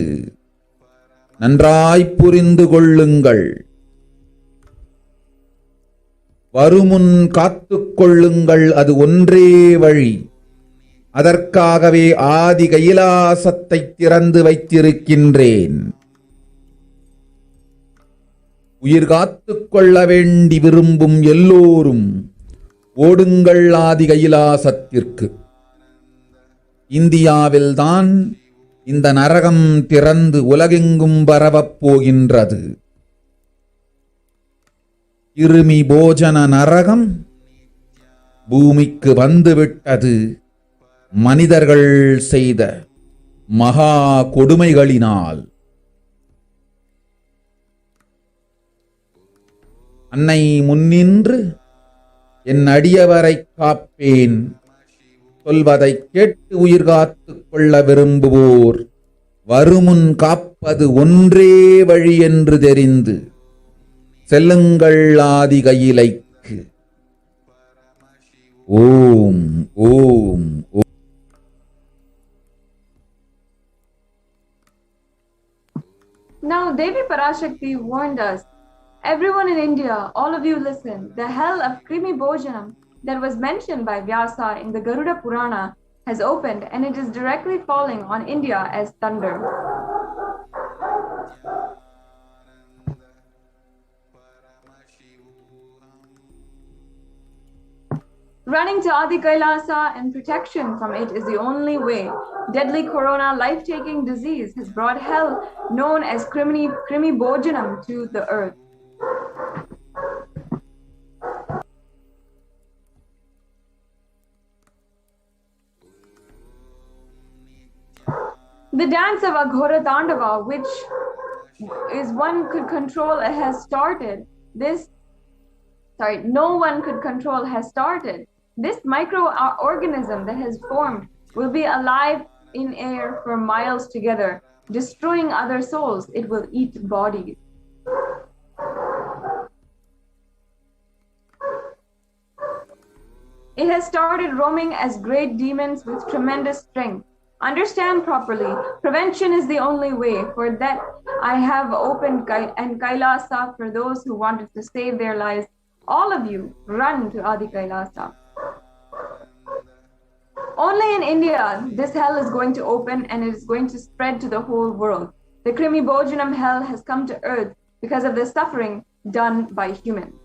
நன்றாய் புரிந்து கொள்ளுங்கள். வருமுன் காத்துக் கொள்ளுங்கள், அது ஒன்றே வழி. அதற்காகவே ஆதி கைலாசத்தை திறந்து வைத்திருக்கின்றேன். உயிர் காத்துக் கொள்ள வேண்டி விரும்பும் எல்லோரும் ஓடுங்கள் ஆதி கைலாசத்திற்கு. இந்தியாவில்தான் இந்த நரகம் திறந்து உலகெங்கும் பரவப் போகின்றது. கிருமி போஜன நரகம் பூமிக்கு வந்துவிட்டது. மனிதர்கள் செய்த மகா கொடுமைகளினால். அன்னை முன்னின்று என் அடியவரை காப்பேன் சொல்வதை கேட்டு உயிர் காத்துக் கொள்ள விரும்புவோர் வருமுன் காப்பது ஒன்றே வழி என்று தெரிந்து செல்லுங்கள் ஆதி கையிலைக்கு. ஓம் ஓம் ஓம். Now Devi Parashakti warned us, everyone in India, all of you listen, the hell of Krimi Bhojanam that was mentioned by Vyasa in the Garuda Purana has opened, and it is directly falling on India as thunder. Running to Adi Kailasa and protection from it is the only way. Deadly corona life-taking disease has brought hell known as Krimi Bhojanam to the earth. The dance of Aghora Tandava, which is one could control, has started. No one could control has started. This microorganism that has formed will be alive in air for miles together, destroying other souls. It will eat bodies. It has started roaming as great demons with tremendous strength. Understand properly. Prevention is the only way. For that, I have opened Kailasa for those who wanted to save their lives. All of you, run to Adi Kailasa. Only in India, this hell is going to open and it is going to spread to the whole world. The Krimi Bhojanam hell has come to earth because of the suffering done by humans.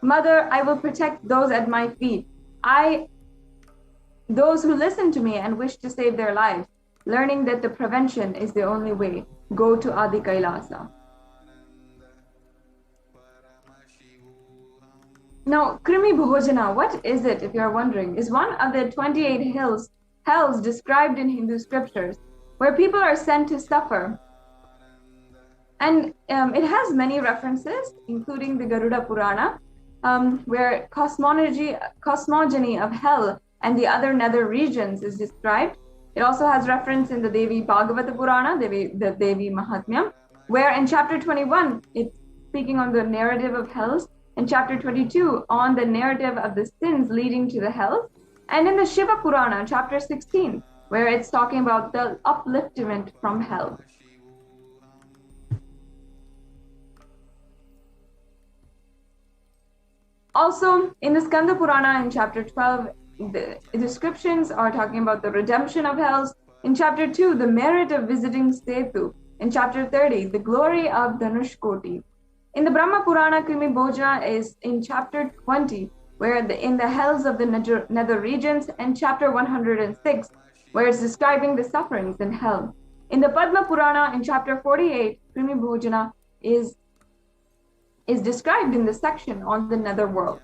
Mother, I will protect those at my feet. those who listen to me and wish to save their lives, learning that the prevention is the only way, go to Adi Kailasa. Now, Krimi Bhojana, what is it, if you're wondering, is one of the 28 hells described in Hindu scriptures, where people are sent to suffer. And it has many references, including the Garuda Purana, where cosmogony of hell and the other nether regions is described. It also has reference in the Devi Bhagavata Purana, the Devi Mahatmyam, where in chapter 21, it's speaking on the narrative of hells, in chapter 22 on the narrative of the sins leading to the hells, and in the Shiva Purana, chapter 16, where it's talking about the upliftment from hell. Also, in the Skanda Purana in chapter 12, the descriptions are talking about the redemption of hells. In chapter 2, the merit of visiting Setu. In chapter 30, the glory of Dhanushkoti. In the Brahma Purana, Krimi Bhojana is in chapter 20, where in the hells of the nether regions, and chapter 106, where it's describing the sufferings in hell. In the Padma Purana, in chapter 48, Krimi Bhojana is described in the section on the netherworld.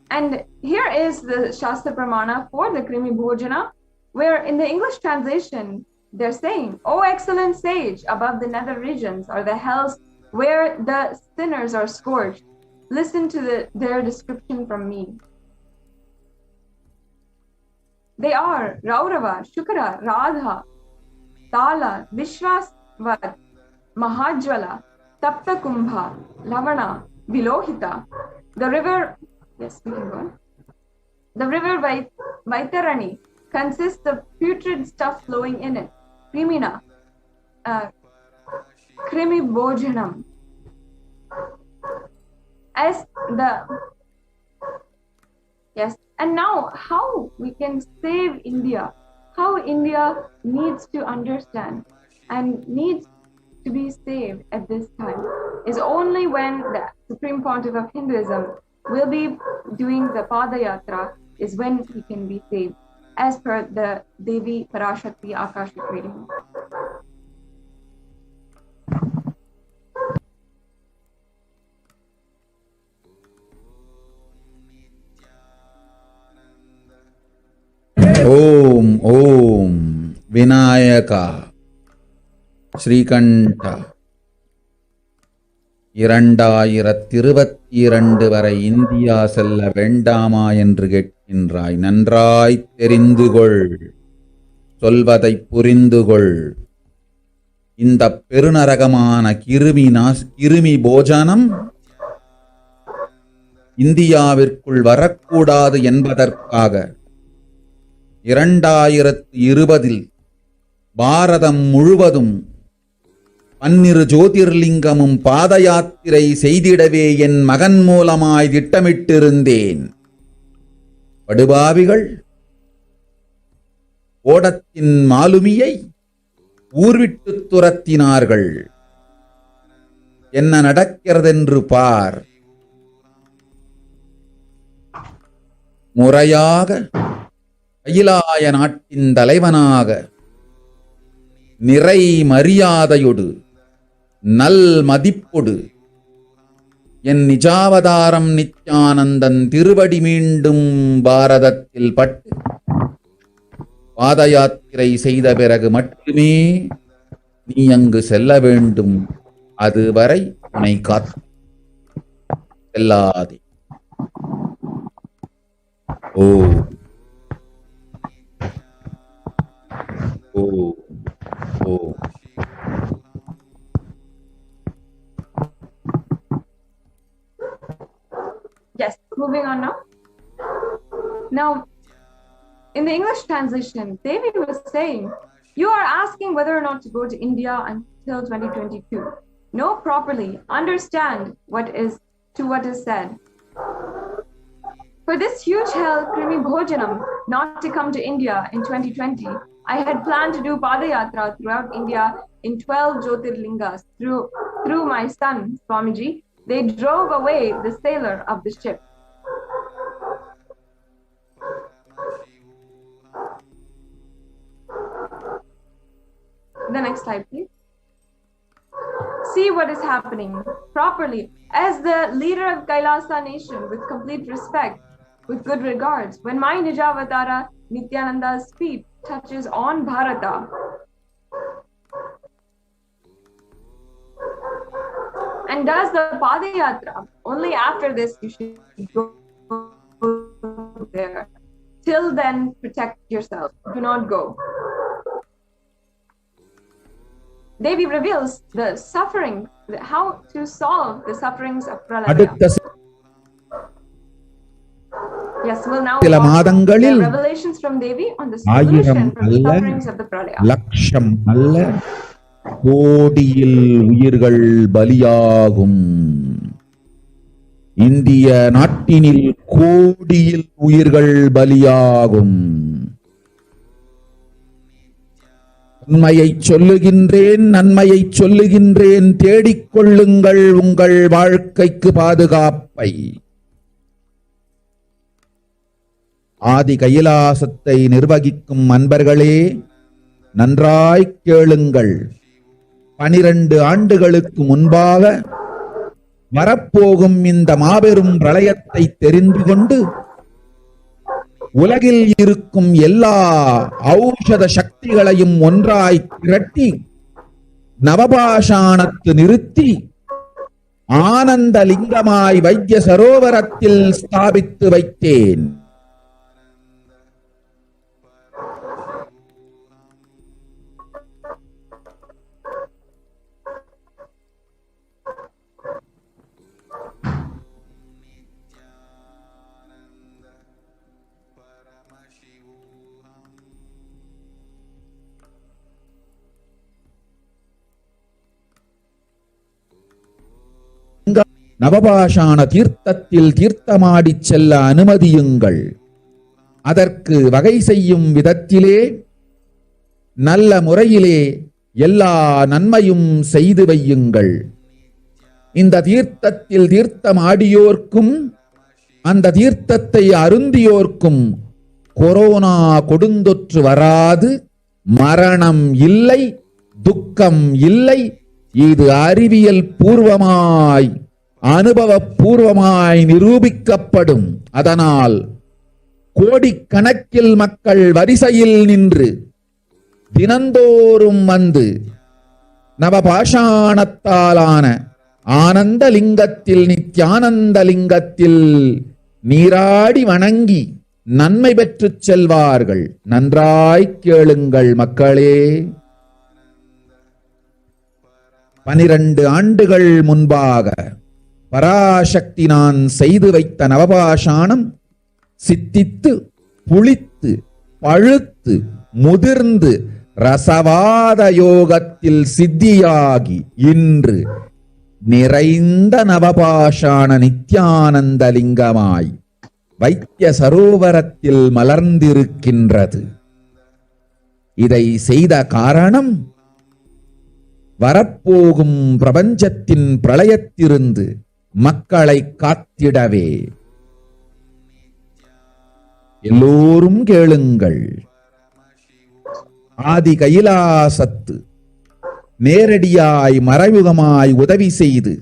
And here is the Shastra Pramana for the Krimi Bhojana, where in the English translation, they're saying, "O excellent sage, above the nether regions are the hells where the sinners are scourged. Listen to their description from me. They are Raurava, Shukra, Radha, Tala, Vishwasvat, Mahajwala, Tapta Kumbha, Lavana, Vilohita. The river, yes, we can go on. The river Vaitarani consists of putrid stuff flowing in it. Krimina, Krimi Bhojanam. Yes, and now how we can save India, how India needs to understand and needs to be saved at this time is only when the Supreme Pontiff of Hinduism will be doing the Padayatra, is when he can be saved, as per the Devi Parashakti Akashic reading. ಓಂ ಓಂ ವಿನಾಯಕ ஸ்ரீகண்ட 2022 வரை India செல்ல வேண்டாமா என்று கேட்கின்றாய். நன்றாய் தெரிந்து கொள், சொல்வதை புரிந்து கொள். இந்த பெருநரகமான கிருமி போஜனம் இந்தியாவிற்குள் வரக்கூடாது என்பதற்காக 2020 பாரதம் முழுவதும் 12 ஜோதிர்லிங்கமும் பாத யாத்திரை செய்திடவே என் மகன் மூலமாய் திட்டமிட்டிருந்தேன். படுபாவிகள் ஓடத்தின் மாலுமியை ஊர்விட்டு துரத்தினார்கள். என்ன நடக்கிறதென்று பார். முறையாக கைலாய நாட்டின் தலைவனாக நிறை மரியாதையொடு நல் மதிப்பொடு என் நிஜாவதாரம் நித்யானந்தன் திருவடி மீண்டும் பாரதத்தில் பட்டு பாத யாத்திரை செய்த பிறகு மட்டுமே நீ அங்கு செல்ல வேண்டும். அதுவரை உன்னை காத்து செல்லாதே. ஓ ஓ ஓ Yes, moving on now. Now, in the English translation, Devi was saying, you are asking whether or not to go to India until 2022. Know properly, understand what is said. For this huge hell, Krimi Bhojanam, not to come to India in 2020, I had planned to do Padayatra throughout India in 12 Jyotirlingas through my son, Swamiji. They drove away the sailor of the ship. the next slide, please. See what is happening properly. As the leader of Kailasa nation, with complete respect, with good regards, when my Nijavatara Nithyananda's feet touches on Bharata, and does the Padayatra, only after this you should go there. Till then, protect yourself. Do not go. Devi reveals the suffering, how to solve the sufferings of Pralaya. அடுத்த Yes, we'll now சில watch மாதங்களில் the revelations from Devi on the 1000 solution from the அல்ல, sufferings of the Pralaya. லட்சம் அல்ல, கோடியில் உயிர்கள் பலியாகும். இந்திய நாட்டினில் கோடியில் உயிர்கள் பலியாகும். உண்மையை சொல்லுகின்றேன், நன்மையை சொல்லுகின்றேன், தேடிக்கொள்ளுங்கள் உங்கள் வாழ்க்கைக்கு பாதுகாப்பை. ஆதி கைலாசத்தை நிர்வகிக்கும் அன்பர்களே, நன்றாய் கேளுங்கள். 12 ஆண்டுகளுக்கு முன்பாக வரப்போகும் இந்த மாபெரும் பிரளயத்தை தெரிந்து கொண்டு உலகில் இருக்கும் எல்லா ஔஷத சக்திகளையும் ஒன்றாய் திரட்டி நவபாஷாணத்து நிறுத்தி ஆனந்த லிங்கமாய் வைத்திய சரோவரத்தில் ஸ்தாபித்து வைத்தேன். நவபாஷாண தீர்த்தத்தில் தீர்த்தமாடிச் செல்ல அனுமதியுங்கள். அதற்கு வகை செய்யும் விதத்திலே நல்ல முறையிலே எல்லா நன்மையும் செய்து வையுங்கள். இந்த தீர்த்தத்தில் தீர்த்தமாடியோர்க்கும் அந்த தீர்த்தத்தை அருந்தியோர்க்கும் கொரோனா கொடுந்தொற்று வராது, மரணம் இல்லை, துக்கம் இல்லை. இது அறிவியல் பூர்வமாய் அனுபவபூர்வமாய் நிரூபிக்கப்படும். அதனால் கோடிக்கணக்கில் மக்கள் வரிசையில் நின்று தினந்தோறும் வந்து நவபாஷாணத்தாலான ஆனந்த லிங்கத்தில், நித்யானந்த லிங்கத்தில் நீராடி வணங்கி நன்மை பெற்றுச் செல்வார்கள். நன்றாய் கேளுங்கள் மக்களே. 12 ஆண்டுகள் முன்பாக பராசக்தி நான் செய்து வைத்த நவபாஷாணம் சித்தித்து, புளித்து, பழுத்து, முதிர்ந்து ரசவாத யோகத்தில் சித்தியாகி இன்று நிறைந்த நவபாஷாண நித்யானந்த லிங்கமாய் வைத்திய சரோவரத்தில் மலர்ந்திருக்கின்றது. இதை செய்த காரணம் வரப்போகும் பிரபஞ்சத்தின் பிரளயத்திலிருந்து மக்களை காத்திடவே. எல்லோரும் கேளுங்கள். ஆதி கைலாசத்து நேரடியாய் மறைமுகமாய் உதவி செய்து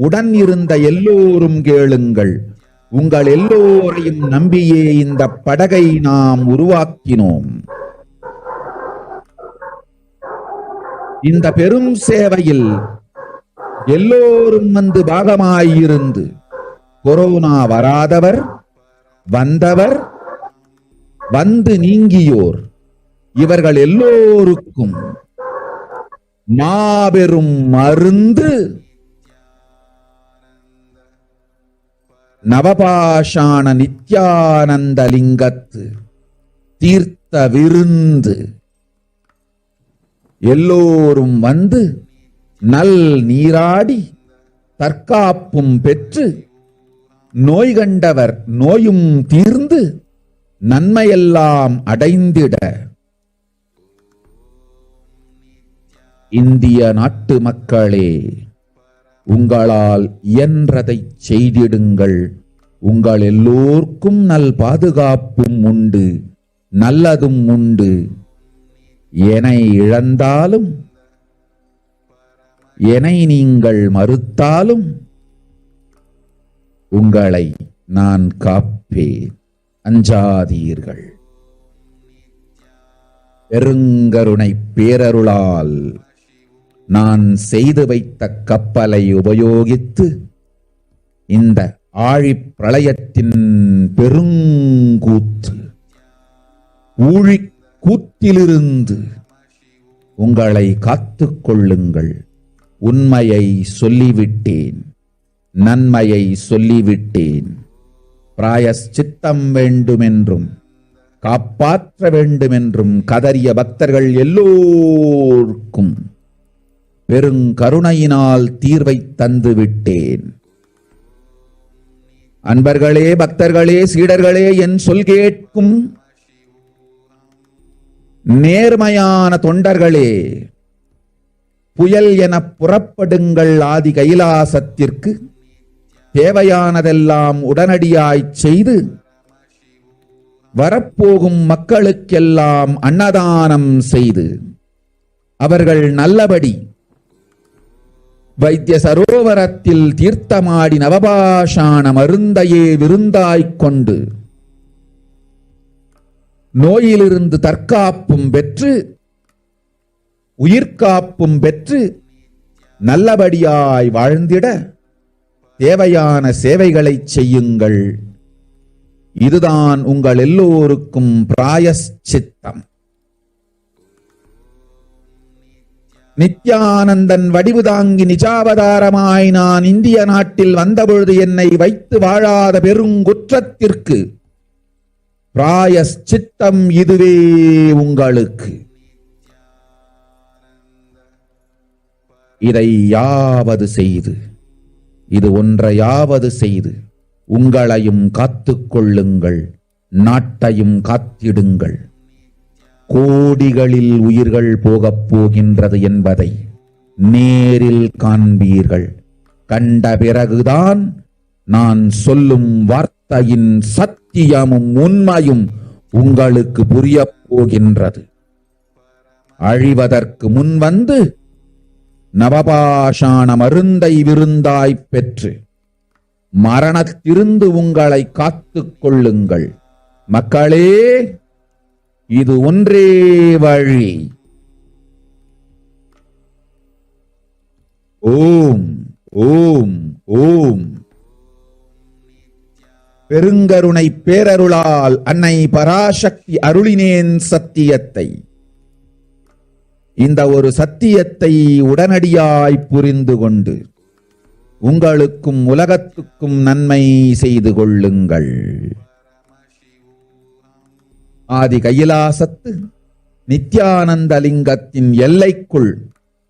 உடன் இருந்த எல்லோரும் கேளுங்கள். உங்கள் எல்லோரையும் நம்பியே இந்த படகை நாம் உருவாக்கினோம். இந்த பெரும் சேவையில் எல்லோரும் வந்து பாகமாயிருந்து கொரோனா வராதவர், வந்தவர், வந்து நீங்கியோர், இவர்கள் எல்லோருக்கும் மாபெரும் மருந்து நவபாஷாண நித்யானந்த லிங்கத்து தீர்த்த விருந்து. எல்லோரும் வந்து நல் நீராடி தற்காப்பும் பெற்று நோய் கண்டவர் நோயும் தீர்ந்து நன்மையெல்லாம் அடைந்திட இந்திய நாட்டு மக்களே, உங்களால் இயன்றதை செய்திடுங்கள். உங்கள் எல்லோர்க்கும் நல் பாதுகாப்பும் உண்டு, நல்லதும் உண்டு. என்னை இழந்தாலும் என்னை நீங்கள் மறுத்தாலும் உங்களை நான் காப்பேன், அஞ்சாதீர்கள். பெருங்கருணை பேரருளால் நான் செய்து வைத்த கப்பலை உபயோகித்து இந்த ஆழிப் பிரளயத்தின் பெருங்கூத்து ஊழிக் கூத்திலிருந்து உங்களை காத்துக் கொள்ளுங்கள். உண்மையை சொல்லிவிட்டேன், நன்மையை சொல்லிவிட்டேன். பிராயஷ்சித்தம் வேண்டுமென்றும் காப்பாற்ற வேண்டுமென்றும் கதறிய பக்தர்கள் எல்லோருக்கும் பெருங்கருணையினால் தீர்வை தந்து விட்டேன். அன்பர்களே, பக்தர்களே, சீடர்களே, என் சொல் கேட்கும் நேர்மையான தொண்டர்களே, புயல் என புறப்படுங்கள். ஆதி கைலாசத்திற்கு தேவையானதெல்லாம் உடனடியாய் செய்து வரப்போகும் மக்களுக்கெல்லாம் அன்னதானம் செய்து அவர்கள் நல்லபடி வைத்திய சரோவரத்தில் தீர்த்தமாடி நவபாஷான மருந்தையே விருந்தாய்க் கொண்டு நோயிலிருந்து தற்காப்பும் பெற்று உயிர்காப்பும் பெற்று நல்லபடியாய் வாழ்ந்திட தேவையான சேவைகளை செய்யுங்கள். இதுதான் உங்கள் எல்லோருக்கும் பிராயஷ்சித்தம். நித்யானந்தன் வடிவு தாங்கி நிஜாவதாரமாய் நான் இந்திய நாட்டில் வந்தபொழுது என்னை வைத்து வாழாத பெருங்குற்றத்திற்கு பிராயஷ்சித்தம் இதுவே உங்களுக்கு. இதை யாவது செய்து, இது ஒன்றையாவது செய்து உங்களையும் காத்துக் கொள்ளுங்கள், நாட்டையும் காத்திடுங்கள். கோடிகளில் உயிர்கள் போகப் போகின்றது என்பதை நேரில் காண்பீர்கள். கண்ட பிறகுதான் நான் சொல்லும் வார்த்தையின் சத்தியமும் உண்மையும் உங்களுக்கு புரியப் போகின்றது. அழிவதற்கு முன் வந்து நவபாஷான மருந்தை விருந்தாய்ப் பெற்று மரணத்திலிருந்து உங்களை காத்துக் கொள்ளுங்கள். மக்களே, இது ஒன்றே வழி. ஓம் ஓம் ஓம். பெருங்கருணை பேரருளால் அன்னை பராசக்தி அருளினேன் சத்தியத்தை. இந்த ஒரு சத்தியத்தை உடனடியாய் புரிந்து கொண்டு உங்களுக்கும் உலகத்துக்கும் நன்மை செய்து கொள்ளுங்கள். ஆதி கைலாசத்து நித்யானந்த லிங்கத்தின் எல்லைக்குள்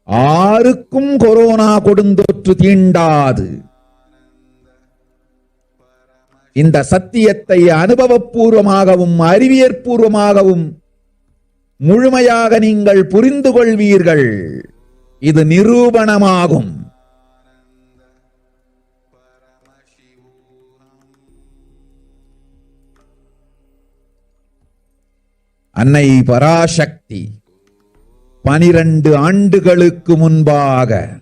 ஆருக்கும் கொரோனா கொடுந்தொற்று தீண்டாது. இந்த சத்தியத்தை அனுபவபூர்வமாகவும் அறிவியற்பூர்வமாகவும் முழுமையாக நீங்கள் புரிந்து கொள்வீர்கள். இது நிரூபணமாகும். அன்னை பராசக்தி 12 ஆண்டுகளுக்கு முன்பாக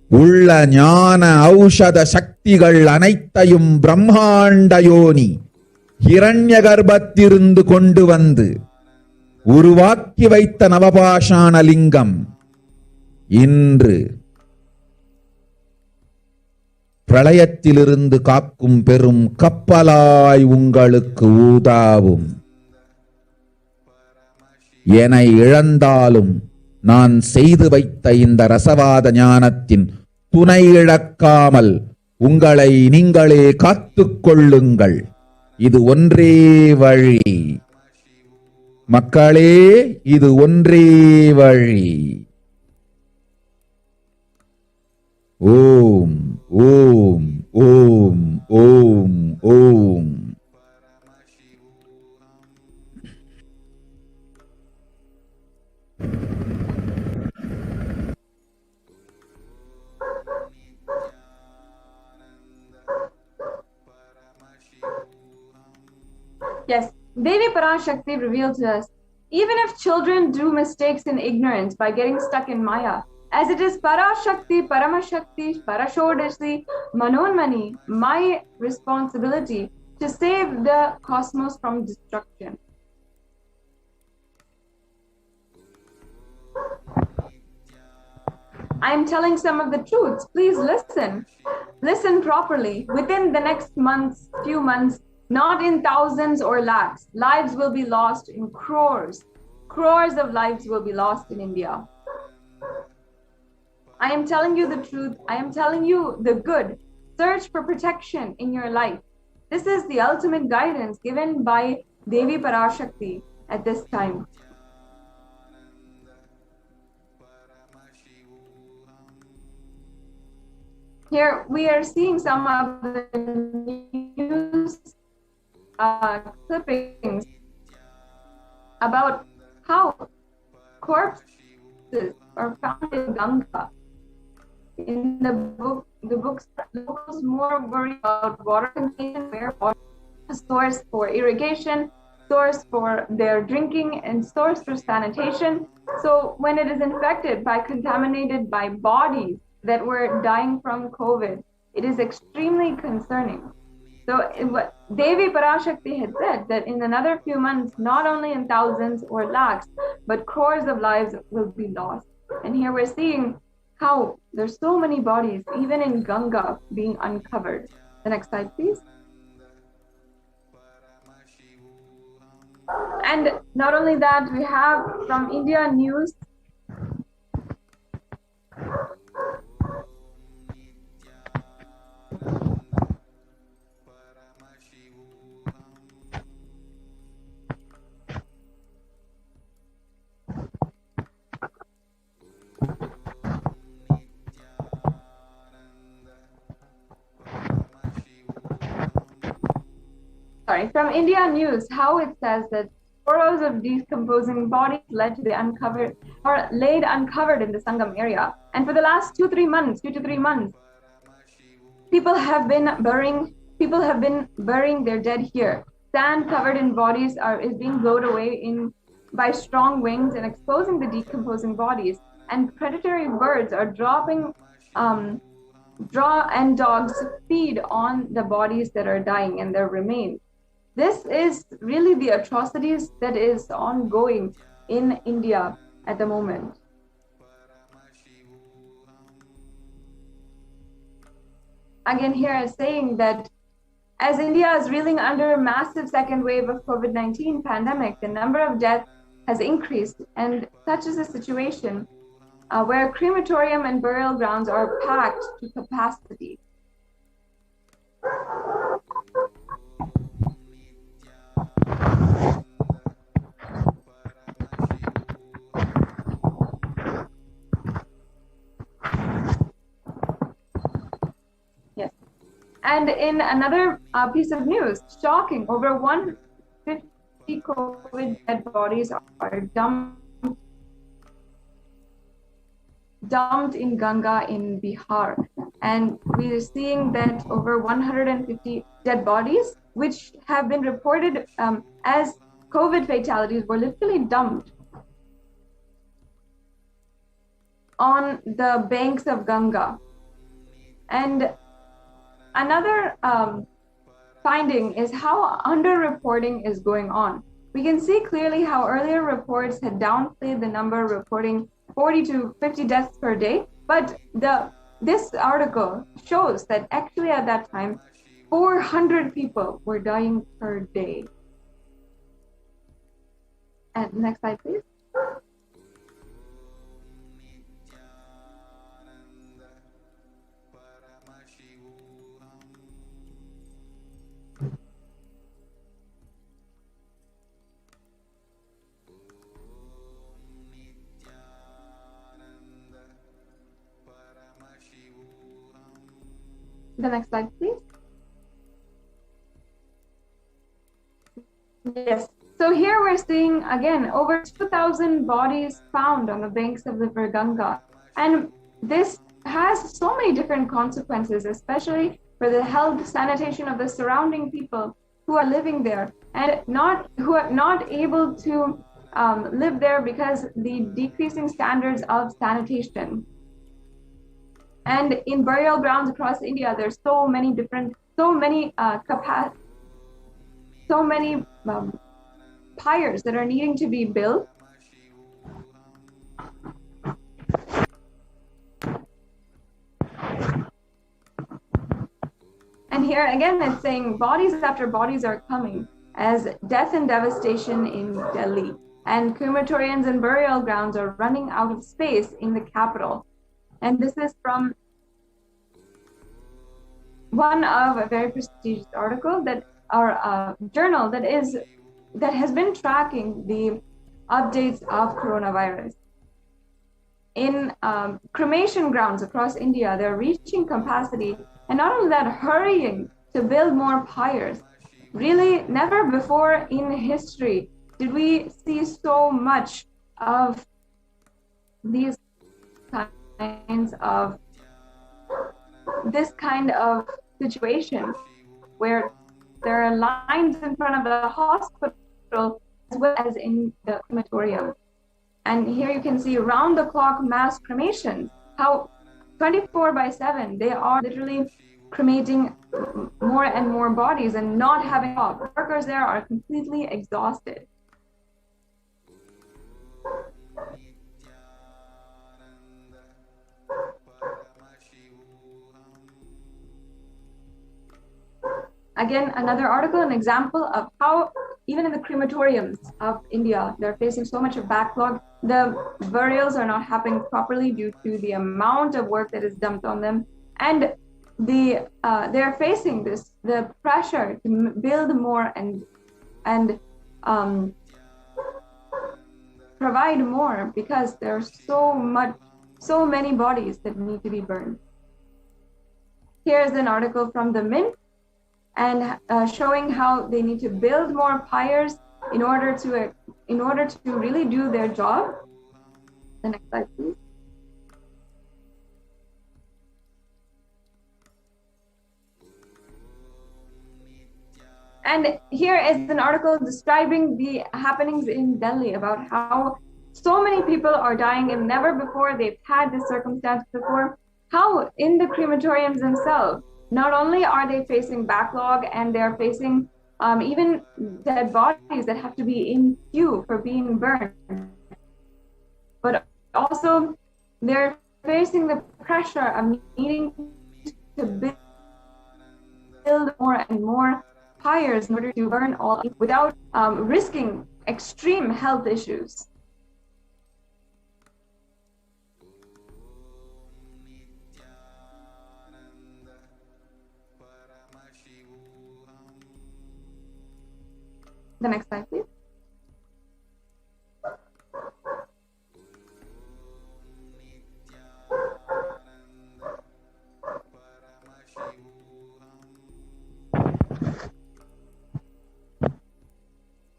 உள்ள ஞான ஔஷத சக்திகள் அனைத்தையும் பிரம்மாண்ட யோனி ஹிரண்ய கர்ப்பத்திலிருந்து கொண்டு வந்து உருவாக்கி வைத்த நவபாஷான லிங்கம் இன்று பிரளயத்திலிருந்து காக்கும் பெரும் கப்பலாய் உங்களுக்கு ஊதாவும். என்னை இழந்தாலும் நான் செய்து வைத்த இந்த ரசவாத ஞானத்தின் துணை இழக்காமல் உங்களை நீங்களே காத்துக் கொள்ளுங்கள். இது ஒன்றே வழி. மக்களே, இது ஒன்றே வழி. ஓம் ஓம் ஓம் ஓம் ஓம். Yes, Devi Parashakti revealed to us, even if children do mistakes in ignorance by getting stuck in Maya, as it is Parashakti, Paramashakti, Parashodasi, Manonmani, my responsibility to save the cosmos from destruction. I am telling some of the truths. Please listen. Listen properly. Within the next few months, not in thousands or lakhs, lives will be lost in crores. Crores of lives will be lost in India. I am telling you the truth. I am telling you the good. Search for protection in your life. This is the ultimate guidance given by Devi Parashakti at this time. Here we are seeing some of the news clippings about how corpses are found in Ganga. In the books more worried about water contamination, where water is a source for irrigation, source for their drinking, and source for sanitation. So when it is infected by contaminated by bodies that were dying from COVID, it is extremely concerning. So what Devi Parashakti had said, that in another few months, not only in thousands or lakhs, but crores of lives will be lost. And here we're seeing how there's so many bodies, even in Ganga, being uncovered. The next slide, please. And not only that, we have from India News, from India News, how it says that photos of decomposing bodies led to the laid uncovered in the Sangam area. And for the last 2 to 3 months, people have been burying their dead here. Sand covered in bodies is being blown away by strong winds and exposing the decomposing bodies. And predatory birds are and dogs feed on the bodies that are dying and their remains. This is really the atrocities that is ongoing in India at the moment. Again, here is saying that as India is reeling under a massive second wave of COVID-19 pandemic, the number of deaths has increased, and such is the situation where crematorium and burial grounds are packed to capacity. Yes. And in another piece of news, shocking, over 150 COVID dead bodies are dumped in Ganga in Bihar. And we are seeing that over 150 dead bodies, which have been reported as COVID fatalities, were literally dumped on the banks of Ganga. And another finding is how underreporting is going on. We can see clearly how earlier reports had downplayed the number reporting 40 to 50 deaths per day, but this article shows that actually at that time, 400 people were dying per day. And next slide, please. The next slide, please. Yes. So here we're seeing, again, over 2,000 bodies found on the banks of the River Ganga. And this has so many different consequences, especially for the health, sanitation of the surrounding people. who are living there and who are not able to live there because the decreasing standards of sanitation. And in burial grounds across India, there's so many pyres that are needing to be built. And here again, it's saying bodies after bodies are coming as death and devastation in Delhi. And crematoriums and burial grounds are running out of space in the capital. And this is from one of a very prestigious article or journal that has been tracking the updates of coronavirus. In cremation grounds across India, they're reaching capacity, and not only that, hurrying to build more pyres. Really, never before in history did we see so much of these kinds of situation where there are lines in front of the hospital as well as in the crematorium. And here you can see round-the-clock mass cremations, how 24/7 they are literally cremating more and more bodies and not having off. Workers there are completely exhausted. Again, another article, an example of how even in the crematoriums of India, they're facing so much of backlog. The burials are not happening properly due to the amount of work that is dumped on them. And they're facing the pressure to build more and provide more because there's so many bodies that need to be burned. Here's an article from the Mint, and showing how they need to build more pyres in order to really do their job. The next slide, please. And here is an article describing the happenings in Delhi about how so many people are dying and never before they've had this circumstance before. How in the crematoriums themselves, not only are they facing backlog and they're facing even dead bodies that have to be in queue for being burned, but also they're facing the pressure of needing to build more and more pyres in order to burn all without risking extreme health issues. The next slide, please.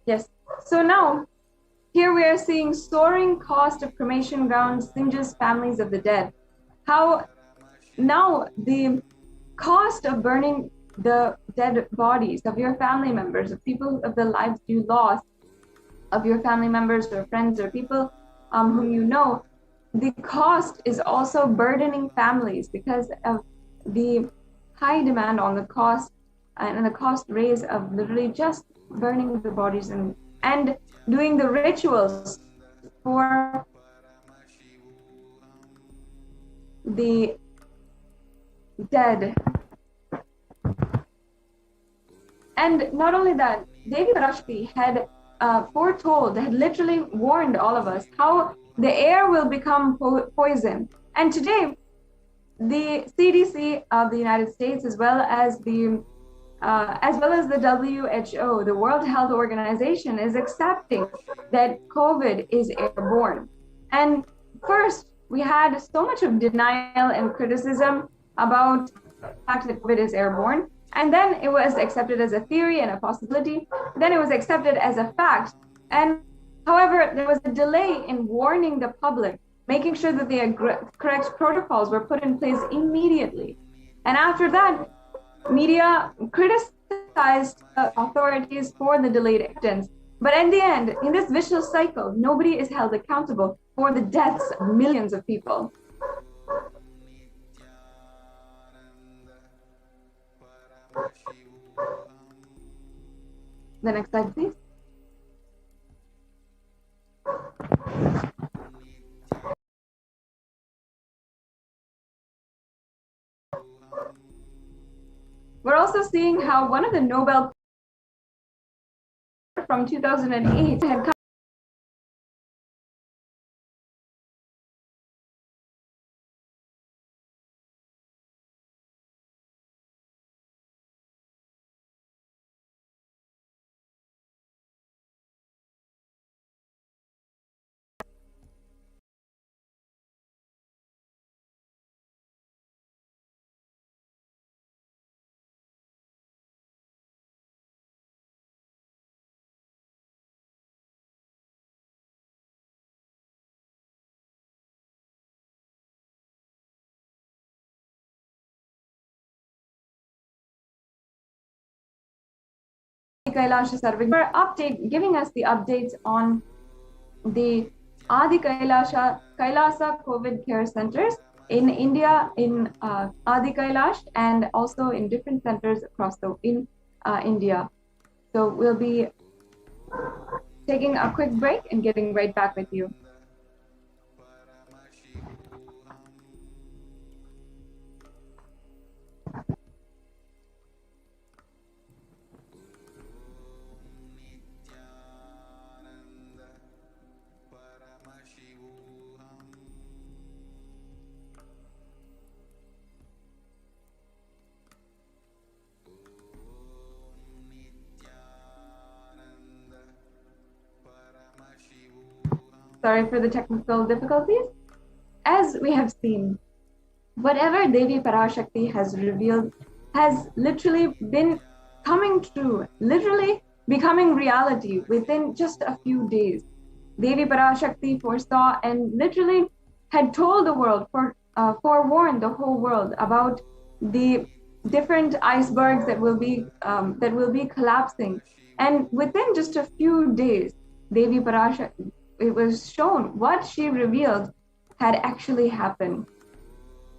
Yes, so now here we are seeing soaring cost of cremation grounds singes families of the dead. How now the cost of burning the dead bodies of your family members, of people, of the lives you lost, of your family members or friends or people whom you know, the cost is also burdening families because of the high demand on the cost and the cost raise of literally just burning the bodies and doing the rituals for the dead. And not only that, Devi Parashakti had foretold, had literally warned all of us how the air will become poison. And today, the CDC of the United States, as well as the WHO, the World Health Organization, is accepting that COVID is airborne. And first, we had so much of denial and criticism about the fact that COVID is airborne. And then it was accepted as a theory and a possibility. Then it was accepted as a fact. And however, there was a delay in warning the public, making sure that the correct protocols were put in place immediately. And after that, media criticized criticized authorities for the delayed evidence. But in the end, in this vicious cycle, nobody is held accountable for the deaths of millions of people. The next slide, please. We're also seeing how one of the Nobel from 2008 had come Kailasa serving for update, giving us the updates on the Adi Kailasa COVID care centers in India, in Adi Kailash, and also in different centers across India. So we'll be taking a quick break and getting right back with you. Sorry for the technical difficulties. As we have seen, whatever Devi Parashakti has revealed has literally been coming true, literally becoming reality within just a few days. Devi Parashakti foresaw and literally had told the world, forewarned the whole world about the different icebergs that will be collapsing. And within just a few days, Devi Parashakti, it was shown what she revealed had actually happened.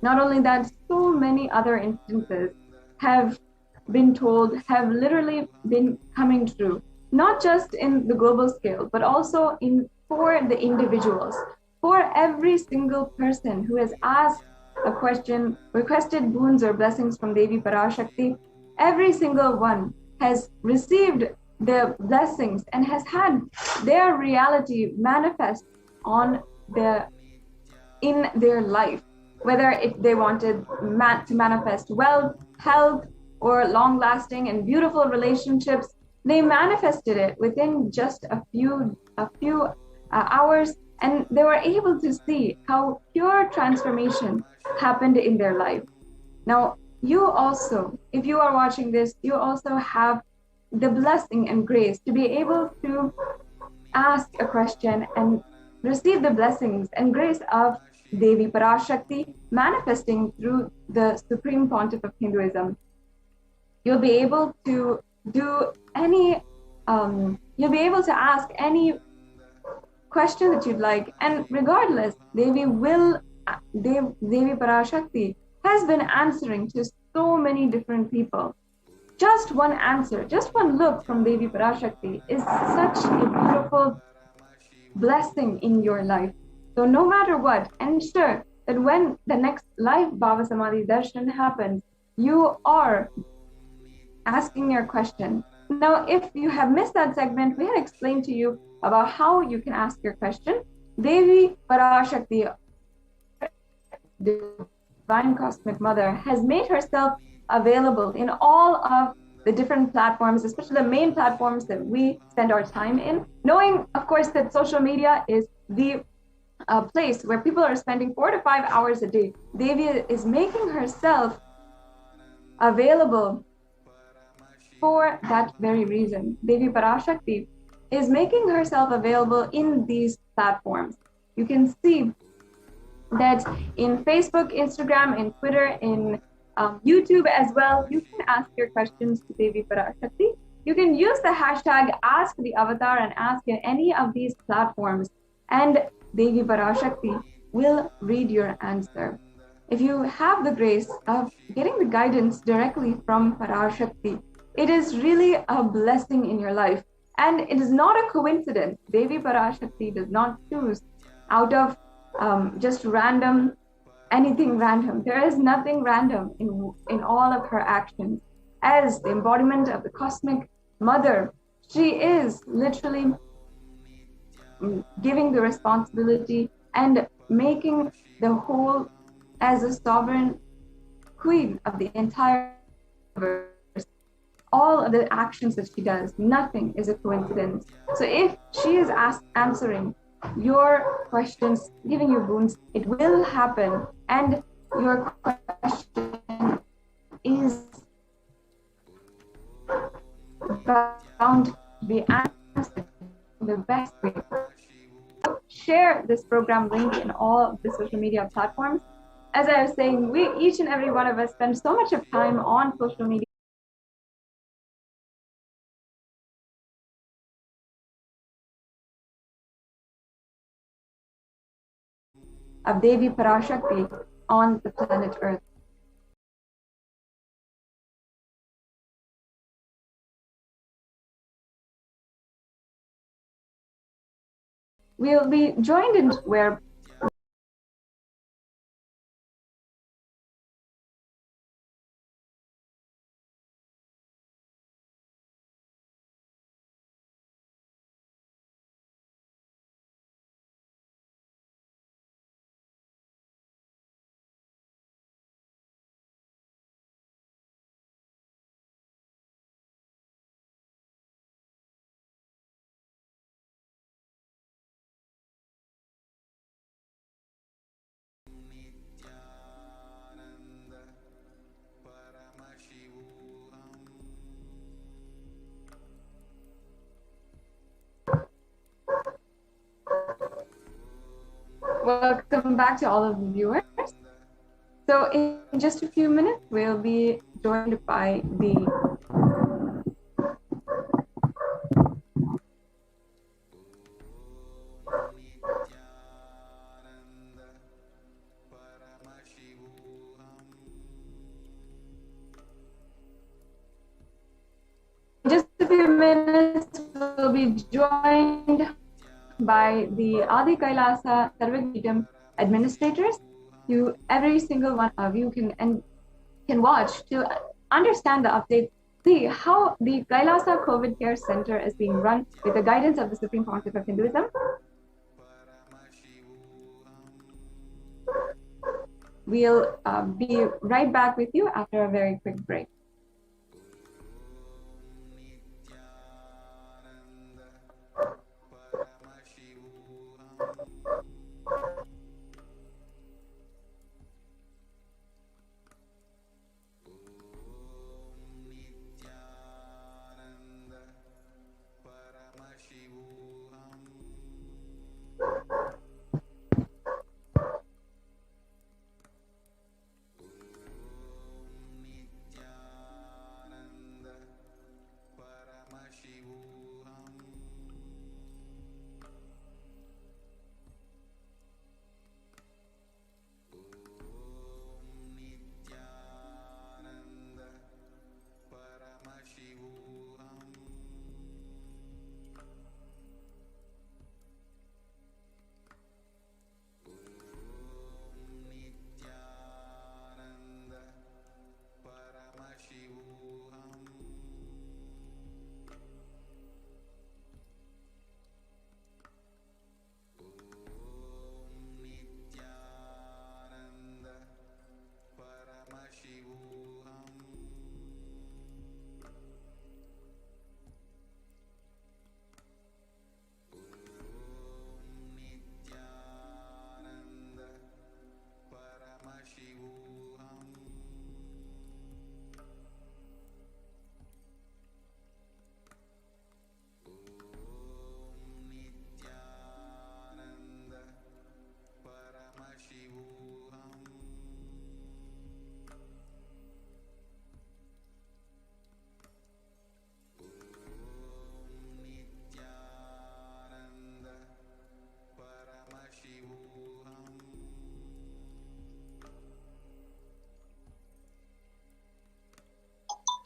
Not only that, so many other instances have been told, have literally been coming true, not just in the global scale, but also for the individuals, for every single person who has asked a question, requested boons or blessings from Devi Parashakti. Every single one has received the blessings and has had their reality manifest in their life, whether they wanted to manifest wealth, health, or long-lasting and beautiful relationships. They manifested it within just a few hours, and they were able to see how pure transformation happened in their life. Now, you also, if you are watching this, you also have the blessing and grace to be able to ask a question and receive the blessings and grace of Devi Parashakti manifesting through the Supreme Pontiff of Hinduism. You'll be able to do you'll be able to ask any question that you'd like, and regardless, Devi Parashakti has been answering to so many different people. Just one answer, just one look from Devi Parashakti is such a beautiful blessing in your life. So no matter what, ensure that when the next live BHAVASAMADHI darshan happens, you are asking your question. Now, if you have missed that segment, we had explained to you about how you can ask your question. Devi Parashakti, Divine Cosmic Mother, has made herself available in all of the different platforms, especially the main platforms that we spend our time in, knowing, of course, that social media is the place where people are spending 4 to 5 hours a day. Devi is making herself available for that very reason. Devi Parashakti is making herself available in these platforms. You can see that in Facebook, Instagram, in Twitter, in YouTube as well. You can ask your questions to Devi Parashakti. You can use the hashtag Ask the Avatar and ask in any of these platforms, and Devi Parashakti will read your answer. If you have the grace of getting the guidance directly from Parashakti, it is really a blessing in your life. And it is not a coincidence. Devi Parashakti does not choose out of just anything random. There is nothing random in all of her actions. As the embodiment of the cosmic mother, she is literally giving the responsibility and making the whole as a sovereign queen of the entire universe. All of the actions that she does, nothing is a coincidence. So if she is answering your questions, giving you boons, it will happen, and your question is bound to be answered in the best way. Share this program link in all of the social media platforms. As I was saying, each and every one of us spend so much of time on social media. Of Devi Parashakti on the planet Earth. We'll be joined in where welcome back to all of the viewers. So in just a few minutes, we'll be joined by the joined by the Adi Kailasa Sarvagidam administrators. Every single one of you can watch to understand the update, see how the Kailasa COVID Care Center is being run with the guidance of the Supreme Council of Hinduism. We'll be right back with you after a very quick break.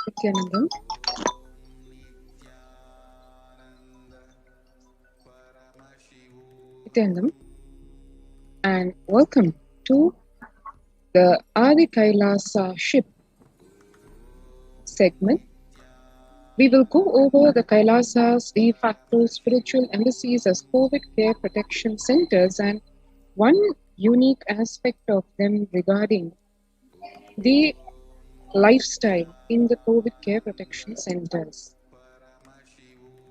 Nithyanandam. Nithyanandam. And welcome to the Adi Kailasa ship segment. We will go over the Kailasa's de facto spiritual embassies as COVID care protection centers and one unique aspect of them regarding the lifestyle in the COVID care protection centers.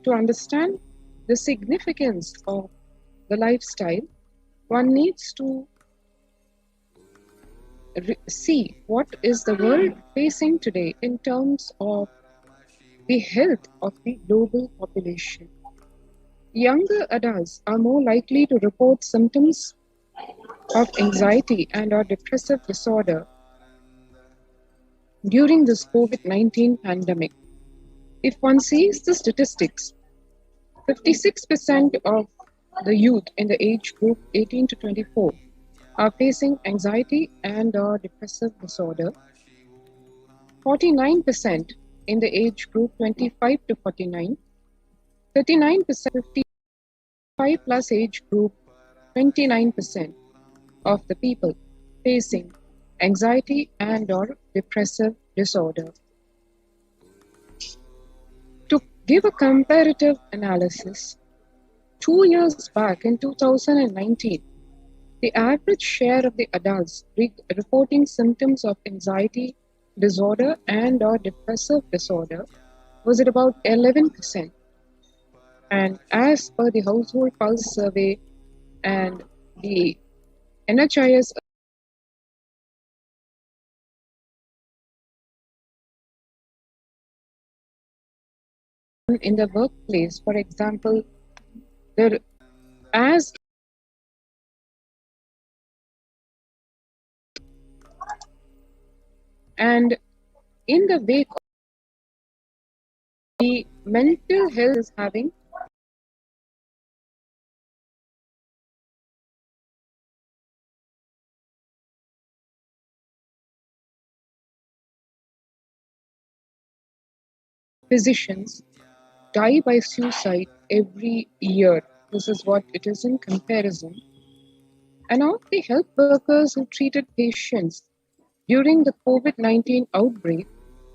To understand the significance of the lifestyle, one needs to see what is the world facing today in terms of the health of the global population. Younger adults are more likely to report symptoms of anxiety and or depressive disorder during this COVID-19 pandemic. If one sees the statistics, 56% of the youth in the age group 18 to 24 are facing anxiety and or depressive disorder. 49% in the age group 25 to 49, 39% 55 plus age group, 29% of the people facing anxiety and or depressive disorder. To give a comparative analysis, 2 years back in 2019, the average share of the adults reporting symptoms of anxiety disorder and or depressive disorder was at about 11%. And as per the Household Pulse survey and the NHIS in the workplace, for example, there as and in the wake of the mental health is having physicians die by suicide every year. This is what it is in comparison. And of the health workers who treated patients during the COVID-19 outbreak,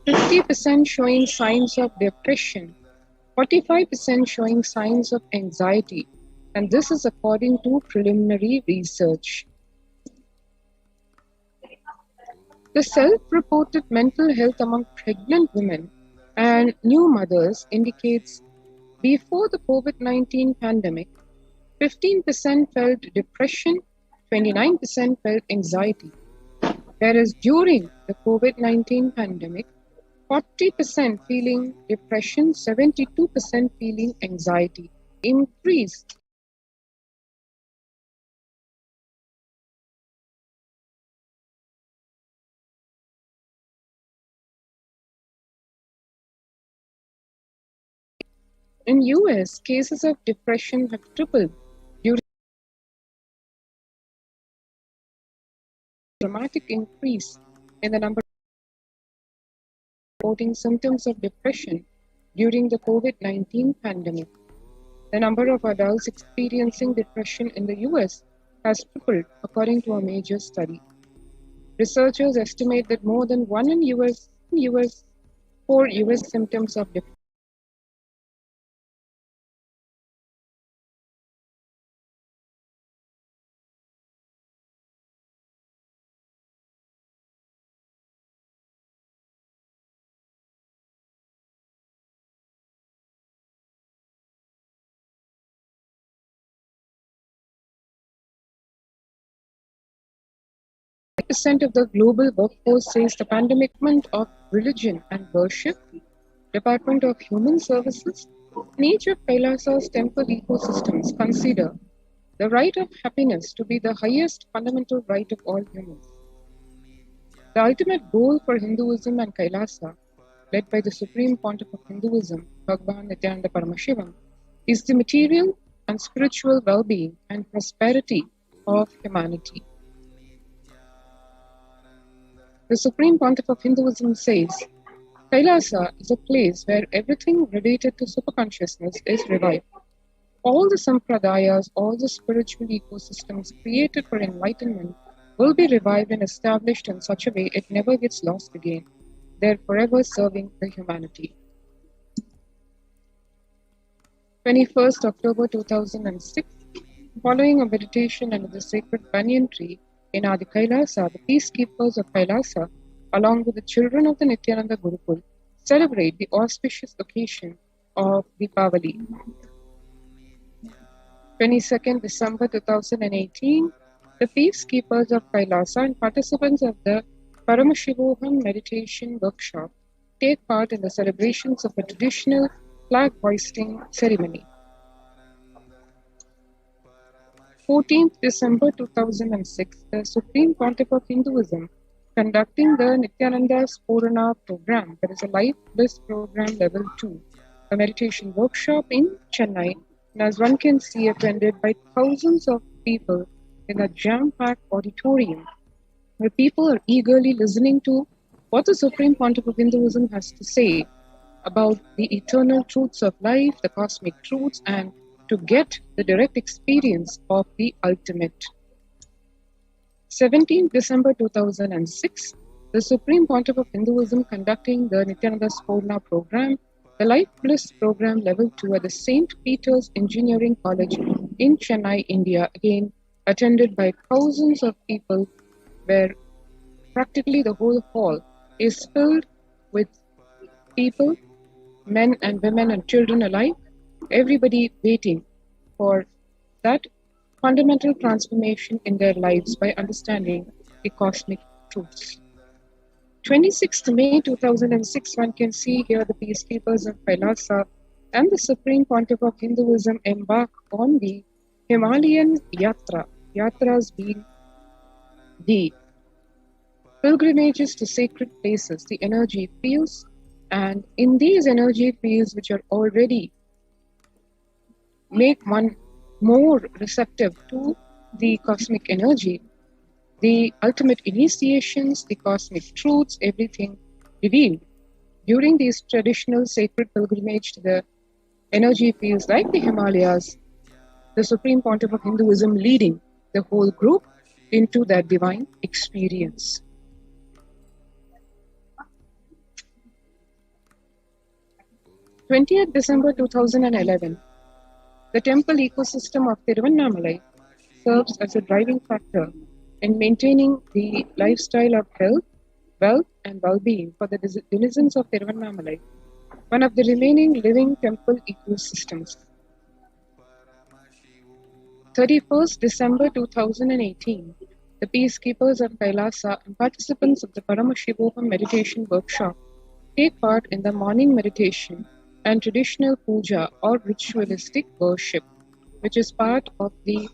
50% showing signs of depression, 45% showing signs of anxiety, and this is according to preliminary research. The self-reported mental health among pregnant women and new mothers indicates before the COVID-19 pandemic, 15% felt depression, 29% felt anxiety. Whereas during the COVID-19 pandemic, 40% feeling depression, 72% feeling anxiety. Increased in US, cases of depression have tripled during a dramatic increase in the number of reporting symptoms of depression during the COVID-19 pandemic. The number of adults experiencing depression in the US has tripled according to a major study. Researchers estimate that more than 1 in US 4 US symptoms of depression percent of the global workforce says the pandemic of religion and worship, Department of Human Services, and each of Kailasa's temple ecosystems consider the right of happiness to be the highest fundamental right of all humans. The ultimate goal for Hinduism and Kailasa, led by the Supreme Pontiff of Hinduism, Bhagavan Nithyananda Paramashivam, is the material and spiritual well-being and prosperity of humanity. The Supreme Pontiff of Hinduism says, Kailasa is a place where everything related to superconsciousness is revived. All the sampradayas, all the spiritual ecosystems created for enlightenment will be revived and established in such a way it never gets lost again. They're forever serving the humanity. 21st October 2006, following a meditation under the sacred banyan tree in Adi Kailasa, the peacekeepers of Kailasa, along with the children of the Nithyananda Gurukul, celebrate the auspicious occasion of Deepavali. 22nd December 2018, the peacekeepers of Kailasa and participants of the Paramashivoham meditation workshop take part in the celebrations of a traditional flag hoisting ceremony. 14th December 2006, the Supreme Pontiff of Hinduism conducting the Nithyananda Spurana program, that is a Life Bliss program level 2, a meditation workshop in Chennai, and as one can see, attended by thousands of people in a jam-packed auditorium, where people are eagerly listening to what the Supreme Pontiff of Hinduism has to say about the eternal truths of life, the cosmic truths, and to get the direct experience of the ultimate. 17th December 2006, the Supreme Pontiff of Hinduism conducting the Nithyananda Spurana program, the Life Bliss program level 2 at the St. Peter's Engineering College in Chennai, India, again attended by thousands of people, where practically the whole hall is filled with people, men and women and children alike, everybody waiting for that fundamental transformation in their lives by understanding the cosmic truths. 26th May 2006, one can see here the peacekeepers of Kailasa and the Supreme Pontiff of Hinduism embark on the Himalayan Yatra. Yatras being the pilgrimages to sacred places, the energy fields, and in these energy fields, which are already make one more receptive to the cosmic energy, the ultimate initiations, the cosmic truths, everything revealed during these traditional sacred pilgrimage to the energy fields like the Himalayas, the Supreme Pontiff of Hinduism leading the whole group into that divine experience. "20th December 2011, the temple ecosystem of Tiruvannamalai serves as a driving factor in maintaining the lifestyle of health, wealth, and well-being for the denizens of Tiruvannamalai, one of the remaining living temple ecosystems. 31st December 2018, the peacekeepers of Kailasa and participants of the Paramashivoham meditation workshop take part in the morning meditation and traditional puja or ritualistic worship, which is part of the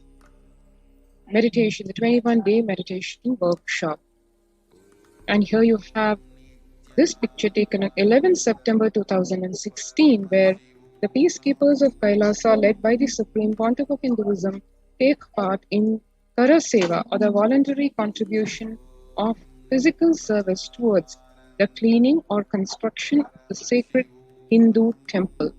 meditation, the 21-day meditation workshop. And here you have this picture taken on 11 September 2016, where the peacekeepers of Kailasa, led by the Supreme Pontiff of Hinduism, take part in Kara Seva, or the voluntary contribution of physical service towards the cleaning or construction of the sacred Hindu temple.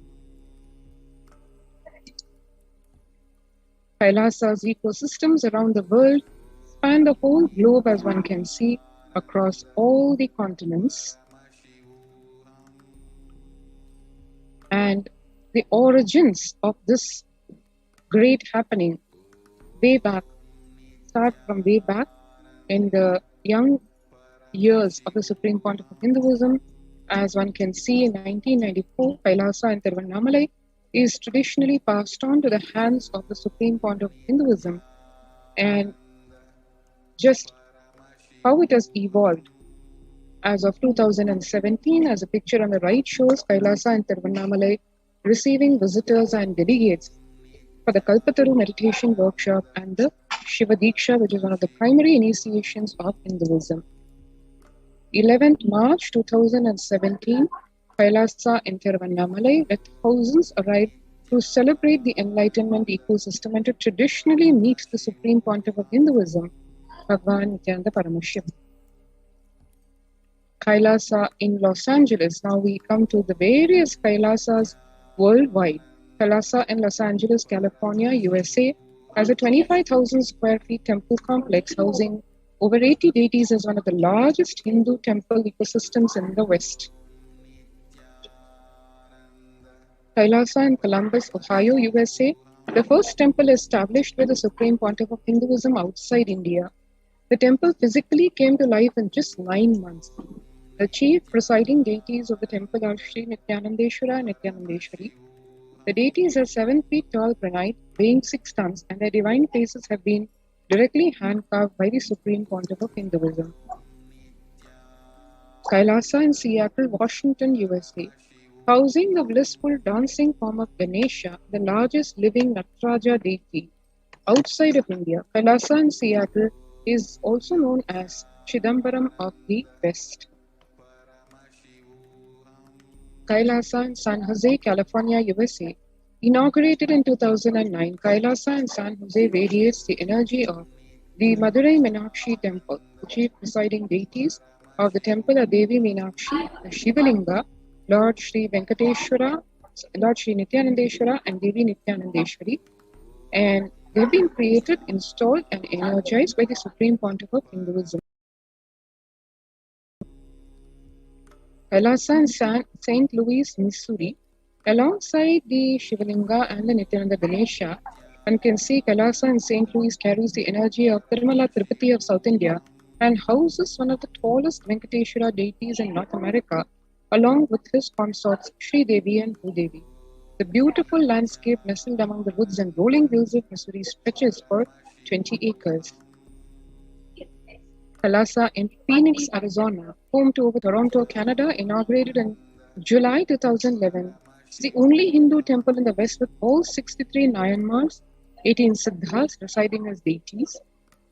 Kailasa's ecosystems around the world span the whole globe, as one can see, across all the continents. And the origins of this great happening start from way back in the young years of the Supreme Pontiff of Hinduism. As one can see, in 1994, Kailasa and Tiruvannamalai is traditionally passed on to the hands of the Supreme Pontiff of Hinduism, and just how it has evolved. As of 2017, as a picture on the right shows Kailasa and Tiruvannamalai receiving visitors and delegates for the Kalpataru meditation workshop and the Shiva Diksha, which is one of the primary initiations of Hinduism. 11th March 2017, Kailasa in Tiruvannamalai, where thousands arrived to celebrate the enlightenment ecosystem and to traditionally meet the Supreme Pontiff of Hinduism, Bhagavan Nithyananda Paramashivam. Kailasa in Los Angeles. Now we come to the various Kailasas worldwide. Kailasa in Los Angeles, California, USA, has a 25,000 square feet temple complex housing over 80 deities as one of the largest Hindu temple ecosystems in the West. Kailasa in Columbus, Ohio, USA, the first temple established by the Supreme Pontiff of Hinduism outside India. The temple physically came to life in just 9 months. The chief presiding deities of the temple are Sri Nithyanandeshwara and Nithyanandeshwari. The deities are 7 feet tall granite, weighing 6 tons, and their divine faces have been directly hand-carved by the Supreme Pontiff of Hinduism. Kailasa in Seattle, Washington, USA, housing the blissful dancing form of Ganesha, the largest living Nataraja deity outside of India. Kailasa in Seattle is also known as Chidambaram of the West. Kailasa in San Jose, California, USA. Inaugurated in 2009, Kailasa in San Jose radiates the energy of the Madurai Meenakshi Temple. The chief presiding deities of the temple are Devi Meenakshi, the Shivalinga, Lord Sri Venkateshwara, Lord Sri Nithyanandeshwara, and Devi Nithyanandeshwari. And they've been created, installed, and energized by the Supreme Pontiff of Hinduism. Kailasa in St. Louis, Missouri, alongside the Shivalinga and the Nityananda Ganesha, one can see Kailasa in St. Louis carries the energy of Tirumala Tirupati of South India and houses one of the tallest Venkateshwara deities in North America, along with his consorts Sri Devi and Bhudevi. The beautiful landscape nestled among the woods and rolling hills of Missouri stretches for 20 acres. Kailasa in Phoenix, Arizona, home to Toronto, Canada, inaugurated in July 2011. It's the only Hindu temple in the West with all 63 Nayanmars, 18 Siddhas residing as deities.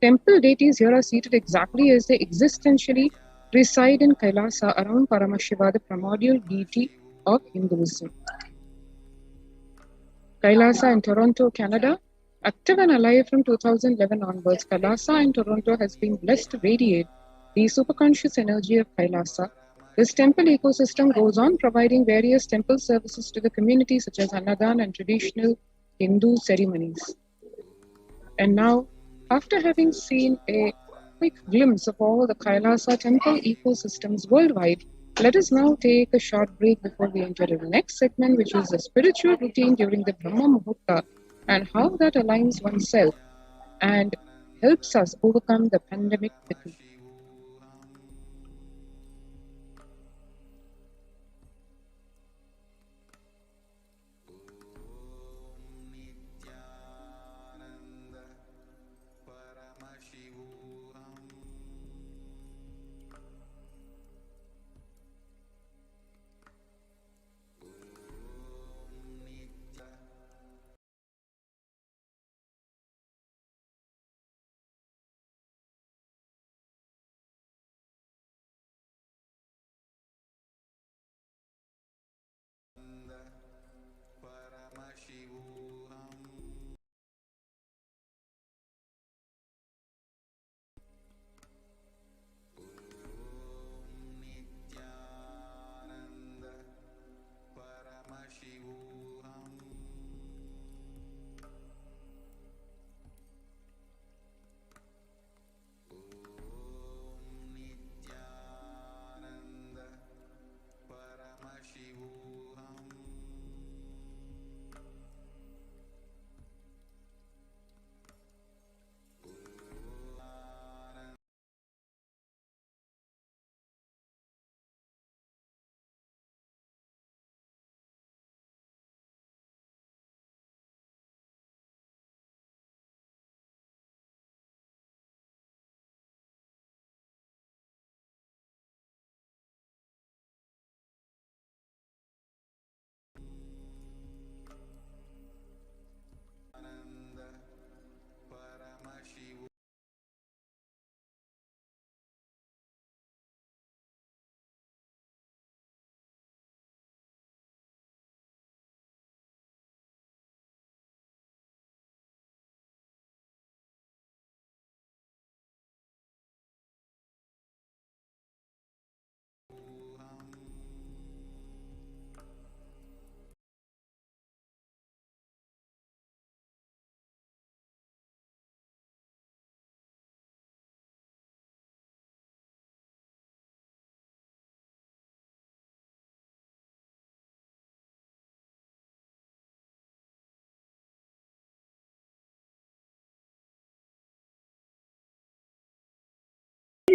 Temple deities here are seated exactly as they existentially reside in Kailasa around Paramashiva, the primordial deity of Hinduism. Kailasa in Toronto, Canada. Active and alive from 2011 onwards, Kailasa in Toronto has been blessed to radiate the superconscious energy of Kailasa. This temple ecosystem goes on providing various temple services to the community such as Annadan and traditional Hindu ceremonies. And now, after having seen a quick glimpse of all the Kailasa temple ecosystems worldwide, let us now take a short break before we enter the next segment, which is the spiritual routine during the Brahma Muhurta and how that aligns oneself and helps us overcome the pandemic fatigue.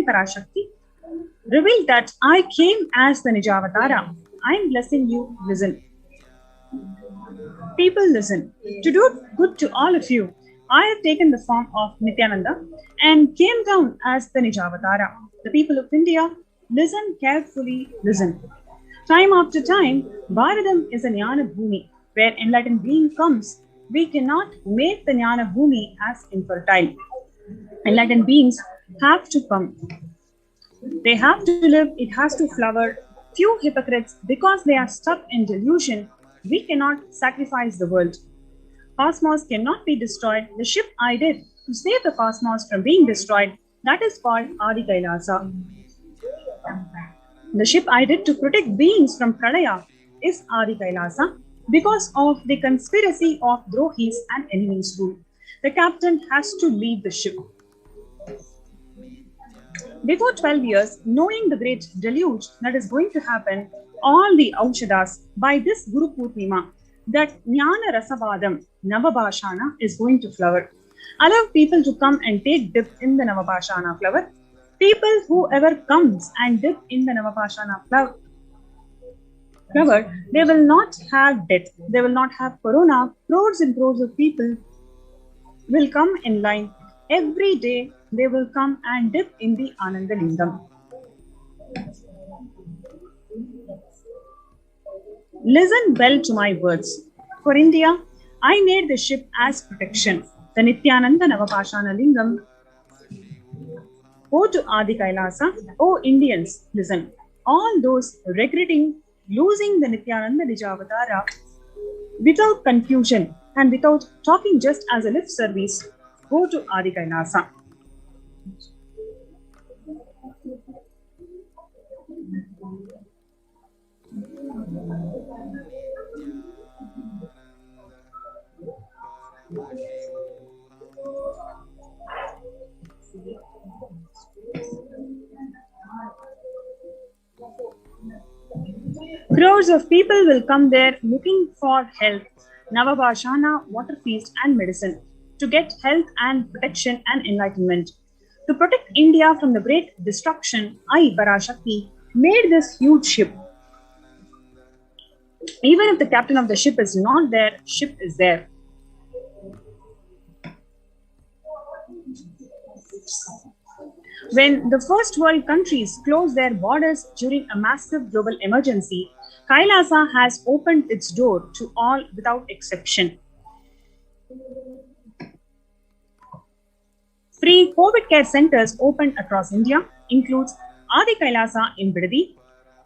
Parashakti, revealed that I came as the Nijavatara. I am blessing you. Listen. People, listen. To do good to all of you, I have taken the form of Nithyananda and came down as the Nijavatara. The people of India, listen carefully, listen. Time after time, Bharadam is a Jnana Bhumi. Where enlightened being comes, we cannot make the Jnana Bhumi as infertile. Enlightened beings have to come. They have to live, it has to flower. Few hypocrites, because they are stuck in delusion, we cannot sacrifice the world. Cosmos cannot be destroyed. The ship I did to save the cosmos from being destroyed, that is called Adi Kailasa. The ship I did to protect beings from Pralaya is Adi Kailasa because of the conspiracy of Drohis and enemies rule. The captain has to leave the ship. Before 12 years, knowing the great deluge that is going to happen, all the Aukshadas by this Guru Purnima, that Jnana Rasavadam, Navabhashana, is going to flower. Allow people to come and take dip in the Navabhashana flower. People, whoever comes and dip in the Navabhashana flower, they will not have death. They will not have corona. Crores and crores of people will come in line. Every day, they will come and dip in the Ananda Lingam. Listen well to my words. For India, I made the ship as protection. The Nithyananda Navapashana Lingam. Go to Adi Kailasa. Oh Indians, listen. All those regretting losing the Nithyananda Nijavatara without confusion and without talking just as a lip service, go to Adi Kailasa. Crores of people will come there looking for health, Navabhashana, water feast and medicine to get health and protection and enlightenment. To protect India from the great destruction, I, Parashakti, made this huge ship. Even if the captain of the ship is not there, ship is there. When the first world countries closed their borders during a massive global emergency, Kailasa has opened its door to all without exception. Free COVID care centers opened across India includes Adi Kailasa in Bidadi,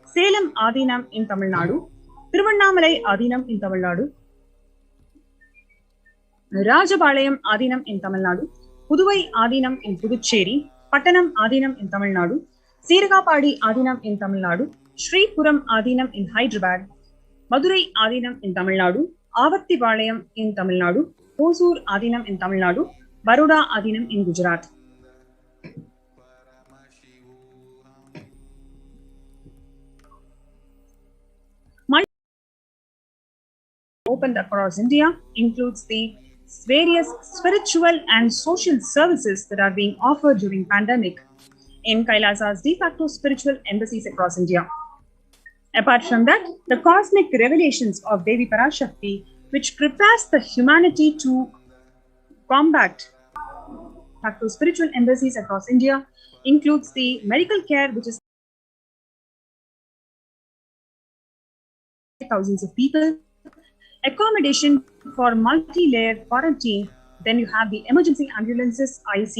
Salem Adinam in Tamil Nadu, Tiruvannamalai Adinam in Tamil Nadu, Rajapalayam Adinam in Tamil Nadu, Puduvai Adinam in Puducherry, Pattanam Adinam in Tamil Nadu, Siragapadi Adinam in Tamil Nadu, Sri Puram Adinam in Hyderabad, Madurai Adinam in Tamil Nadu, Avattipalayam in Tamil Nadu, Hosur Adinam in Tamil Nadu, Baroda Adinam in Gujarat. Opened across India includes the various spiritual and social services that are being offered during pandemic in Kailasa's de facto spiritual embassies across India. Apart from that, the cosmic revelations of Devi Parashakti, which prepares the humanity to combat de facto spiritual embassies across India, includes the medical care, which is thousands of people, accommodation for multi-layer quarantine, then you have the emergency ambulances, IC